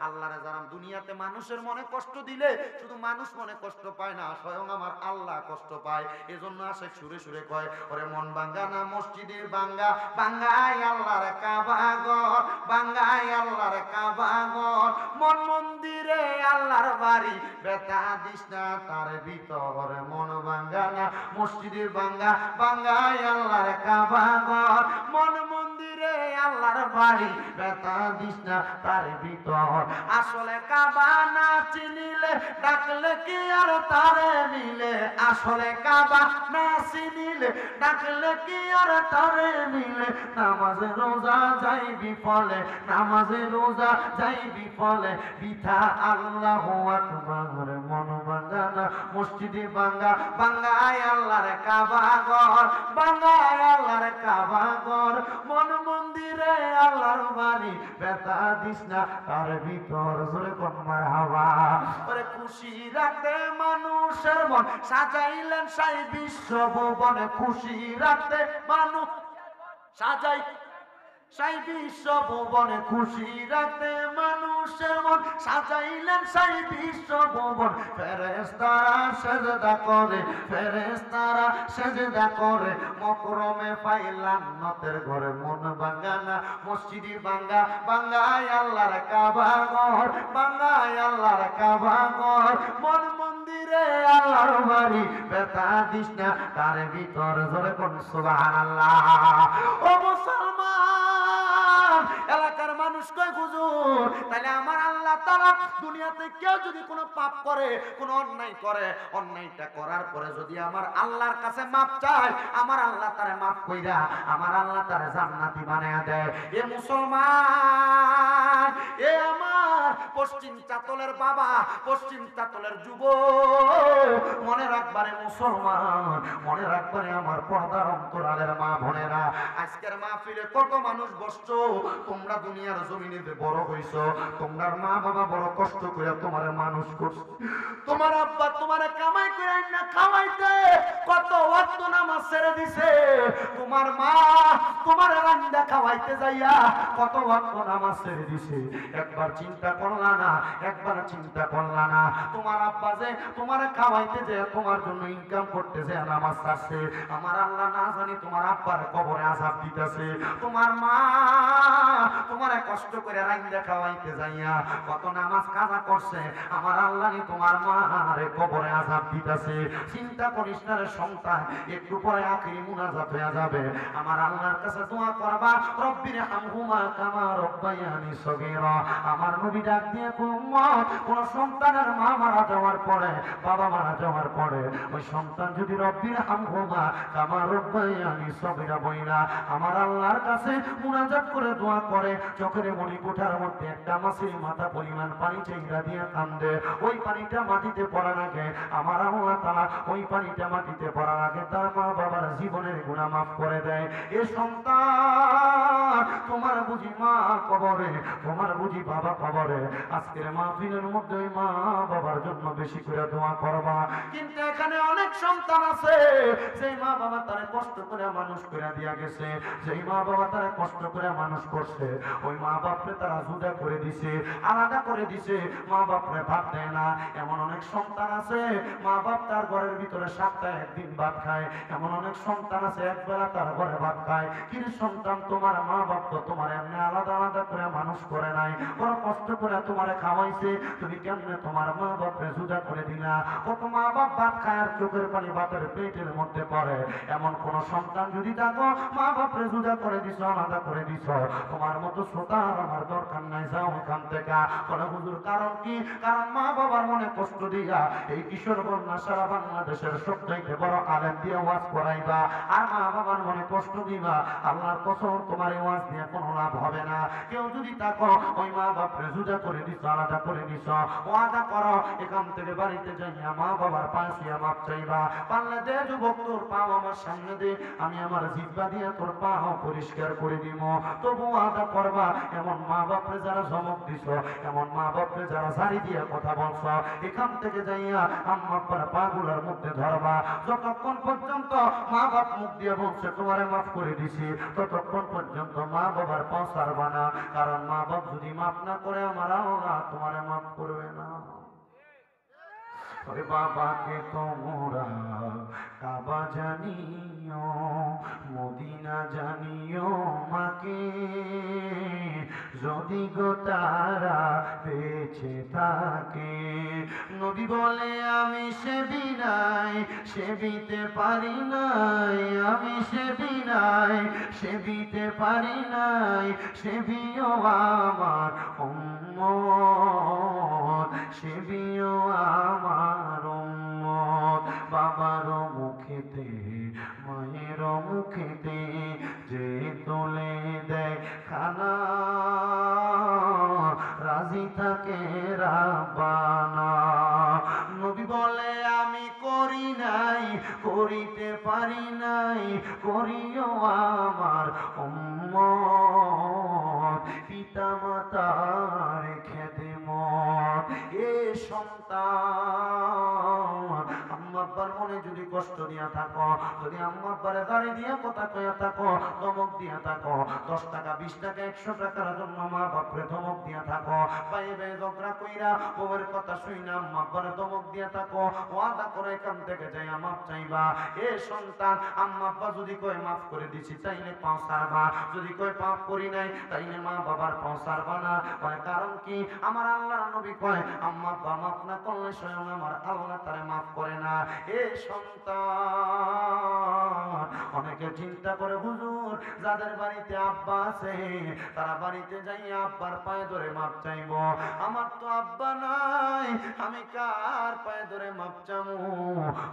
আল্লাহরে যারা দুনিয়াতে মানুষের মনে কষ্ট দিলে শুধু মানুষ মনে কষ্ট পায় না, স্বয়ং আমার আল্লাহ কষ্ট পায়। এজন্য আসে সুরে সুরে কয়, ওরে মন ভাঙ্গা না মসজিদের ভাঙ্গা, ভাঙ্গায় আল্লাহর কাবা ঘর, ভাঙ্গায় আল্লাহর কাবা ঘর, মন মন্দিরে আল্লাহর বাড়ি, বেতা দিস না তার ভিতর। মন ভাঙ্গা না মসজিদের ভাঙ্গা, ভাঙ্গায় আল্লাহর কাবা ঘর, মন মন্দিরে আল্লাহর বাড়ি, বেতা দিস না তার ভিতর। আসলে কাবা না চিনিলে ডাকলে কি আর তারে মিলে, আসলে কাবা না চিনিলে ডাকলে কি আর তারে মিলে। নামাজে রোজা যাই বিফলে, নামাজে রোজা যাই বিফলে, বিথা আল্লাহু আকবার। মন ভাঙ্গা না মসজিদে ভাঙ্গা, ভাঙ্গায় আল্লাহর কাবা ঘর, ভাঙ্গায় আল্লাহর কাবা ঘর, মন মন্দিরে আল্লাহর বাড়ি, বেতা দিস না তার ভিতর। জোরে কোন মারহাবা। ওরে খুশি রাখতে মানুষের মন সাজাইলেন সাই বিশ্ব ভুবনে, খুশি রাখতে মানুষ সাজাই সাই বিশ্ব ভুবনে, খুশি রাখতে মানুষের মন সাজাইলেন সাই বিশ্ব ভুবন। ফেরেশতারা সেজদা করে, ফেরেশতারা সেজদা করে, মকরমে পাইলাম নতের ঘরে। মন ভাঙ্গা না মসজিদে ভাঙ্গা, ভাঙ্গায় আল্লাহর কাবা ঘর, ভাঙ্গায় আল্লাহর কাবা ঘর, মন মন্দিরে আল্লাহর বাড়ি, বেতা দিস না তার ভিতর। জোরে কোন সুবহানাল্লাহ। ও মুসলমান, এলাকার মানুষ কয় হুজুর, তাহলে আমার আল্লাহ তাআলা দুনিয়াতে কেউ যদি কোনো পাপ করে, কোনো অন্যায় করে, অন্যায়টা করার পরে যদি আমার আল্লাহর কাছে মাপ চায়, আমার আল্লাহ তারে মাফ কইরা আমার আল্লাহ তারে জান্নাতি বানায়া দেয়। এ মুসলমান, এ আমার পশ্চিম চাতলের বাবা, পশ্চিম চাতলের যুবক, মনে রাখবারে মুসলমান, মনে রাখবারে আমার পর্দার অন্তরালের মা বোনেরা। আজকের মাহফিলে কত মানুষ বসছো, তোমরা দুনিয়ার জমিনে বড় হইছো, তোমার মা বাবা বড় কষ্ট করে তোমারে মানুষ করছে, তোমার আব্বা তোমারে কামাই করে না খাওয়াইতে কত ওয়াক্ত নামাজ ছেড়ে দিছে, তোমার মা তোমার রান্না খাওয়াইতে যাইয়া কত ওয়াক্ত নামাজ ছেড়ে দিছে। একবার চিন্তা করলা না, একবার চিন্তা করলা না, তোমার আব্বা যে তোমারে খাওয়াইতে যে তোমার জন্য ইনকাম করতে যে নামাজ ছাড়ছে, আমার আল্লাহ না জানি তোমার আব্বার কবরে আযাব দিতেছে। তোমার মা তোমারে কষ্ট করে রান্না খাওয়াইতে যাইয়া কত নামাজ কাজা করছে, আমার আল্লাহ তোমার মা আরে কবরে আযাব দিতেছে। চিন্তা করিস না রে সন্তান, একটু পরে আখিরি মুনাজাত হয়ে যাবে, আমার আল্লাহর কাছে দোয়া করবা, রব্বির হামহুমা কামা রব্বায়ানি সগীরা। আমার নবী ডাক দিয়ে উম্মত, কোন সন্তানের মা মারা যাওয়ার পরে, বাবা মারা যাওয়ার পরে, ওই সন্তান যদি রব্বির হামহুমা কামা রব্বায়ানি সগীরা বইলা আমার আল্লাহর কাছে মুনাজাত করে দোয়া করে, চোখের মনি কোঠার মধ্যে একটা মাছের মাথা পরিমাণ পানি চাইরা দিয়ে কান্দে, ওই পানিটা মাটিতে পড়ার আগে আমার আল্লাহ তাআলা ওই পানিটা মাটিতে পড়ার আগে তার মা বাবার জীবনের গুনাহ মাফ করে দেয়। এ সন্তান, তোমার বুঝি মা কবরে, তোমার বুঝি বাবা কবরে, আজকের মাহফিলের মধ্যে ওই মা বাবার জন্য বেশি করে দোয়া করবা। কিন্তু এখানে অনেক সন্তান আছে, সেই মা বাবা তারা কষ্ট করে মানুষ করে দিয়া গেছে, সেই মা বাবা তারা কষ্ট করে মানুষ করছে, ওই মা বাপরে তারা জুদা করে দিছে, আলাদা করে দিছে, মা বাপরে ভাত দেয় না। এমন অনেক সন্তান আছে, মা বাপ তার ঘরের ভিতরে সপ্তাহে একদিন ভাত খায়, এমন অনেক সন্তান আছে একবেলা তার ঘরে ভাত খায়। কিন্তু সন্তান, তোমার মা বাপ তো তোমার এমনি আলাদা আলাদা করে মানুষ করে নাই, বড় কষ্ট করে তোমারে খাওয়াইছে, তুমি কেমনে তোমার মা বাপরে জুদা করে দিলা? কত মা বাপ ভাত খায় আর চোখের পানি বাপের পেটের মধ্যে পড়ে। এমন কোন সন্তান যদি থাকো, মা বাপরে জুদা করে দিছ, আলাদা করে দিছ, তোমার মতো শ্রোতা আমার দরকার নাই, যাও এখান থেকে। বলে হুজুর কারণ কি? কারণ মা বাবার মনে কষ্ট দিয়া এই কিশোর বল না সারা বাংলাদেশের সবথেকে বড় আলেম দিয়ে ওয়াজ করাইবা আর মা বাবার মনে কষ্ট দিবা, আল্লাহর কসম তোমার এই ওয়াজ দিয়ে কোনো লাভ হবে না। কেউ যদি তাকো ওই মা বাপরে জুদা করে দিছ, আলাদা করে দিছ, ওয়াদা করো এখান থেকে বাড়িতে যাইয়া মা বাবার পাশে মাপ চাইবা। পারলে দে যুবক তোর পাও আমার সামনে দে, আমি আমার জিহ্বা দিয়ে তোর পাও পরিষ্কার করে দিব। তবু ওয়াদা করবা এমন মা বাপরে যারা ধমক দিছ, এমন মা বাপরে যারা ঝাড়ি দিয়ে কথা বলছ, এখান থেকে যাইয়া আম্মা আব্বার পা গুলার মধ্যে ধরবা। যতক্ষণ পর্যন্ত মা বাপ মুখ দিয়ে বলছে তোমারে মাফ করে দিছি, ততক্ষণ পর্যন্ত মা বাবার পাও ছাড়বা না। কারণ মা বাপ যদি মাফ না করে আমার আল্লাহ তোমারে মাফ করবে না। ওরে বাবাকে তোমরা কাবা জানিও, মদিনা জানিও মাকে, যদি গো তারা বেঁচে থাকে। নবী বলে আমি সেবি নাই, সেবিতে পারি নাই, আমি সেবি নাই, সেবিতে পারি নাই, সেবিও আমার উম্মত, সেবিও আমার উম্মত। বাবারও মুখেতে মায়েরও মুখেতে যে তোলে দেয় খানা, রাজি থাকে রাব্বানা। নবী বলে আমি করি নাই, করিতে পারি নাই, করিও আমার উম্মত, পিতা মাতার খেদমত। এ সন্তান আম্মা আব্বার মনে যদি কষ্ট দিয়া থাকো, যদি আম্মা আব্বারে গাড়ি দিয়া কথা কইয়া থাকো, ধমক দিয়া থাকো, 10 টাকা 20 টাকা 100 টাকার জন্য মা বাপরে ধমক দিয়া থাকো, বাইরে বাইরে ঝগড়া কইরা বউয়ের কথা শুইনা আম্মা আব্বারে ধমক দিয়া থাকো, ওয়াদা করে এখান থেকে যাই মাফ চাইবা। এ সন্তান আম্মা আব্বা যদি কয় মাফ করে দিছি তাইলে পাও ছাড়বা, যদি কয় পাপ করি নাই তাইলে মা বাবার পাও ছাড়বা না। কারণ কি আমার আল্লাহর নবী কয় আম্মা আব্বা মাফ না করলে স্বয়ং আমার আল্লাহ তারে মাফ করে না। এ সন্তান অনেকে চিন্তা করে হুজুর যাদের বাড়িতে আব্বা আছে তারা বাড়িতে যাই আব্বার পায়ে ধরে মাপ চাইব, আমার তো আব্বা নাই আমি কার পায়ে ধরে মাপ চাইবো।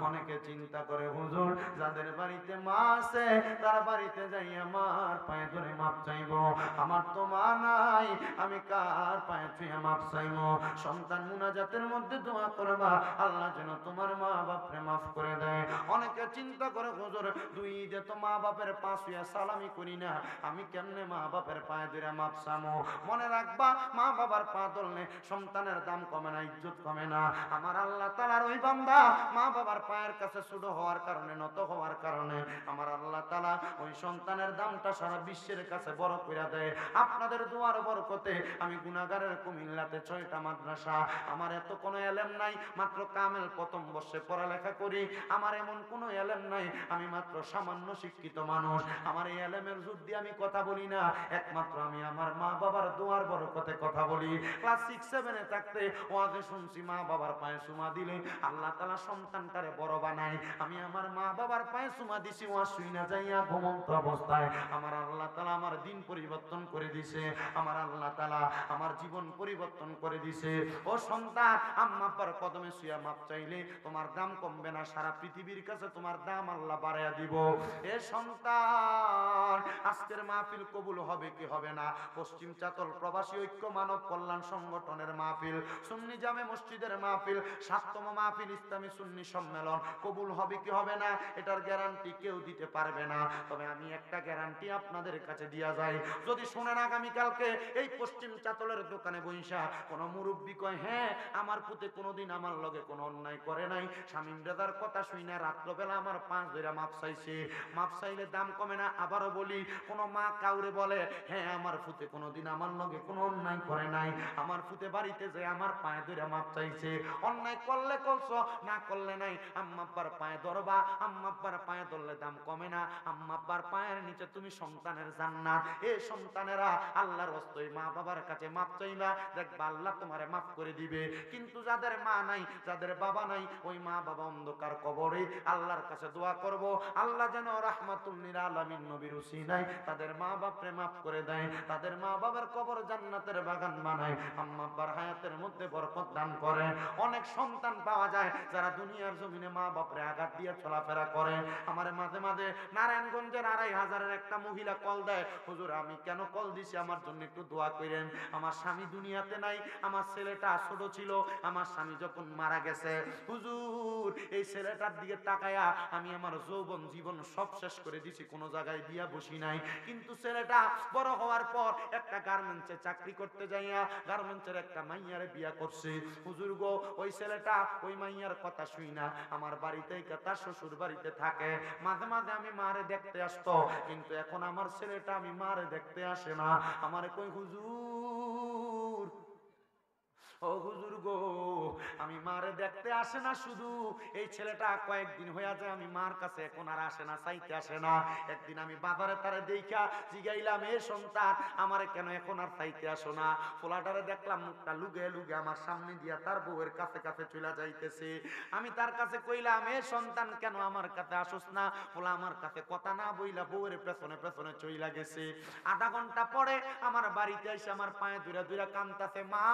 অনেকে চিন্তা করে হুজুর যাদের বাড়িতে মা আছে তারা বাড়িতে যাই আমার পায়ে ধরে মাপ চাইব, আমার তো মা নাই আমি কার পায়ে ছুঁয়ে মাপ চাইব। সন্তান মুনাজাতের মধ্যে দোয়া করবা আল্লাহ যেন তোমার মা বাপরে মাফ করে দেয়। অনেকে চিন্তা করে হুজুর 2 ঈদে তো মা বাপের পা ছুঁয়ে সালামি করি না, আমি কেমনে মা বাপের পায়ে ধরে মাপ চামো। মনে রাখবা মা বাবার পা ধরলে সন্তানের দাম কমে না, ইজ্জত কমে না। আমার আল্লাহ তাআলার ওই বান্দা মা বাবার পায়ের কাছে ছোট হওয়ার কারণে, নত হওয়ার কারণে আমার আল্লাহ তাআলা ওই সন্তানের দামটা সারা বিশ্বের কাছে বড় করে দেয়। আপনাদের দুয়ার বরকতে আমি গুনাহগারের কুমিল্লাতে 6টা মাদ্রাসা, আমার এত কোনো এলেম নাই, মাত্র কামেল প্রথম বর্ষে পড়ালেখা করি, আমার এমন কোনো এলেম নাই, আমি মাত্র সামান্য শিক্ষিত মানুষ, আমার এই এলেমের যুদ্ধে আমি কথা বলি না, একমাত্র আমি আমার মা বাবার দুয়ার বরকতে কথা বলি। ক্লাস 6-7 থাকতে ওয়াজে শুনছি মা বাবার পায়ে চুমা দিলে আল্লাহ তাআলা সন্তানটারে বড় বানায়। আমি আমার মা বাবার পায়ে চুমা দিছি, ওয়াজ শুই না যাইয়া ঘুমন্ত অবস্থায় আমার আল্লাহ তাআলা আমার দিন পরিবর্তন করে দিছে, আমার আল্লাহ তাআলা আমার জীবন পরিবর্তন করে দিছে। ও সন্তান আম্মা আব্বার কদমে শুয়া মাপ চাইলে তোমার দাম কমবে না, সারা পৃথিবীর কাছে তোমার দাম আল্লাহ বাড়ায়া দিব। এ সন্তান আজকের মাহফিল কবুল হবে কি হবে না, পশ্চিম চাতল প্রবাসী ঐক্য মানব কল্যাণ সংগঠনের মাহফিল, সুন্নি জামে মসজিদের মাহফিল, 7তম মাহফিল ইসলামী সুন্নি সম্মেলন কবুল হবে কি হবে না এটার গ্যারান্টি কেউ দিতে পারবে না। তবে আমি একটা গ্যারান্টি আপনাদের কাছে দিয়া যাই, যদি শুনেন আগামীকালকে এই পশ্চিম চাতলের দোকানে বইসা কোন মুরব্বী কয় হ্যাঁ আমার পুতে কোনোদিন আমার লগে কোনো অন্যায় করে নাই, শামীম রাজার কথা শুই না রাত্রবেলা আমার 5 ধরে মাপ চাইছে, মাপ চাইলে দাম কমে না। আবারও বলি কোন মা কাউরে বলে হ্যাঁ আমার পুতে কোনোদিন আমার লগে কোনো অন্যায় করে নাই, আমার পুতে বাড়িতে যে আমার পায়ে ধরে মাপ চাইছে, অন্যায় করলে করছো না করলে নাই, আম্মা আব্বার পায়ে ধরবা, আম্মা আব্বার পায়ে ধরলে দাম কমে না, আম্মা আব্বার পায়ের নিচে তুমি সন্তানের জান্নাত। এ সন্তানেরা আল্লাহর ওয়াস্তে মা বাবার কাছে মাপ চাইবা, দেখবা আল্লাহ তোমারে মাফ করে দিবে। কিন্তু যাদের মা নাই, যাদের বাবা নাই, ওই মা বাবা অন্ধকার কবরে আল্লাহর কাছে দোয়া করব আল্লাহ যেন রাহমাতুল লিল আলামিন নবীর উসিলায় তাদের মা বাপরে মাফ করে দেয়, তাদের মা বাবার কবর জান্নাতের বাগান বানায়, আম্মা আব্বার হায়াতের মধ্যে বরকত দান করে। অনেক সন্তান পাওয়া যায় যারা দুনিয়ার জমিনে মা বাপরে আঘাত দিয়ে চলাফেরা করে। আমার মাঝে মাঝে নারায়ণগঞ্জের ২৫০০-এর একটা মহিলা কল দেয়, হুজুর আমি কেন কল দিছি, আমার জন্য একটু দোয়া করেন। আমার স্বামী দুনিয়াতে নাই, আমার ছেলেটা ছোট ছিল, আমার স্বামী যখন মারা গেছে, হুজুর এই ছেলেটার দিকে তাকায়া আমি আমার যৌবন জীবন সব শেষ করে দিছি, কোনো জায়গায় দিয়া বসি নাই। কিন্তু ছেলেটা বড় হওয়ার পর একটা গার্মেন্টসে চাকরি করতে যাইয়া গার্মেন্টসের একটা মাইয়ারে বিয়া করছে। হুজুর গো ওই ছেলেটা ওই মাইয়ার কথা শুই না আমার বাড়িতে তার শ্বশুর বাড়িতে থাকে, মাঝে মাঝে আমি মারে দেখতে আসতো, কিন্তু এখন আমার ছেলেটা আমি মারে দেখতে আসে না। আমারে কই হুজুর, ও হুজুর গো আমি মারে দেখতে আসে না, শুধু এই ছেলেটা কয়েকদিন হয়ে যায় আমি মার কাছে এখন আর আসে না, চাইতে আসে না। একদিন আমি বাজারে তারে দেখা জিগাইলাম, এ সন্তান আমারে কেন এখন আর চাইতে আসো না? পোলাটারে দেখলাম মুখটা লুগে লুগে আমার সামনে দিয়া তার বউয়ের কাছে কাছে চলে যাইতেছে। আমি তার কাছে কইলাম, এ সন্তান কেন আমার কাছে আসোস না? পোলা আমার কাছে কথা না বইলা বউয়ের পেছনে পেছনে চইলা গেছে। আধা ঘন্টা পরে আমার বাড়িতে এসে আমার পায়ে ধুরা ধুরা কাঁদতাছে, মা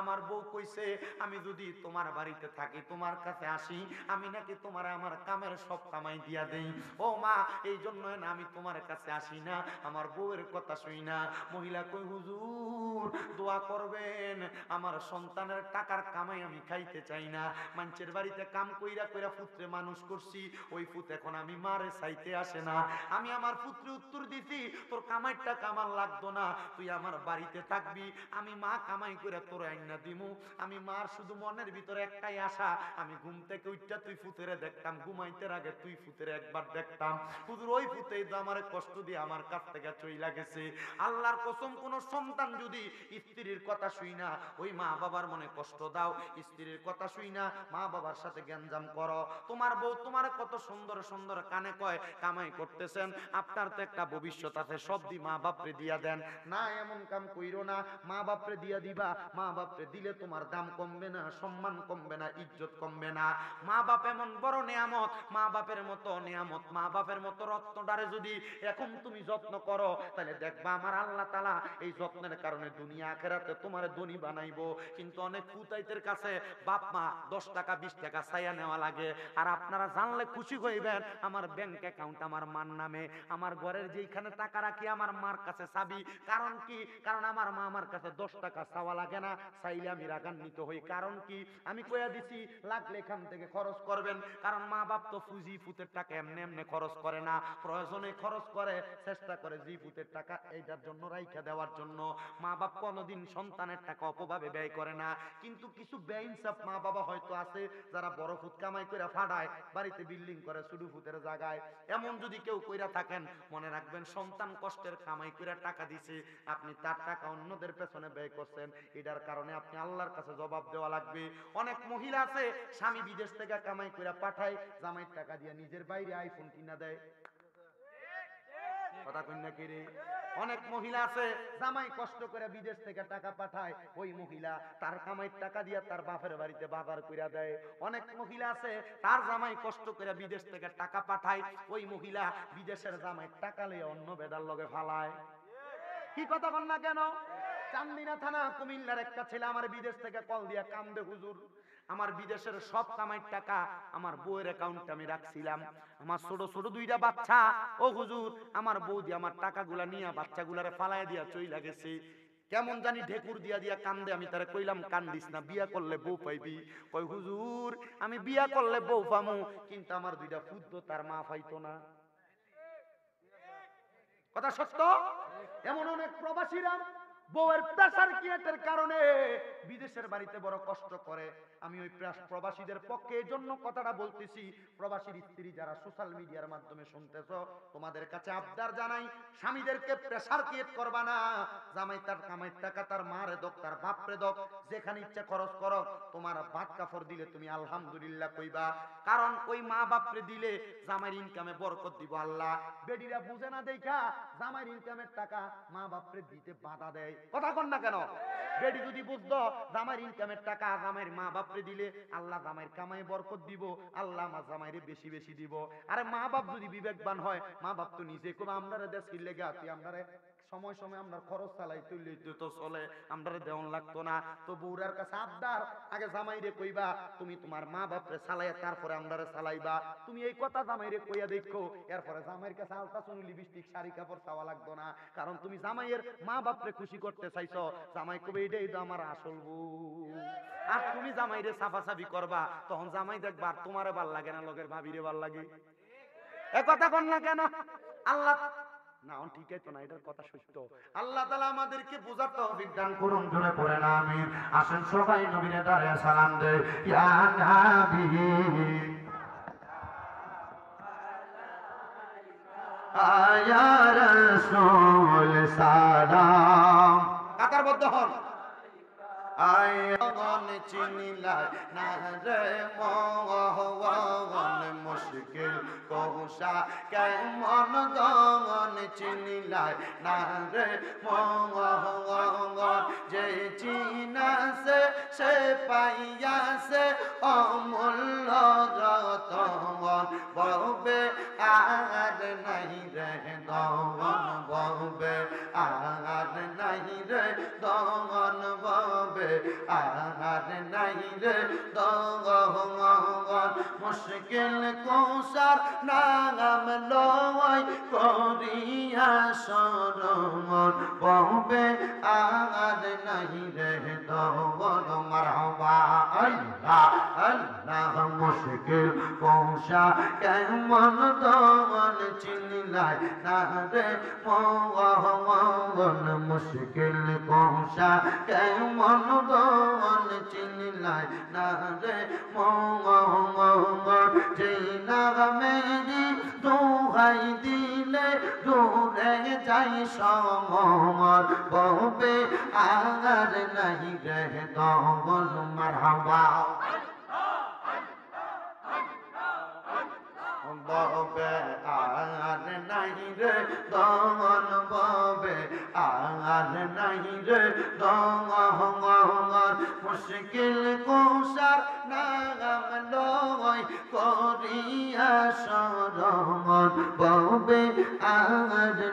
আমার বউ কইছে আমি যদি তোমার বাড়িতে থাকি তোমার কাছে আসি আমি নাকি তোমার আমার কামের সব কামাই দিয়া দেই। ও মা এই জন্য না আমি তোমার কাছে আসি না, আমার বউয়ের কথা শুই না। মহিলা কই হুজুর দোয়া করবেন, আমার সন্তানের টাকার কামাই আমি খাইতে চাই না। মানুষের বাড়িতে কাম কইরা কইরা পুত্রে মানুষ করছি, ওই পুত এখন আমি মারে চাইতে আসে না। আমি আমার পুত্রে উত্তর দিছি, তোর কামাইটা কামাল লাগতো না, তুই আমার বাড়িতে থাকবি, আমি মা কামাই করে তোর আইনা দিমু। আমি মার শুধু মনের ভিতরে একটাই আশা, আমি ঘুম থেকে উঠটা তুই ফুতেরে দেখতাম, ঘুমাইতে আগে তুই ফুতেরে একবার দেখতাম। হুজুর ওই ফুতেই তো আমার কষ্ট দিয়ে আমার কাছ থেকে চইলা গেছে। আল্লাহর কসম কোন সন্তান যদি স্ত্রীর কথা শুই না ওই মা বাবার মনে কষ্ট দাও, স্ত্রীর কথা শুই না মা বাবার সাথে গ্যাঞ্জাম করো, তোমার বউ তোমার কত সুন্দর সুন্দর কানে কয় কামাই করতেছেন, আপনার তো একটা ভবিষ্যৎ আছে, সব দি মা বাপরে দিয়া দেন না, এমন কাম কইরো না। মা বাপরে দিয়া দিবা, মা বাপরে দিলে তোমার দাম কমবে না, সম্মান কমবে না, ইজ্জত কমবে না। মা বাপ এমন বড় নিয়ামত, মা বাপের মতো নিয়ামত, মা বাপের মতো রত্নটারে যদি এখন তুমি যত্ন করো তাহলে দেখবা আমার আল্লাহ তাআলা এই যত্নের কারণে দুনিয়া আখিরাতে তোমারে ধনী বানাইবো। কিন্তু অনেক পুতাইতের কাছে বাপ মা 10 টাকা 20 টাকা চাইয়া নেওয়া লাগে, আর আপনারা জানলে খুশি হইবেন আমার ব্যাংক অ্যাকাউন্ট আমার মার নামে, আমার ঘরের যেখানে টাকা রাখি আমার মার কাছে চাবি। কারণ কি? কারণ আমার মা আমার কাছে 10 টাকা চাওয়া লাগে না, চাইলে আমি রাগান্বিত হই। কারণ কি? আমি কইয়া দিছি লাগলে এখান থেকে খরচ করবেন, কারণ মা বাপ তো ফুজি ফুতের টাকা এমনি এমনি খরচ করে না, প্রয়োজনে খরচ করে, চেষ্টা করে জি ফুতের টাকা এইটার জন্য রাইখা দেওয়ার জন্য। মা বাপ কোনোদিন সন্তানের টাকা অপভাবে ব্যয় করে না। কিন্তু কিছু বেইনসাফ মা বাবা হয়তো আছে যারা বড় ফুত কামাই করে ফাড়ায়, বাড়িতে বিল্ডিং করে ছোট ফুতের জায়গায়। এমন যদি কেউ কইরা থাকেন মনে রাখবেন সন্তান কষ্টের কামাই করে টাকা দিছে, আপনি তার টাকা অন্যদের পেছনে ব্যয় করছেন, এটার কারণে আপনি আল্লাহর কাছে জবাব দেওয়া লাগবে। অনেক মহিলা আছে স্বামী বিদেশ থেকে কামাই করে পাঠায়, জামাইয়ের টাকা দিয়ে নিজের বাইরে আইফোন কিনা দেয়। কথা কইনা কি রে? অনেক মহিলা আছে জামাই কষ্ট করে বিদেশ থেকে টাকা পাঠায়, ওই মহিলা তার কামাইয়ের টাকা দিয়ে তার বাপের বাড়িতে বাজার কইরা দেয়। অনেক মহিলা আছে তার জামাই কষ্ট করে বিদেশ থেকে টাকা পাঠায়, ওই মহিলা বিদেশের জামাইয়ের টাকা লইয়া অন্য বেডার লগে ফালায়। কি কথা বল না কেন? চান্দিনা থানা কুমিল্লার একটা ছেলে আমার বিদেশ থেকে কল দিয়া কান্দে, হুজুর আমার বিদেশের সব কামাইয়ের টাকা আমার বউয়ের অ্যাকাউন্টে আমি রাখছিলাম, আমার ছোট ছোট 2টা বাচ্চা, ও হুজুর আমার বৌদি আমার টাকাগুলা নিয়ে বাচ্চাগুলারে ফালায় দিয়া চইলা গেছে। কেমন জানি ঢেকুর দিয়া দিয়া কান্দে। আমি তারে কইলাম কান্দিস না, বিয়া করলে বউ পাইবি। কই হুজুর আমি বিয়া করলে বউ পামু, কিন্তু আমার 2টা ফুদ্দ তার মা পাইতো না। কথা সত্য। এমন অনেক প্রবাসীরা বউয়ের প্রেসার ক্রিয়েটের কারণে বিদেশের বাড়িতে বড় কষ্ট করে। আমি ওই প্রবাসীদের পক্ষে এই জন্য কথাটা বলতেছি, প্রবাসীর স্ত্রী যারা সোশ্যাল মিডিয়ার মাধ্যমে শুনতেছো, তোমাদের কাছে আবদার জানাই স্বামীদেরকে প্রেসার ক্রিয়েট করবা না। জামাই তার কামাইয়ের টাকা তার মারে দক, তার বাপরে দক, যেখানে ইচ্ছা খরচ করো, তোমার ভাত কাপড় দিলে তুমি আলহামদুলিল্লাহ কইবা, কারণ ওই মা বাপরে দিলে জামাইয়ের ইনকামে বরকত দিব আল্লাহ। বেডিরা বুঝে না দেখা জামাইয়ের ইনকামের টাকা মা বাপরে দিতে বাধা দেয়। কথা কন না কেন? বেডি যদি বুঝতো জামাইয়ের ইনকামের টাকা জামাইয়ের মা বাপ বাপরে দিলে আল্লাহ জামাইয়ের কামাই বরকত দিব, আল্লাহ আমার জামাইরে বেশি বেশি দিব। আরে মা বাপ যদি বিবেকবান হয়, মা বাপ তো নিজে কবে আমরারে দেশের লেগে আছি, আমরারে সময় সময় আমরা খরচ চালাই তুললে তো চলে, আমরারে দেওয়ান লাগতো না। তো বউরার কাছে আবদার, আগে জামাইরে কইবা তুমি তোমার মা বাপরে চালাইয়া তারপরে আমরারে চালাইবা। তুমি এই কথা জামাইরে কইয়া দেখো, এরপরে জামাইয়ের কাছে আলতাচুনি লিপস্টিক শাড়ি কাপড় চাওয়া লাগতো না, কারণ তুমি জামাইয়ের মা বাপরে খুশি করতে চাইছো। জামাই কবে এটাই তো আমার আসল বউ। আর তুমি জামাইরে সাফাসাফি করবা, তখন জামাই দেখবা আর তোমারে ভাল লাগে না, লগের ভাবিরে ভাল লাগে। এ কথা কোন না কেন? আল্লাহ না ঠিকই তো না, এটার কথা সত্য। আল্লাহ তাআলা আমাদেরকে বোঝার তৌফিক দান করুন, জোরে পড়েন আমিন। আসেন সবাই নবীরে দাঁড়িয়ে সালাম দেই, ইয়া নবী আয়া রাসূল সালাম। কাতারবদ্ধ হন। আয়গন চিনিলাই না রে মন মুশকিল কোষা কেমন গগন চিনিলাই না রে মন, যে চিনাছে সে পাইয়াছে অমূল্য রতন, ববে আর নাই রে দগন, ববে আর নাই রে দগন, ববে আর নাই রে দগন। মুশকিল কোষার নাম লয় করিয়া শরণ, ববে আর নাই রে দগন। মারহাবা আল্লাহ আল্লাহ। মুশকিল কোষা কেমন দগন চিনিলাই না রে মন, মুশকিল কোষা কেমন দগন চিনিলাই না রে মন, যে নামেরি দোহাই দিলে দূরে যাই সমর, ববে আর নাই রে দগন। মারহাবা ববে আর নাই রে দগন, ববে আর নাই রে দগন। মুশকিল কোষার নাম লয় করিয়া শরণ, ববে আর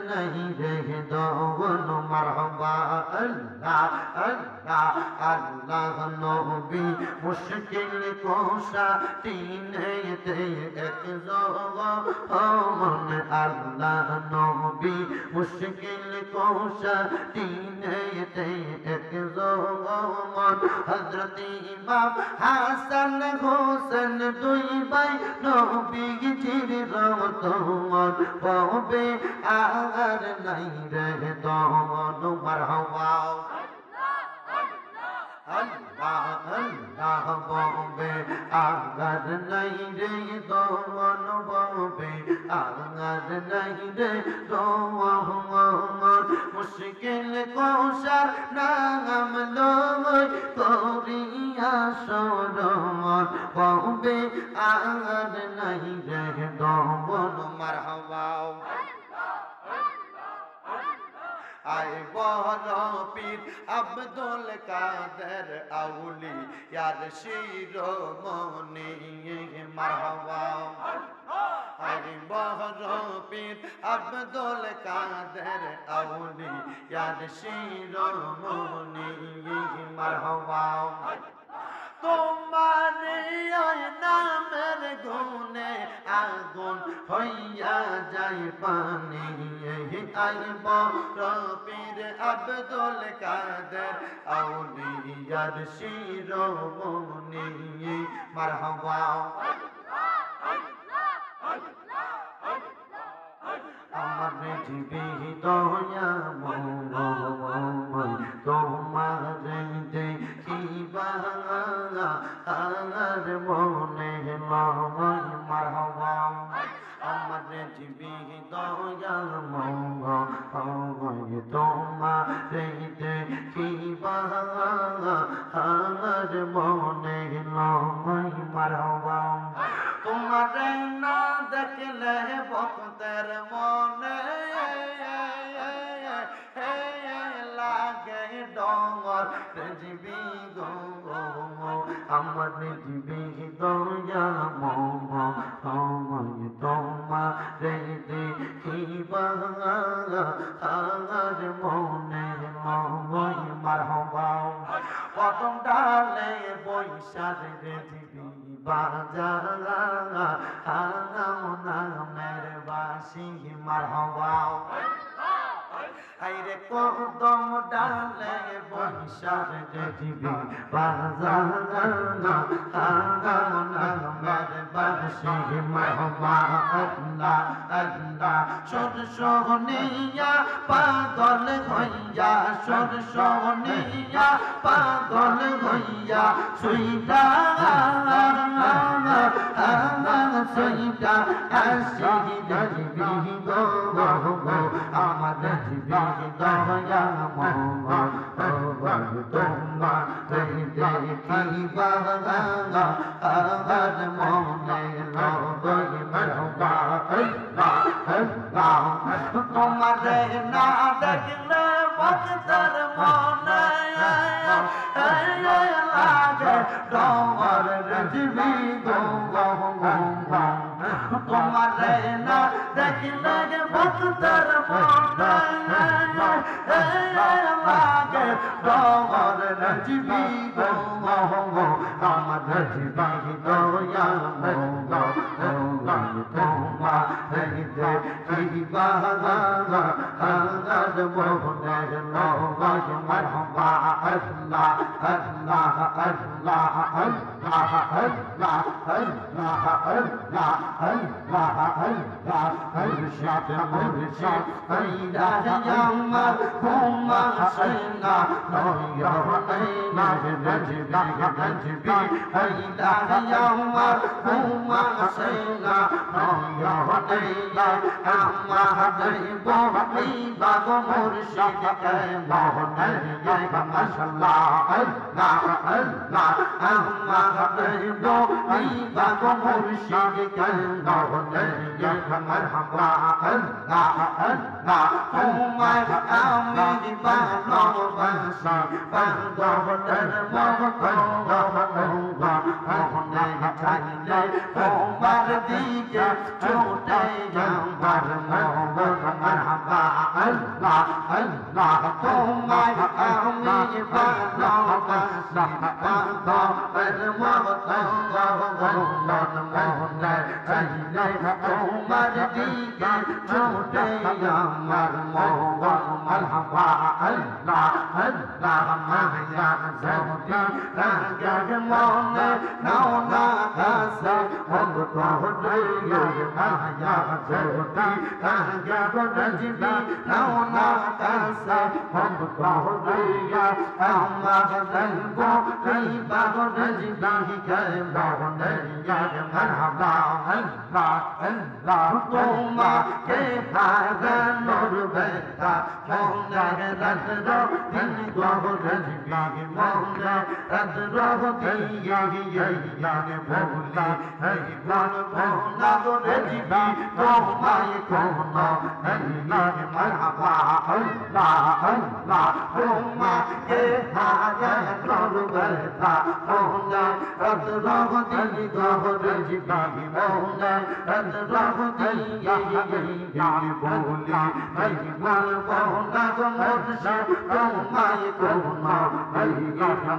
নাই রে দগন। মারহাবা আল্লাহ আল্লাহ আল্লাহ। নবী মুশকিল কোষা তিনেতে এক জগন, আল্লাহ নবী মুশকিল কোষা তিনেতে এক জগন। হযরত ইমাম হাসান হোসেন দুই ভাই নবীজির রতন, ববে আর নাই রে দগন। মারহাবা আল্লাহ আল্লাহ। ববে আর নাই রে দগন, ববে আর নাই রে দগন। মুশকিল কোষার নাম লয় করিয়া শরণ, ববে আর নাই রে দগন। মারহাবা আয় বড় পীর আব্দুল কাদের আউলিয়ার শিরোমণি। মারহাবা আয় বড় পীর আব্দুল কাদের আউলিয়ার শিরোমণি। মারহাবা তোমার ওই নামের গুণে আগুন হইয়া যায় পানি। আই বড় পীর আব্দুল কাদের আউলিয়ার শিরোমণি। মারহাবা আমার জীবী দয়া তোমার দেখিবা আর মনে লয়। মারহাবা আমার জীবী দয়া তোমার দেখিবা আর মনে লয়। মারহাবা তোমার না দেখলে ভক্তের মনে লাগে ডঙ্গর জীবী গো। আমার রিজবি দয়া মময় তোমারে দেখিবার মনে নয় মারহাবা কদম ডালে বৈশাখ রিজবি বাজারা নামের বাসি মারহাবা আইরে কদম ডালে বৈশাখ রিজবি বাজারা নামের বাসি মারহাবা আল্লাহ আল্লাহ সুর সোনিয়া পাগল হইয়া সুর সোনিয়া পাগল হইয়া সুইটা সুইটা আসি রিজবি গো আমার রিজবি দয়া তোমা দেখিবা আমার মনে লয় মারহাবা তোমারে না দেখলে ভক্তের মনে লাগে তোমার রিজবি গো তোমারে না দেখলে ভক্তের মনে লাগে তোমার রিজবি গো আমার রিজবি দয়া তোমা দেখিবা আমার মনে লয় মারহাবা আল্লাহ আল্লাহ আল্লাহ আল্লাহ আল্লাহ আল্লাহ আল্লাহ আল্লাহ আল্লাহ মুর্শিদ মুর্শিদ আইলা আমার হুমা সেনা নয়না রিজবি রিজবি আইলা আমার হুমা সেনা নয়না আমার বহি বাগো মুর্শিদ কে মোহনে মাশাআল্লাহ আল্লাহ আল্লাহ আমার বহি বাগো মুর্শিদ কে মোহনে মারহাবা আল্লাহ আল্লাহ তোমায় আমি ভালোবাসি পাগলের মতো মোহনে চাইলে তোমার দিকে ছুটে আমার মন মারহাবা আল্লাহ আল্লাহ তোমায় আমি ভালোবাসি পাগলের মতো মোহনে চাইলে তোমার দিকে ছুটে আমার মন মারহাবা আল্লাহ আল্লাহ মায়া জগতি রাগে মনে নাও না কাছে ভক্ত হয়ে মায়া জগতি রাগে রিজবি নাও না কাছে ভক্ত হয়ে আমার গো এই বাগো রিজবি কে মনে মারহাবা আল্লাহ আল্লাহ তোমাকে হারানোর ব্যথা মনে রাত্র দিন গো রিজবি মনে রাত্র দিয়ে ভুলি এই না গো রিজবি তোমায় কোনো মারহাবা আল্লাহ আল্লাহ তোমাকে হারানোর ব্যথা মনে রাত্র দিন গো রিজবি মনে রাত্র দিয়ে ভুলি এই না গো মুর্শিদ তোমায় কোনো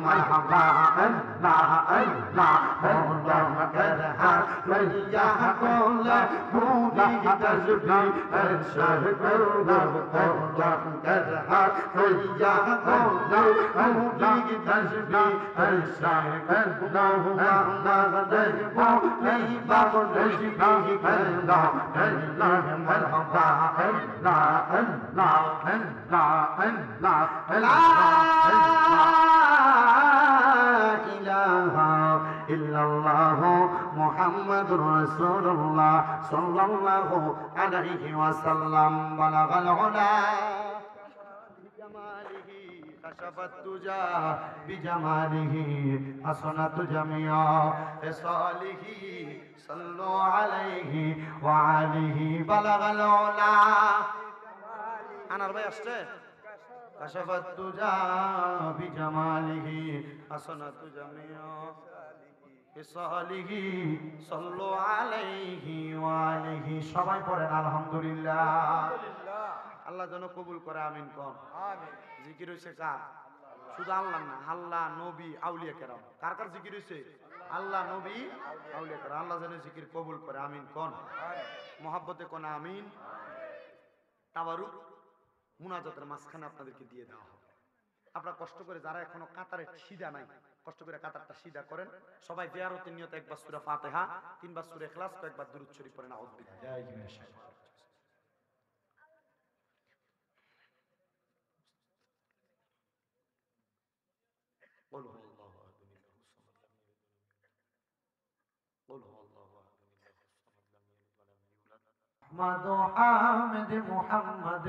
মারহাবা আল্লাহ আল্লাহ মৌলাম কর হাত লইয়া কোলে ভুলি তসবি আরশাদ গৌরব মৌলাম কর হাত লইয়া কোলে ভুলি তসবি আরশাদ গৌরব দেখবো এই বাবু রিজবি আল্লাহ আল্লাহ মারহাবা আল্লাহ আল্লাহ আল্লাহ আল্লাহ ইল্লাল্লাহ মুহাম্মাদুর রাসূলুল্লাহ সাল্লাল্লাহু আলাইহি ওয়াসাল্লাম বালাগাল উলা বিজামালিহি কাশাফাত তুজা বিজামালিহি হাসানাত জামিয়া ফিসালিহি সাল্লু আলাইহি ওয়া আলিহি বালাগাল উলা আনার ভাই আসছে কাশাফাত তুজা বিজামালিহি হাসানাত জামিয়া বিসালিহি সাল্লু আলাইহি ওয়া আলিহি। সবাই পড়েন আলহামদুলিল্লাহ। আল্লাহ যেন কবুল করে, আমিন কোন। আমিন। জিকির হইছে কার? শুধু আল্লাহ না, আল্লাহ, নবী, আউলিয়া কেরাম। কার কার জিকির হইছে? আল্লাহ, নবী, আউলিয়া কেরাম। আল্লাহ যেন জিকির কবুল করে, আমিন কোন। মহাব্বতে কোন আমিন। তাবারুক মুনাজাতের মাঝখানে আপনাদেরকে দিয়ে দেওয়া হবে। আপনারা কষ্ট করে, যারা এখনো কাতারে সিধা নাই, কষ্ট করে কাতারটা সিধা করেন। সবাই জিয়ারতের নিয়তে একবার সূরা ফাতিহা, 3 বার সূরা ইখলাস, কয়েকবার দুরূদ শরীফ পড়েন। আউযু বিল্লাহি মিনাশ শাইতানির রাজিম। قل هو الله احد الله الصمد لم يلد ولم يولد قل هو الله احد الله الصمد لم يلد ولم يولد محمد حامد محمد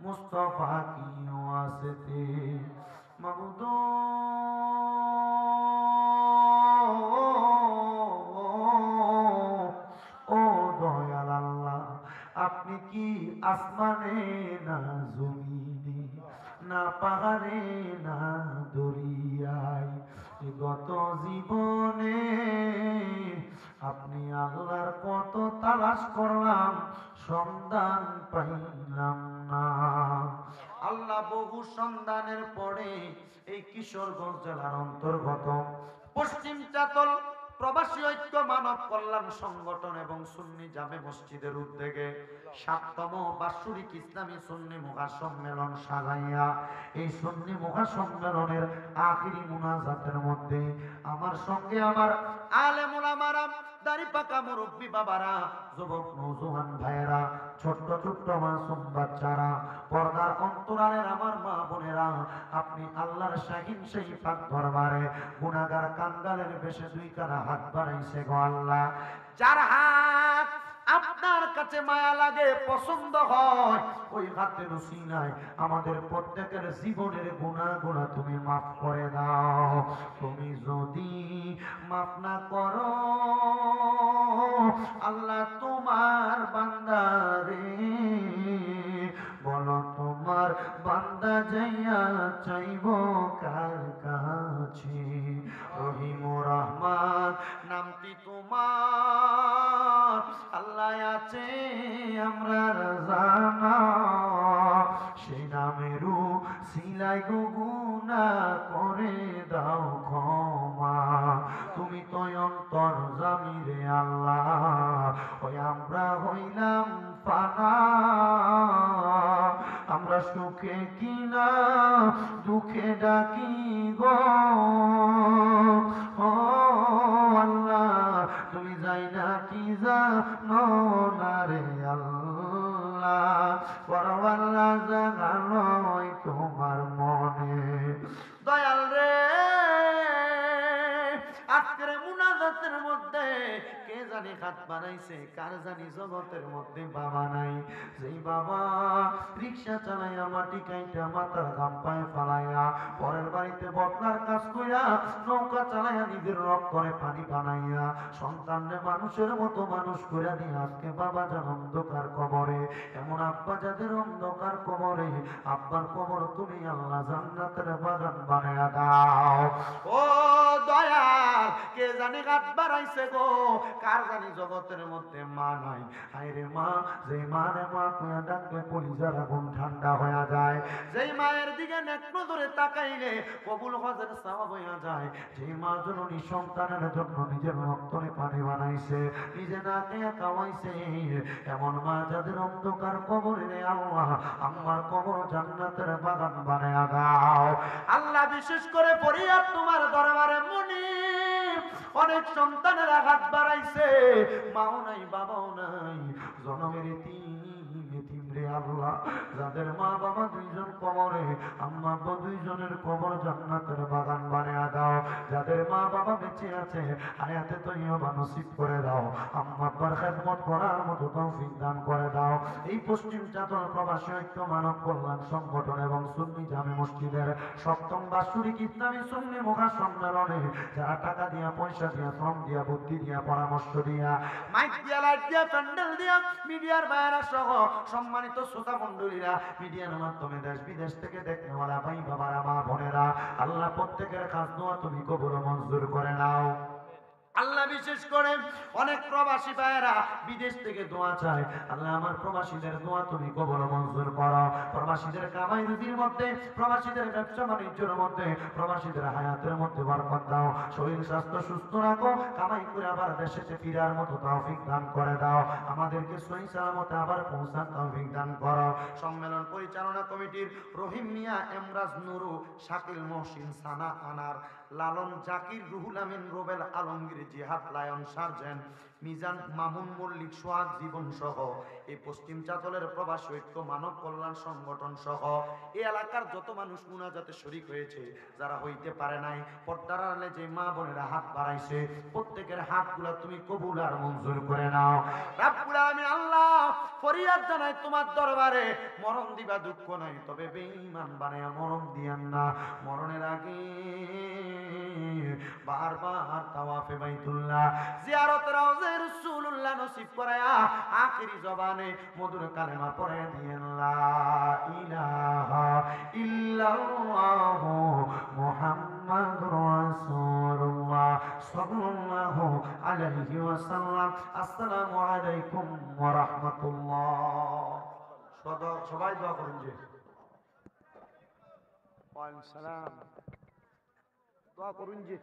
मुस्तफा की वास्ते मगदो ও দয়াল আল্লাহ, আপনি কি আসমানে না জমিনে না পাহাড়ে না দরিয়ায়, গত জীবনে আপনি আল্লাহর কত তালাশ করলাম, সন্ধান পাইলাম না। আল্লাহ বহু সন্ধানের পরে এই কিশোরগঞ্জ জেলার অন্তর্গত পশ্চিম চাতল প্রবাসী ঐক্য মানব কল্যাণ সংগঠন এবং সুন্নি জামে মসজিদের উদ্যোগে ৭তম বাৎসরিক ইসলামী সুন্নি মহাসম্মেলন সাজাইয়া এই সুন্নি মহাসম্মেলনের আখিরি মুনাজাতের মধ্যে আমার সঙ্গে আমার আলেম উলামারা, দাড়ি পাকা মুরব্বী বাবারা, যুবক নওজোয়ান ভাইয়েরা, ছোট্ট ছোট্ট মাসুম বাচ্চারা, পর্দার অন্তরালের আমার মা বোনেরা, আপনি আল্লাহর শাহিন সেই পাক দরবারে গুনাহগার কাঙ্গালের বেশে দুই কানা হাত বাড়াইছে গো আল্লাহ। যার হাত আপনার কাছে মায়া লাগে, পছন্দ হয়, ওই হাতের উসিলায় আমাদের প্রত্যেকের জীবনের গুনাহগুলো তুমি মাফ করে দাও। তুমি যদি মাফ না করো আল্লাহ, তোমার বান্দারে বলো, তোমার বান্দা যাইয়া চাইব কার কাছে? রহিম রহমান নামটি তোমার আল্লাহ আছে আমরা জানা, সেই নামেরও সিলাই গুনাহ করে দাও ক্ষমা। তুমি তো অন্তর জামিরে আল্লাহ, ওই আমরা হইলাম ফানা, আমরা সুখে কিনা দুঃখে ডাকি গো ও আল্লাহ, তুমি যাই না কি জানো না রে আল্লাহ, বড় আল্লাহ জাগানোই তোমার মনে। দয়াল রে, আজকের মুনাজাতের মধ্যে কে জানি হাত বানাইছে, কার জানি জগতের মধ্যে বাবা নাই। যেই বাবা রিক্সা চালাইয়া মাটি কাইটা মাথার ঘাম পায়ে ফালাইয়া পরের বাড়িতে বদলার কাজ কইরা নৌকা চালাইয়া নিজের রক্তরে পানি বানাইয়া সন্তানরে মানুষের মতো মানুষ কইরা দিয়ে আজকে বাবা যান অন্ধকার কবরে। এমন আব্বা যাদের অন্ধকার কবরে, আব্বার কবর তুমি আল্লাহ জান্নাতের বাগান বানায়া দাও। ও দয়াল, কে জানি হাত বাড়াইছে গো, কার জানি জগতের মধ্যে মা নাই। আইরে মা, যে মারে মা কইয়া ডাকলে কলিজার আগুন ঠান্ডা হয়ে যায়, যেই মায়ের দিকে নেক নজরে তাকাইলে কবুল হজের সওয়াব হয়ে যায়, যেই মা জননী সন্তানের জন্য নিজের রক্তরে পানি বানাইছে, নিজে না খেয়ে খাওয়াইছে, এমন মা যাদের অন্ধকার কবরে রে আল্লাহ, আমার কবর জান্নাতের বাগান বানায়া দাও। আল্লাহ বিশেষ করে ফরিয়াদ তোমার দরবারে মুনিব, অনেক সন্তানের হাত বাড়াইছে, মাও নাই বাবাও নাই, জনমের এতিম রে আল্লাহ, যাদের মা বাবা দুইজন কবরে, আম্মা আব্বা দুইজনের কবর জান্নাতের বাগান বানায়া দাও। যাদের মা বাবা বেঁচে আছে হায়াতে তৈয়বা নসিব করে দাও, আম্মা আব্বার খেদমত করার মতো তৌফিক দান করে দাও। এই পশ্চিম চাতল প্রবাসী ঐক্য মানব কল্যাণ সংগঠন এবং সুন্নি জামে মসজিদের ৭ম বাৎসরিক ইসলামী সুন্নি মহাসম্মেলনে যারা টাকা দিয়া, পয়সা দিয়া, শ্রম দিয়া, বুদ্ধি দিয়া, পরামর্শ দিয়া, মাইক দিয়া, লাইট দিয়া, প্যান্ডেল দিয়া, মিডিয়ার বাইরা সহ সম্মানিত শ্রোতা মণ্ডলীরা, মিডিয়ার মাধ্যমে দেশ বিদেশ থেকে দেখনেওয়ালা ভাই বাবারা, মা বোনেরা, আল্লাহ প্রত্যেকের কাজ দোয়া তুমি কবুল মঞ্জুর করে নাও। আল্লাহ বিশেষ করে অনেক প্রবাসী ভাইয়েরা বিদেশ থেকে দোয়া চায়, আল্লাহ আমার প্রবাসীদের দোয়া তুমি কবুল মঞ্জুর করো। প্রবাসীদের কামাই রুজির মধ্যে, প্রবাসীদের ব্যবসা বাণিজ্যের মধ্যে, প্রবাসীদের হায়াতের মধ্যে বরকত দাও। শরীর স্বাস্থ্য সুস্থ রাখো, কামাই করে আবার দেশেতে ফিরার মতো তৌফিক দান করে দাও। আমাদেরকে সহি সালামতে আবার পৌঁছার তৌফিক দান করো। সম্মেলন পরিচালনা কমিটির রহিম মিয়া, এমরাজ নুরু, শাকিল মহসিন, সানা আনার, লালন জাকির, রুহুল আমিন, রোবেল আলমগীর, জিহাদ লায়ন, সার্জেন্ট মিজান, মামুন মল্লিক, সোহাগ জীবন সহ এই পশ্চিম চাতলের প্রবাসী ঐক্য মানব কল্যাণ সংগঠন সহ এই এলাকার যত মানুষ মুনাজাতে শরীক হয়েছে, যারা হইতে পারে নাই, পর্দার আড়ালে যে মা বোনেরা হাত বাড়াইছে, প্রত্যেকের হাতগুলা তুমি কবুল আর মঞ্জুর করে নাও। রাব্বুল আলামিন আল্লাহ ফরিয়াদ জানাই তোমার দরবারে, মরণ দিবা দুঃখ নাই, তবে বেঈমান বানায়া মরণ দিয়ান না। মরণের আগে বারবার তাওয়াফে বাইতুল্লাহ, জিয়ারত রওজা রাসূলুল্লাহ নসিব করায়া আখিরি জবানে মধুর কালেমা পড়ে দিয়েন, লা ইলাহা ইল্লাল্লাহ মুহাম্মাদুর রাসূলুল্লাহ সাল্লাল্লাহু আলাইহি ওয়াসাল্লাম। আসসালামু আলাইকুম ওয়া রাহমাতুল্লাহ। সবাই দোয়া করুন যে ওয়ালাইকুম সালাম, দোয়া করুন যে